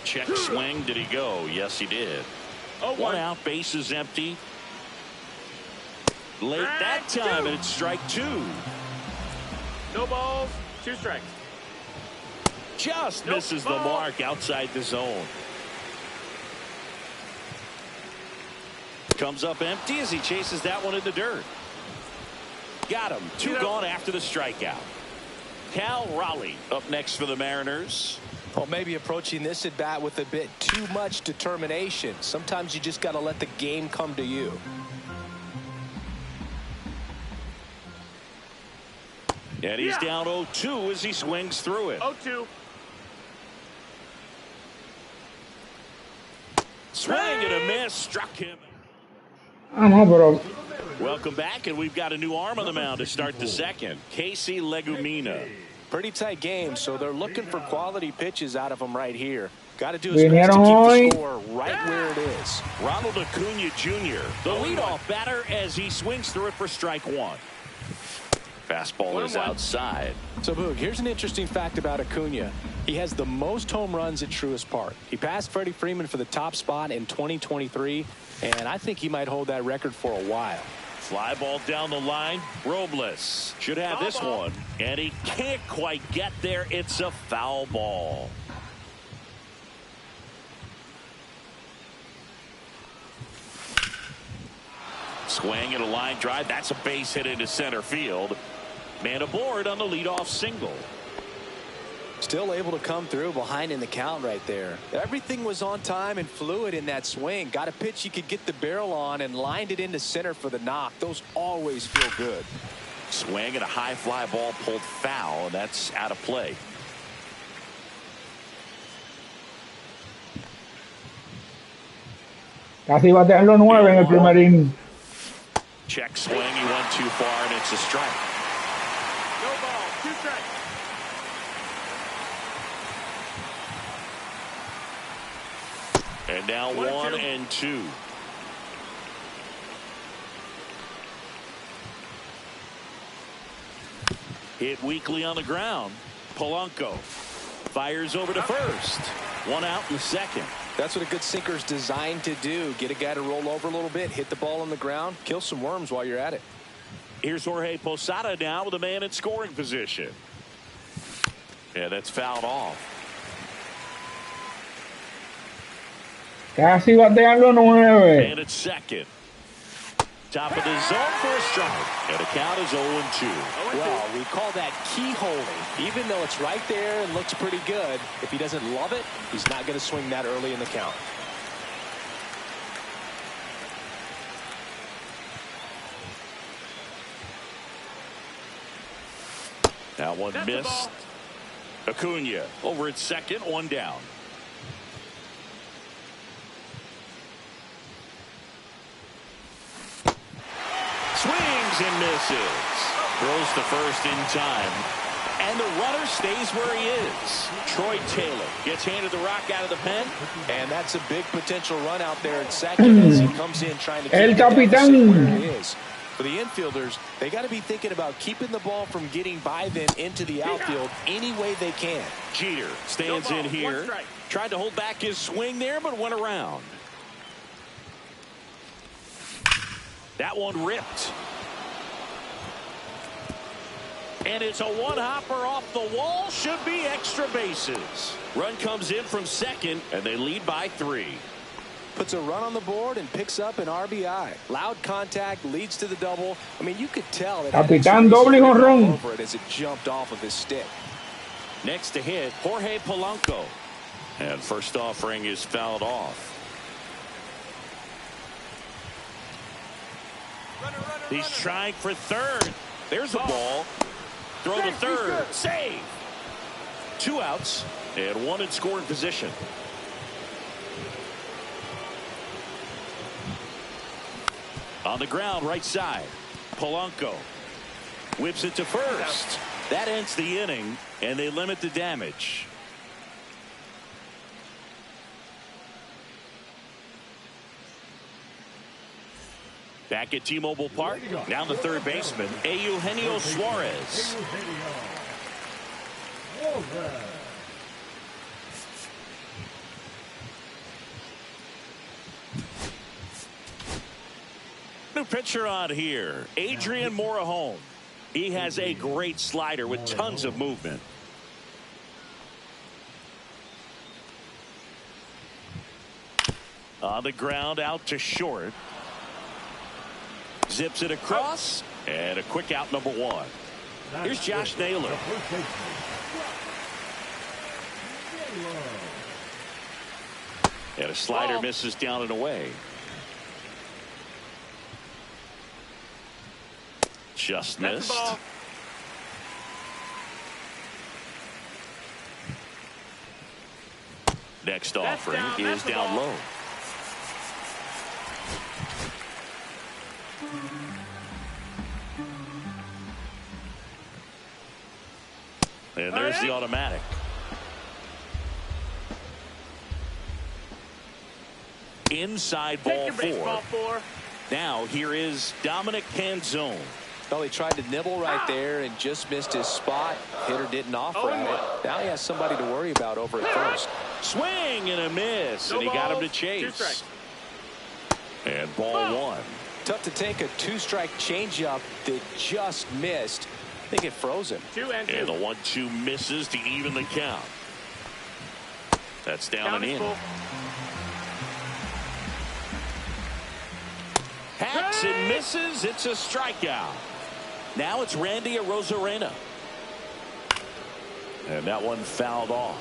Check swing. Did he go? Yes, he did. 1 out, base is empty. Late that time, and it's strike 2. No balls, 2 strikes. Just misses the mark outside the zone. Comes up empty as he chases that one in the dirt. Got him. 2 gone after the strikeout. Cal Raleigh up next for the Mariners. Well, maybe approaching this at bat with a bit too much determination. Sometimes you just got to let the game come to you. And he's down 0-2 as he swings through it. 0-2. Swing and a miss. Struck him. Ah, no, pero Welcome back, and we've got a new arm on the mound to start the second. Casey Legumina. Pretty tight game, so they're looking for quality pitches out of them right here. Got to do his best to keep the score right where it is. Ronald Acuna Jr., the leadoff batter, as he swings through it for strike 1. Fastball is outside. So, Boog, here's an interesting fact about Acuna. He has the most home runs at Truist Park. He passed Freddie Freeman for the top spot in 2023, and I think he might hold that record for a while. Fly ball down the line. Robles should have this one, and he can't quite get there. It's a foul ball. Swing and a line drive. That's a base hit into center field. Man aboard on the leadoff single. Still able to come through behind in the count right there. Everything was on time and fluid in that swing. Got a pitch you could get the barrel on and lined it into center for the knock. Those always feel good. Swing and a high fly ball pulled foul, and that's out of play. casi batean los 9 en el primer inning. Check swing. He went too far, and it's a strike. No ball, 2 strikes. And now 1-2. Hit weakly on the ground. Polanco fires over to first. One out in the second. That's what a good sinker is designed to do. Get a guy to roll over a little bit, hit the ball on the ground, kill some worms while you're at it. Here's Jorge Posada now with a man in scoring position. Yeah, that's fouled off. Casi batean los 9. And it's second. Top of the zone for a strike. And the count is 0-2. Well, we call that keyholing. Even though it's right there and looks pretty good, if he doesn't love it, he's not going to swing that early in the count. That one missed. Acuna over at second, one down. Swings and misses. Throws to first in time. And the runner stays where he is. Troy Taylor gets handed the rock out of the pen. And that's a big potential run out there at second as he comes in trying to keep El the deficit capitán. where it is. For the infielders, they got to be thinking about keeping the ball from getting by them into the outfield any way they can. Jeter stands in here. Tried to hold back his swing there, but went around. That one ripped. And it's a one-hopper off the wall. Should be extra bases. Run comes in from second, and they lead by 3. Puts a run on the board and picks up an RBI. Loud contact leads to the double. I mean, you could tell that Capitán doble y jonrón. over it as it jumped off of his stick. Next to hit, Jorge Polanco. And first offering is fouled off. He's trying for third. There's a ball. Throw to third. Save. 2 outs and 1 in scoring position. On the ground, right side. Polanco whips it to first. That ends the inning, and they limit the damage. Back at T-Mobile Park, now the third baseman, Eugenio Suarez. New pitcher on here, Adrian Morejon. He has a great slider with tons of movement. On the ground, out to short. Zips it across, and a quick out, number 1. Here's Josh Naylor. And a slider misses down and away. Just missed. Next offering is down low. And there's the automatic. Inside ball 4. Now here is Dominic Canzone. Well, he tried to nibble right there and just missed his spot. Hitter didn't offer at it. Now he has somebody to worry about over at first. Swing and a miss, and he got him to chase. And ball 1. Tough to take a 2-strike changeup that just missed. I think it froze him. And the 1-2 misses to even the count. That's down and in. Hacks and misses. It's a strikeout. Now it's Randy Arozarena. And that one fouled off.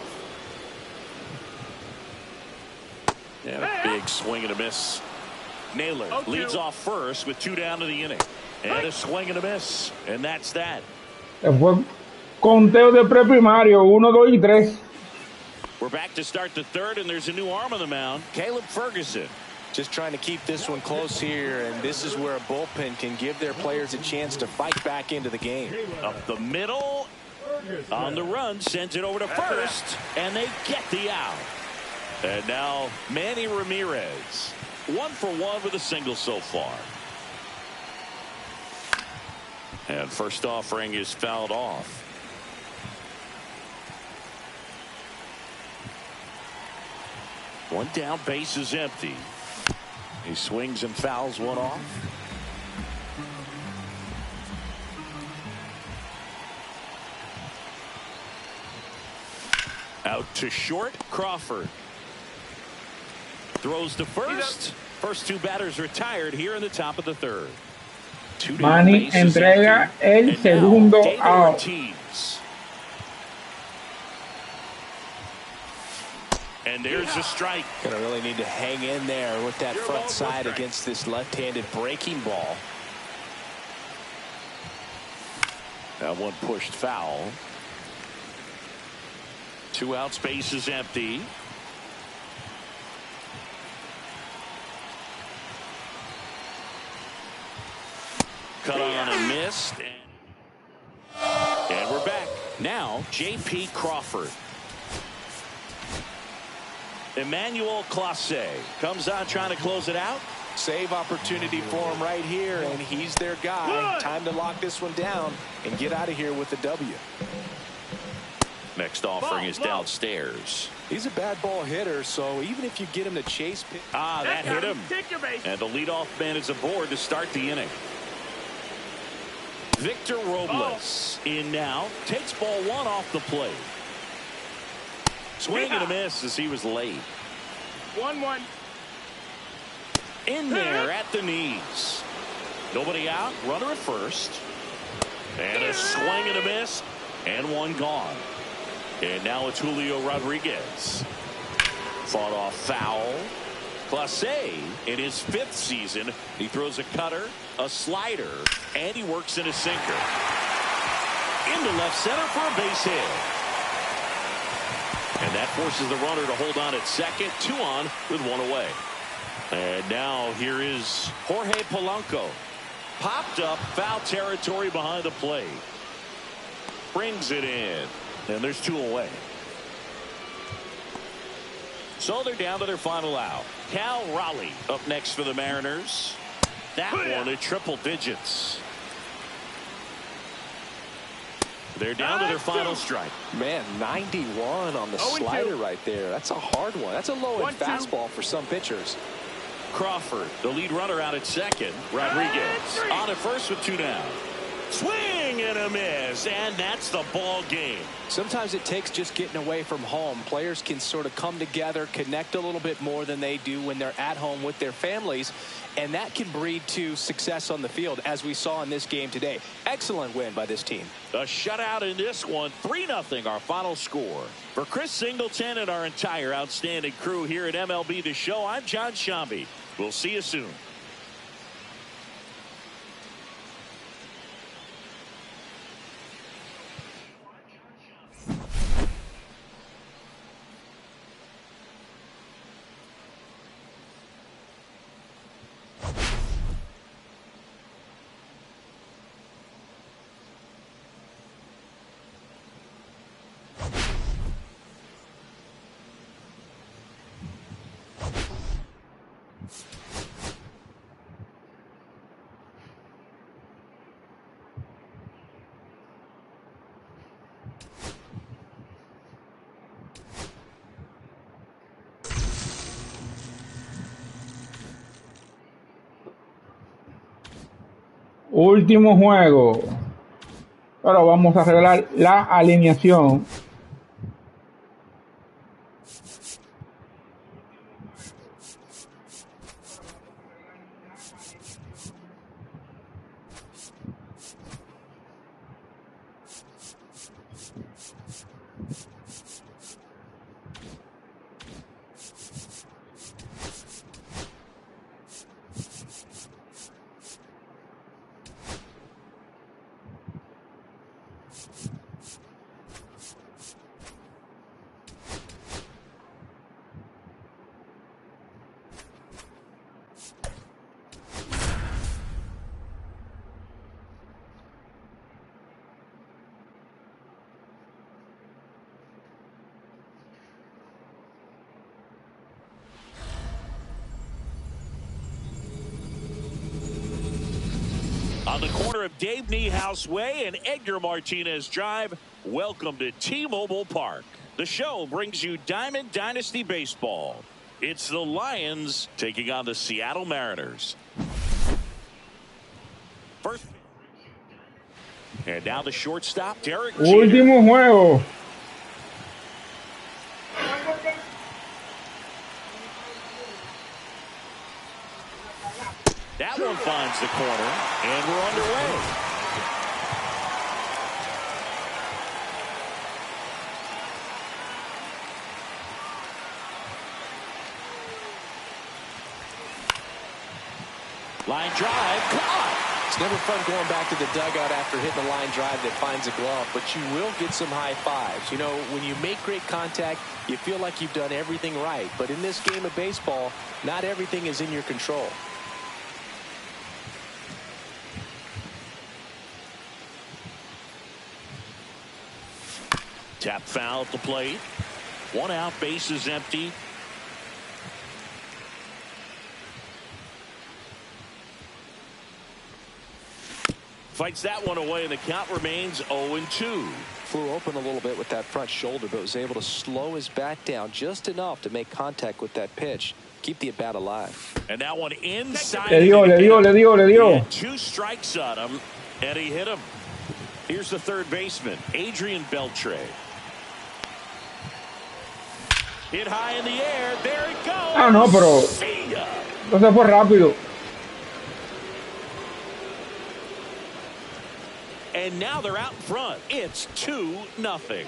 And a big swing and a miss. Naylor leads off first with 2 down to the inning. And a swing and a miss. And that's that. Fue conteo de preprimario, 1, 2 y 3. We're back to start the third, and there's a new arm on the mound, Caleb Ferguson. Just trying to keep this one close here, and this is where a bullpen can give their players a chance to fight back into the game. Up the middle, on the run, sends it over to first, and they get the out. And now Manny Ramirez, 1 for 1 with a single so far. And first offering is fouled off. One down, base is empty. He swings and fouls one off. Out to short, Crawford. Throws to first. First two batters retired here in the top of the third. Manny entrega el segundo out. And there's a strike. Gonna really need to hang in there with that front side against this left-handed breaking ball. That one pushed foul. 2 outs, base is empty. Cut on and missed. And we're back. Now, J.P. Crawford. Emmanuel Clase comes on trying to close it out. Save opportunity for him right here, and he's their guy. Time to lock this one down and get out of here with the W. Next offering is downstairs. He's a bad ball hitter, so even if you get him to chase pitch. That hit him. And the leadoff man is aboard to start the inning. Victor Robles in now. Takes ball 1 off the plate. Swing and a miss as he was late. 1-1. In there at the knees. Nobody out. Runner at first. And a swing and a miss. And one gone. And now it's Julio Rodriguez. Fought off foul. Clase in his 5th season. He throws a cutter, a slider, and he works in a sinker. Into left center for a base hit. And that forces the runner to hold on at second. 2 on with 1 away. And now here is Jorge Polanco. Popped up, foul territory behind the plate. Brings it in. And there's 2 away. So they're down to their final out. Cal Raleigh up next for the Mariners. That one at triple digits. They're down to their final strike. Man, 91 on the slider right there. That's a hard one. That's a low-end fastball for some pitchers. Crawford, the lead runner, out at second. Rodriguez on at first with 2 down. Swing and a miss, and that's the ball game. Sometimes it takes just getting away from home. Players can sort of come together, connect a little bit more than they do when they're at home with their families, and that can breed to success on the field, as we saw in this game today. Excellent win by this team. A shutout in this one, 3-0 our final score. For Chris Singleton and our entire outstanding crew here at MLB The Show, I'm John Shambi. We'll see you soon. Último juego. Ahora vamos a revelar la alineación. corner of Dave Niehaus Way and Edgar Martinez Drive. Welcome to T-Mobile Park. The show brings you Diamond Dynasty Baseball. It's the Lions taking on the Seattle Mariners. First. And now the shortstop, Derek Jeter. Último juego. That one finds the corner, and we're underway. Line drive, caught. It's never fun going back to the dugout after hitting a line drive that finds a glove, but you will get some high fives. You know, when you make great contact, you feel like you've done everything right. But in this game of baseball, not everything is in your control. Tap foul at the plate. 1 out, bases empty. Fights that one away, and the count remains 0-2. Flew open a little bit with that front shoulder, but was able to slow his bat down just enough to make contact with that pitch. Keep the at-bat alive. And that one inside. Le dio. He had 2 strikes on him, and he hit him. Here's the third baseman, Adrian Beltre. Hit high in the air. There it goes. Ah, no, pero entonces fue rápido. And now they're out in front. It's 2-0.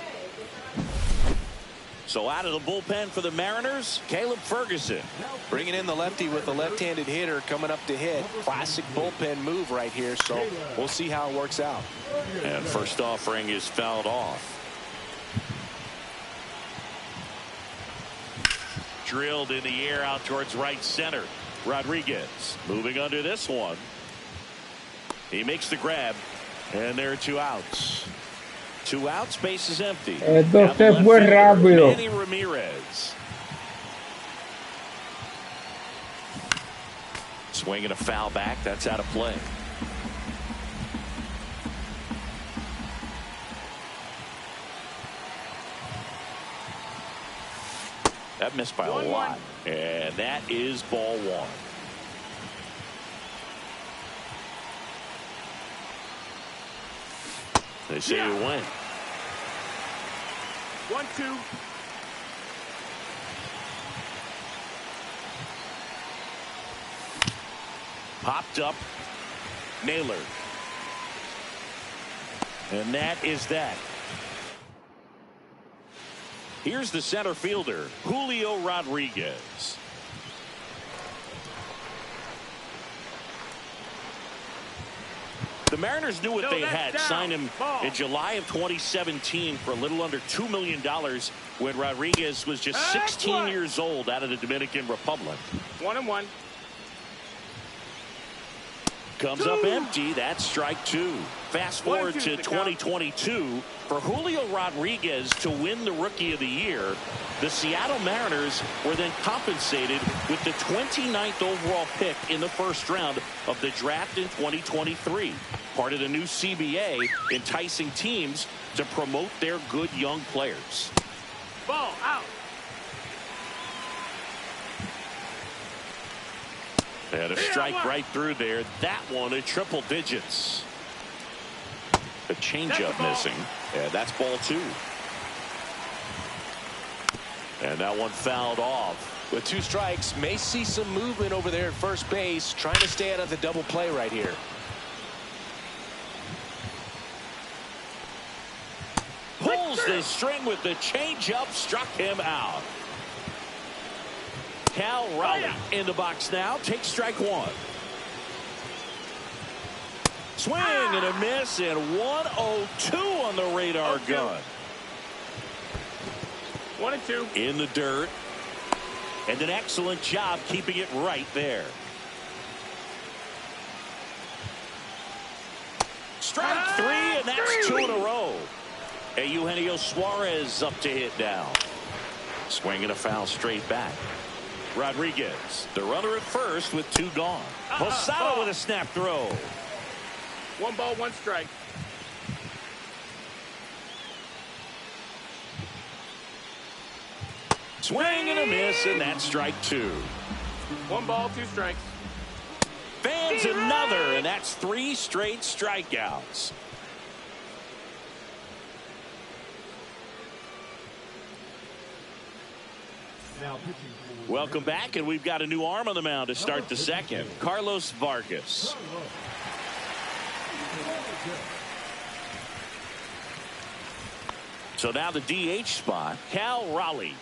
So out of the bullpen for the Mariners, Caleb Ferguson. Bringing in the lefty with the left-handed hitter coming up to hit. Classic bullpen move right here, so we'll see how it works out. And first offering is fouled off. Drilled in the air out towards right center. Rodriguez moving under this one. He makes the grab, and there are 2 outs. 2 outs, base is empty. Esto se fue rápido. Manny Ramirez. Swinging a foul back. That's out of play. That missed by a lot. And that is ball 1. They say you win. 1-2. Popped up. Naylor. And that is that. Here's the center fielder, Julio Rodriguez. The Mariners knew what they had. Signed him in July of 2017 for a little under $2 million when Rodriguez was just 16 years old out of the Dominican Republic. 1-1. Comes up empty. That's strike 2. Fast forward to 2022. For Julio Rodriguez to win the Rookie of the Year, the Seattle Mariners were then compensated with the 29th overall pick in the first round of the draft in 2023. Part of the new CBA, enticing teams to promote their good young players. Ball out. And a strike right through there. That one at triple digits. A changeup missing. And that's ball 2. And that one fouled off. With 2 strikes, may see some movement over there at first base, trying to stay out of the double play right here. Pulls the string with the changeup, struck him out. Cal Raleigh in the box now. Takes strike 1. Swing and a miss, and 102 on the radar gun. 1-2. In the dirt. And an excellent job keeping it right there. Strike 3, and that's 2 in a row. And Eugenio Suarez up to hit now. Swinging a foul straight back. Rodriguez, the runner at first with 2 gone. Posada with a snap throw. 1 ball, 1 strike. Swing and a miss, and that's strike 2. 1 ball, 2 strikes. Fans another, and that's 3 straight strikeouts. Now pitching for Welcome back, and we've got a new arm on the mound to start the second. Carlos Vargas. So now the DH spot, Cal Raleigh.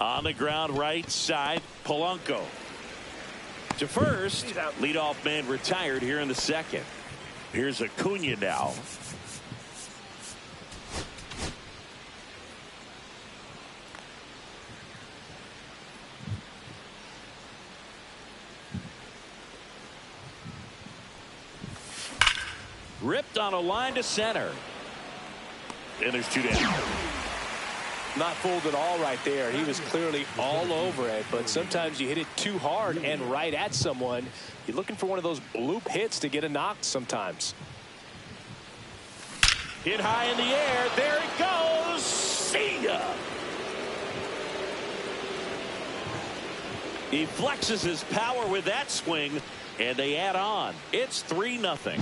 On the ground right side, Polanco. To first, leadoff man retired here in the second. Here's Acuna now. Ripped on a line to center. And there's 2 down. Not fooled at all right there. He was clearly all over it, but sometimes you hit it too hard and right at someone. You're looking for one of those bloop hits to get a knock sometimes. Hit high in the air. There it goes. See ya. He flexes his power with that swing, and they add on. It's 3-0.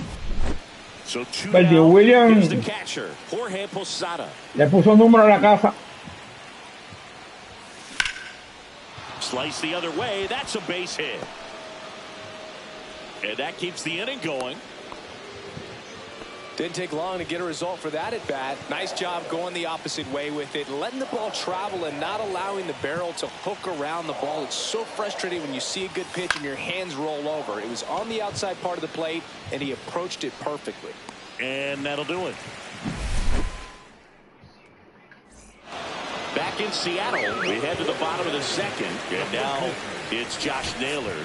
So 2 down. Here's the catcher, Jorge Posada. Le puso número a la casa. Slice the other way. That's a base hit. And that keeps the inning going. Didn't take long to get a result for that at bat. Nice job going the opposite way with it, letting the ball travel and not allowing the barrel to hook around the ball. It's so frustrating when you see a good pitch and your hands roll over. It was on the outside part of the plate, and he approached it perfectly. And that'll do it. Back in Seattle, we head to the bottom of the second, and now it's Josh Naylor.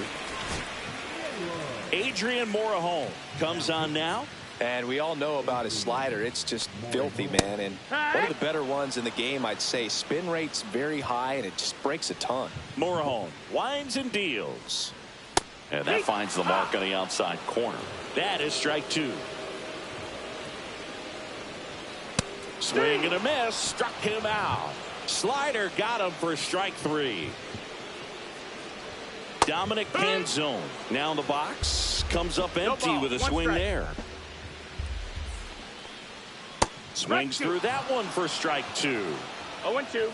Adrian Morejon comes on now. And we all know about his slider. It's just filthy, man. And one of the better ones in the game, I'd say. Spin rate's very high, and it just breaks a ton. Morejon winds and deals. And that finds the mark on the outside corner. That is strike 2. Swing and a miss. Struck him out. Slider got him for strike 3. Dominic Panzone now in the box. Comes up empty with a swing there. Swings through that one for strike 2. 0-2.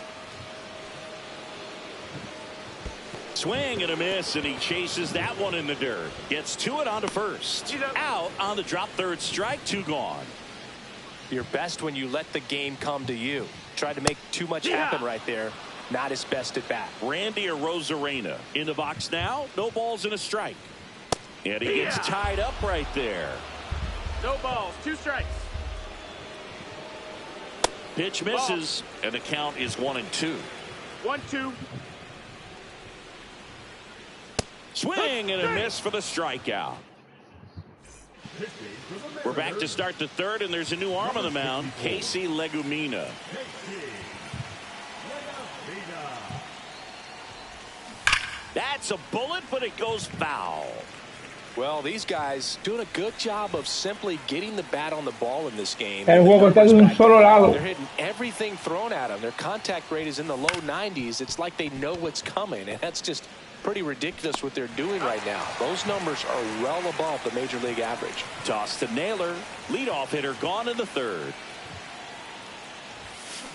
Swing and a miss, and he chases that one in the dirt. Gets to it onto first. Out on the drop third strike. 2 gone. You're best when you let the game come to you. Tried to make too much happen right there. Not his best at bat. Randy Arozarena in the box now. No balls and a strike. And he gets tied up right there. No balls, 2 strikes. Pitch misses, and the count is 1-2. 1-2. Swing and a miss for the strikeout. We're back to start the third, and there's a new arm on the mound, Casey Legumina. That's a bullet, but it goes foul. Well, these guys doing a good job of simply getting the bat on the ball in this game. El juego está de un solo lado. They're hitting everything thrown at them. Their contact rate is in the low 90s. It's like they know what's coming, and that's just pretty ridiculous what they're doing right now. Those numbers are well above the major league average. Toss to Naylor. Leadoff hitter gone in the third.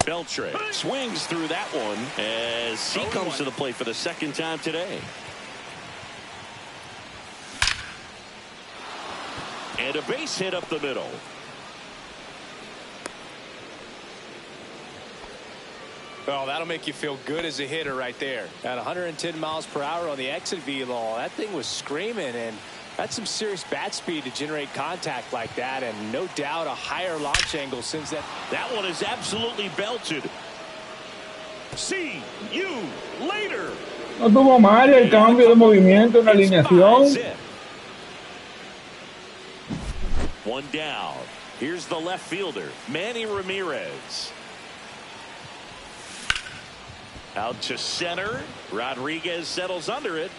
Beltre swings through that one as he comes to the plate for the second time today. And a base hit up the middle. Oh, that'll make you feel good as a hitter right there. At 110 miles per hour on the exit velo, that thing was screaming, and that's some serious bat speed to generate contact like that, and no doubt a higher launch angle since that. That one is absolutely belted. See you later. No tuvo mal el cambio de movimiento en la alineación. One down. Here's the left fielder, Manny Ramirez. Out to center. Rodriguez settles under it.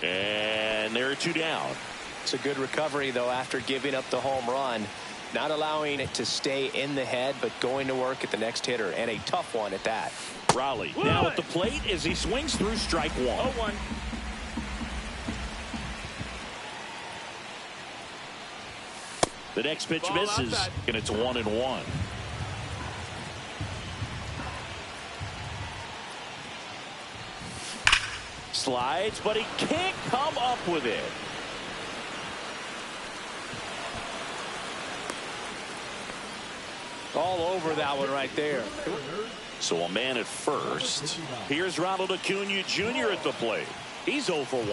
And there are 2 down. It's a good recovery, though, after giving up the home run. Not allowing it to stay in the head, but going to work at the next hitter, and a tough one at that. Raleigh now at the plate as he swings through strike 1. 0-1. The next pitch Ball misses, outside. and it's 1-1. Slides, but he can't come up with it. All over that one right there. So a man at first. Here's Ronald Acuna Jr. at the plate. He's 0 for 1.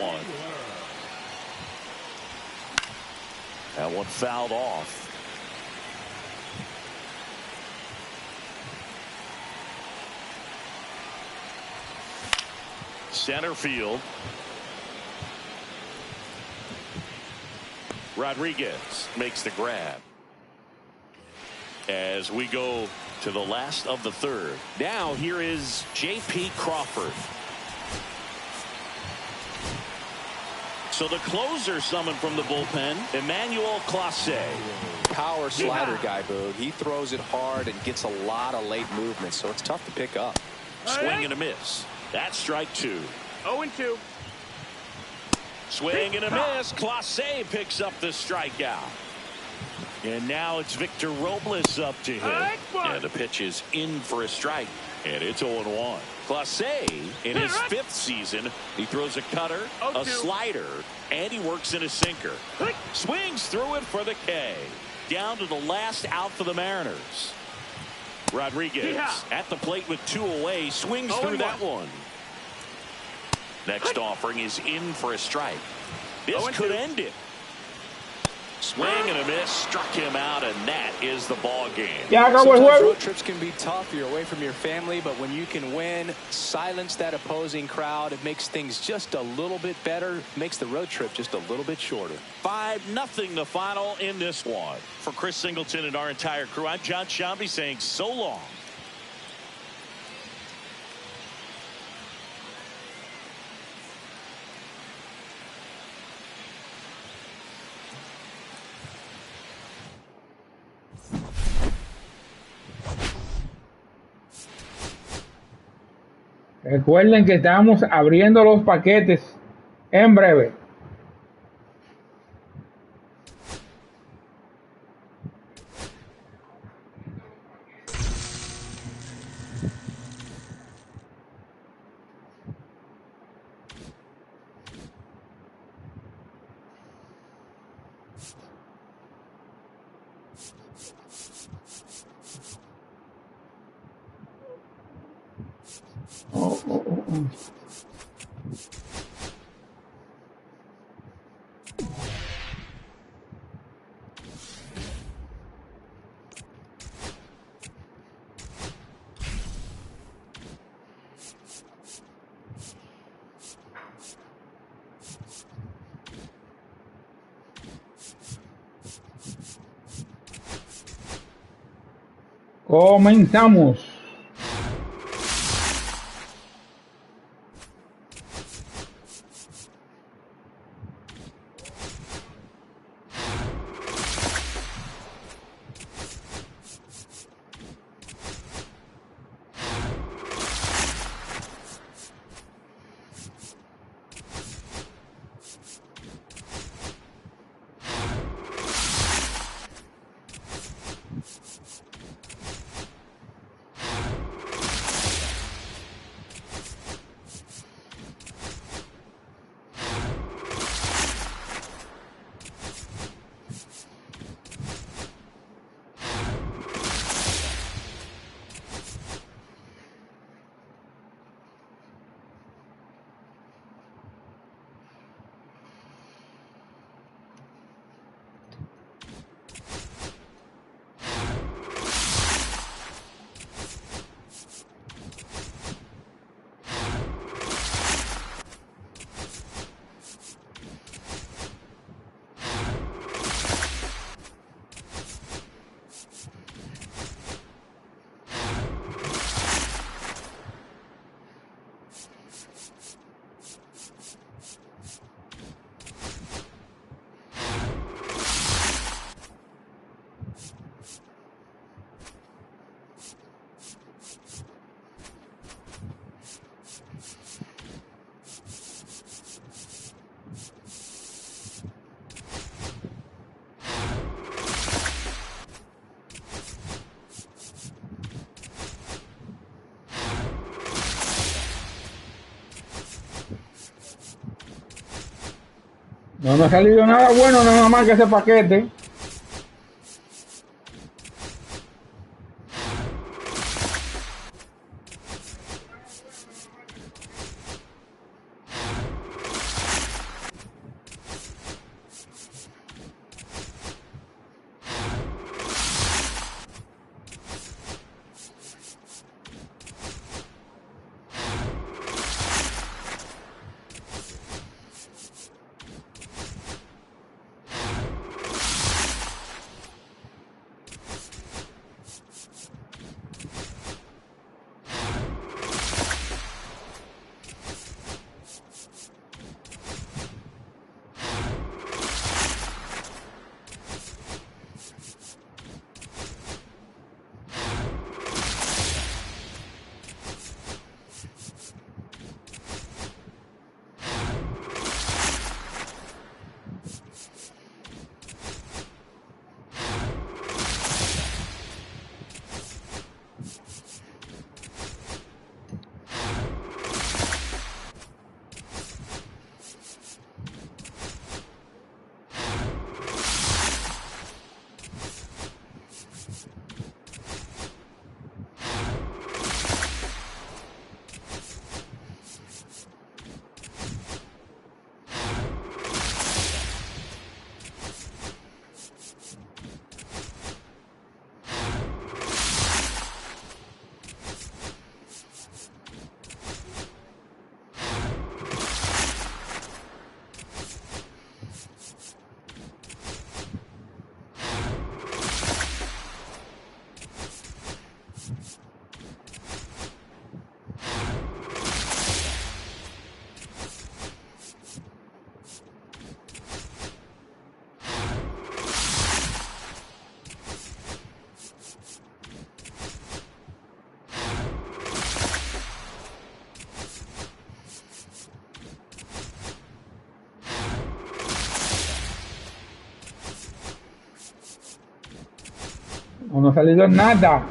That one fouled off. Center field. Rodriguez makes the grab. As we go to the last of the 3rd. Now here is J.P. Crawford. So the closer summoned from the bullpen, Emmanuel Clase. Power slider guy, Boog. He throws it hard and gets a lot of late movement, so it's tough to pick up. Swing and a miss. That's strike 2. 0-2. Swing and a miss. Clase picks up the strikeout. And now it's Victor Robles up to hit. And the pitch is in for a strike. And it's 0-1. Clase, in his 5th season, he throws a cutter, a slider, and he works in a sinker. Swings through it for the K. Down to the last out for the Mariners. Rodriguez at the plate with 2 away. Swings through that one. Next offering is in for a strike. This could end it. Swing and a miss, struck him out, and that is the ball game. Sometimes road trips can be tough. You're away from your family, but when you can win, silence that opposing crowd, it makes things just a little bit better, makes the road trip just a little bit shorter. 5-0 the final in this one. For Chris Singleton and our entire crew, I'm John Shambi saying so long. Recuerden que estamos abriendo los paquetes en breve. Comenzamos. No me ha salido nada bueno, nada más que ese paquete. No ha salido nada.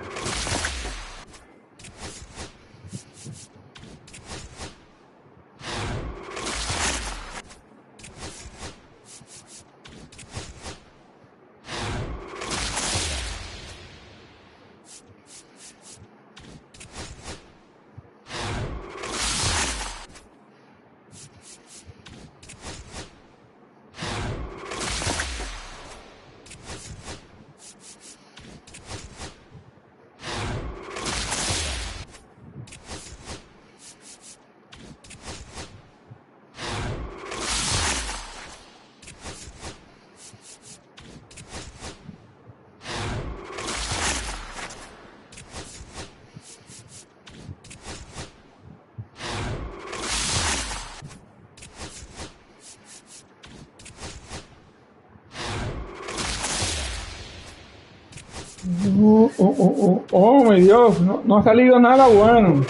Oh, mi Dios, no ha salido nada bueno.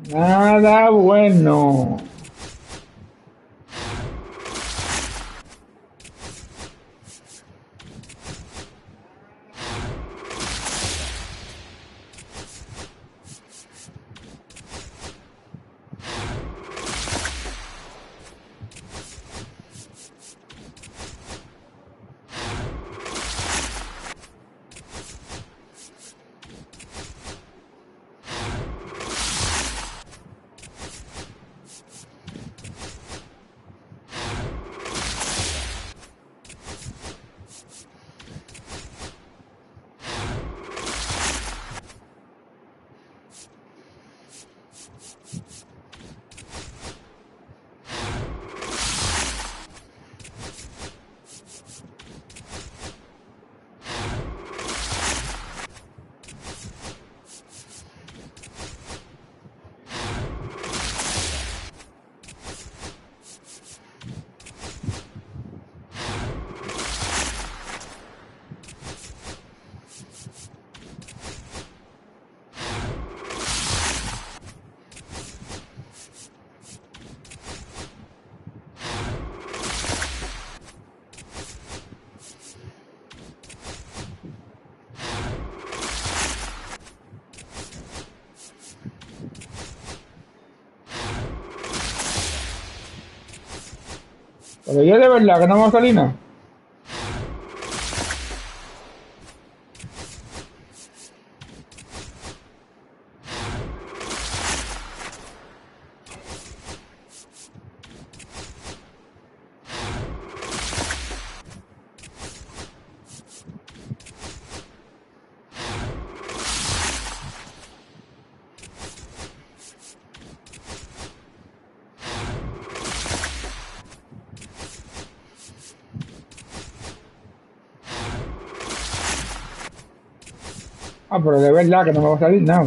Nada bueno. Pero yo de verdad que no va a salir nada. Ah, pero de verdad que no me va a salir nada.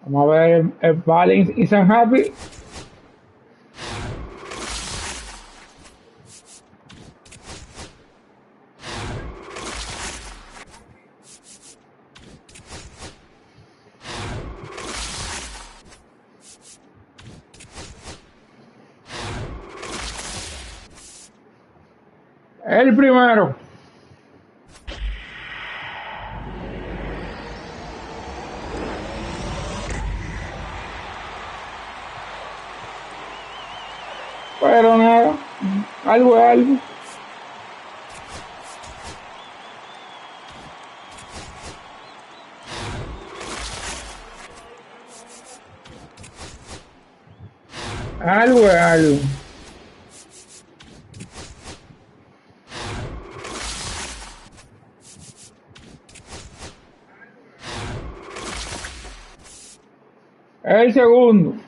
Vamos a ver el balance is unhappy. El primero. Pero nada, algo es algo. Algo es algo. El segundo.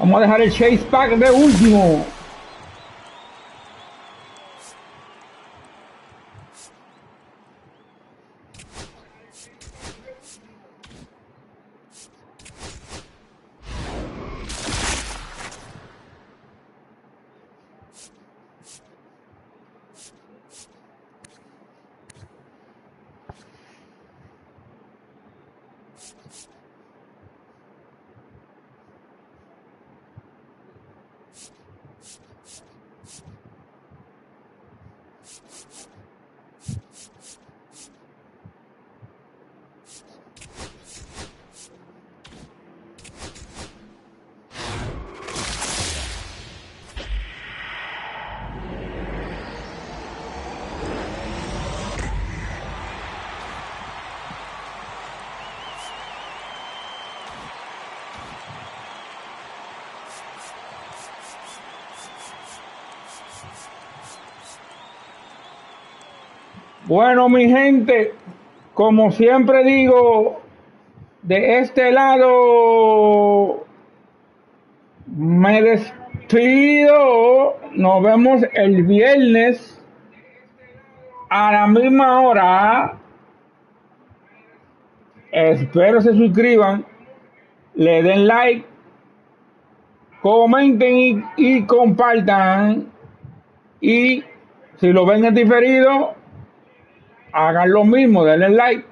Vamos a dejar el chase pack de último. Bueno, mi gente, como siempre digo, de este lado me despido. Nos vemos el viernes a la misma hora. Espero se suscriban, le den like, comenten y compartan. Y si lo ven en diferido, hagan lo mismo, denle like.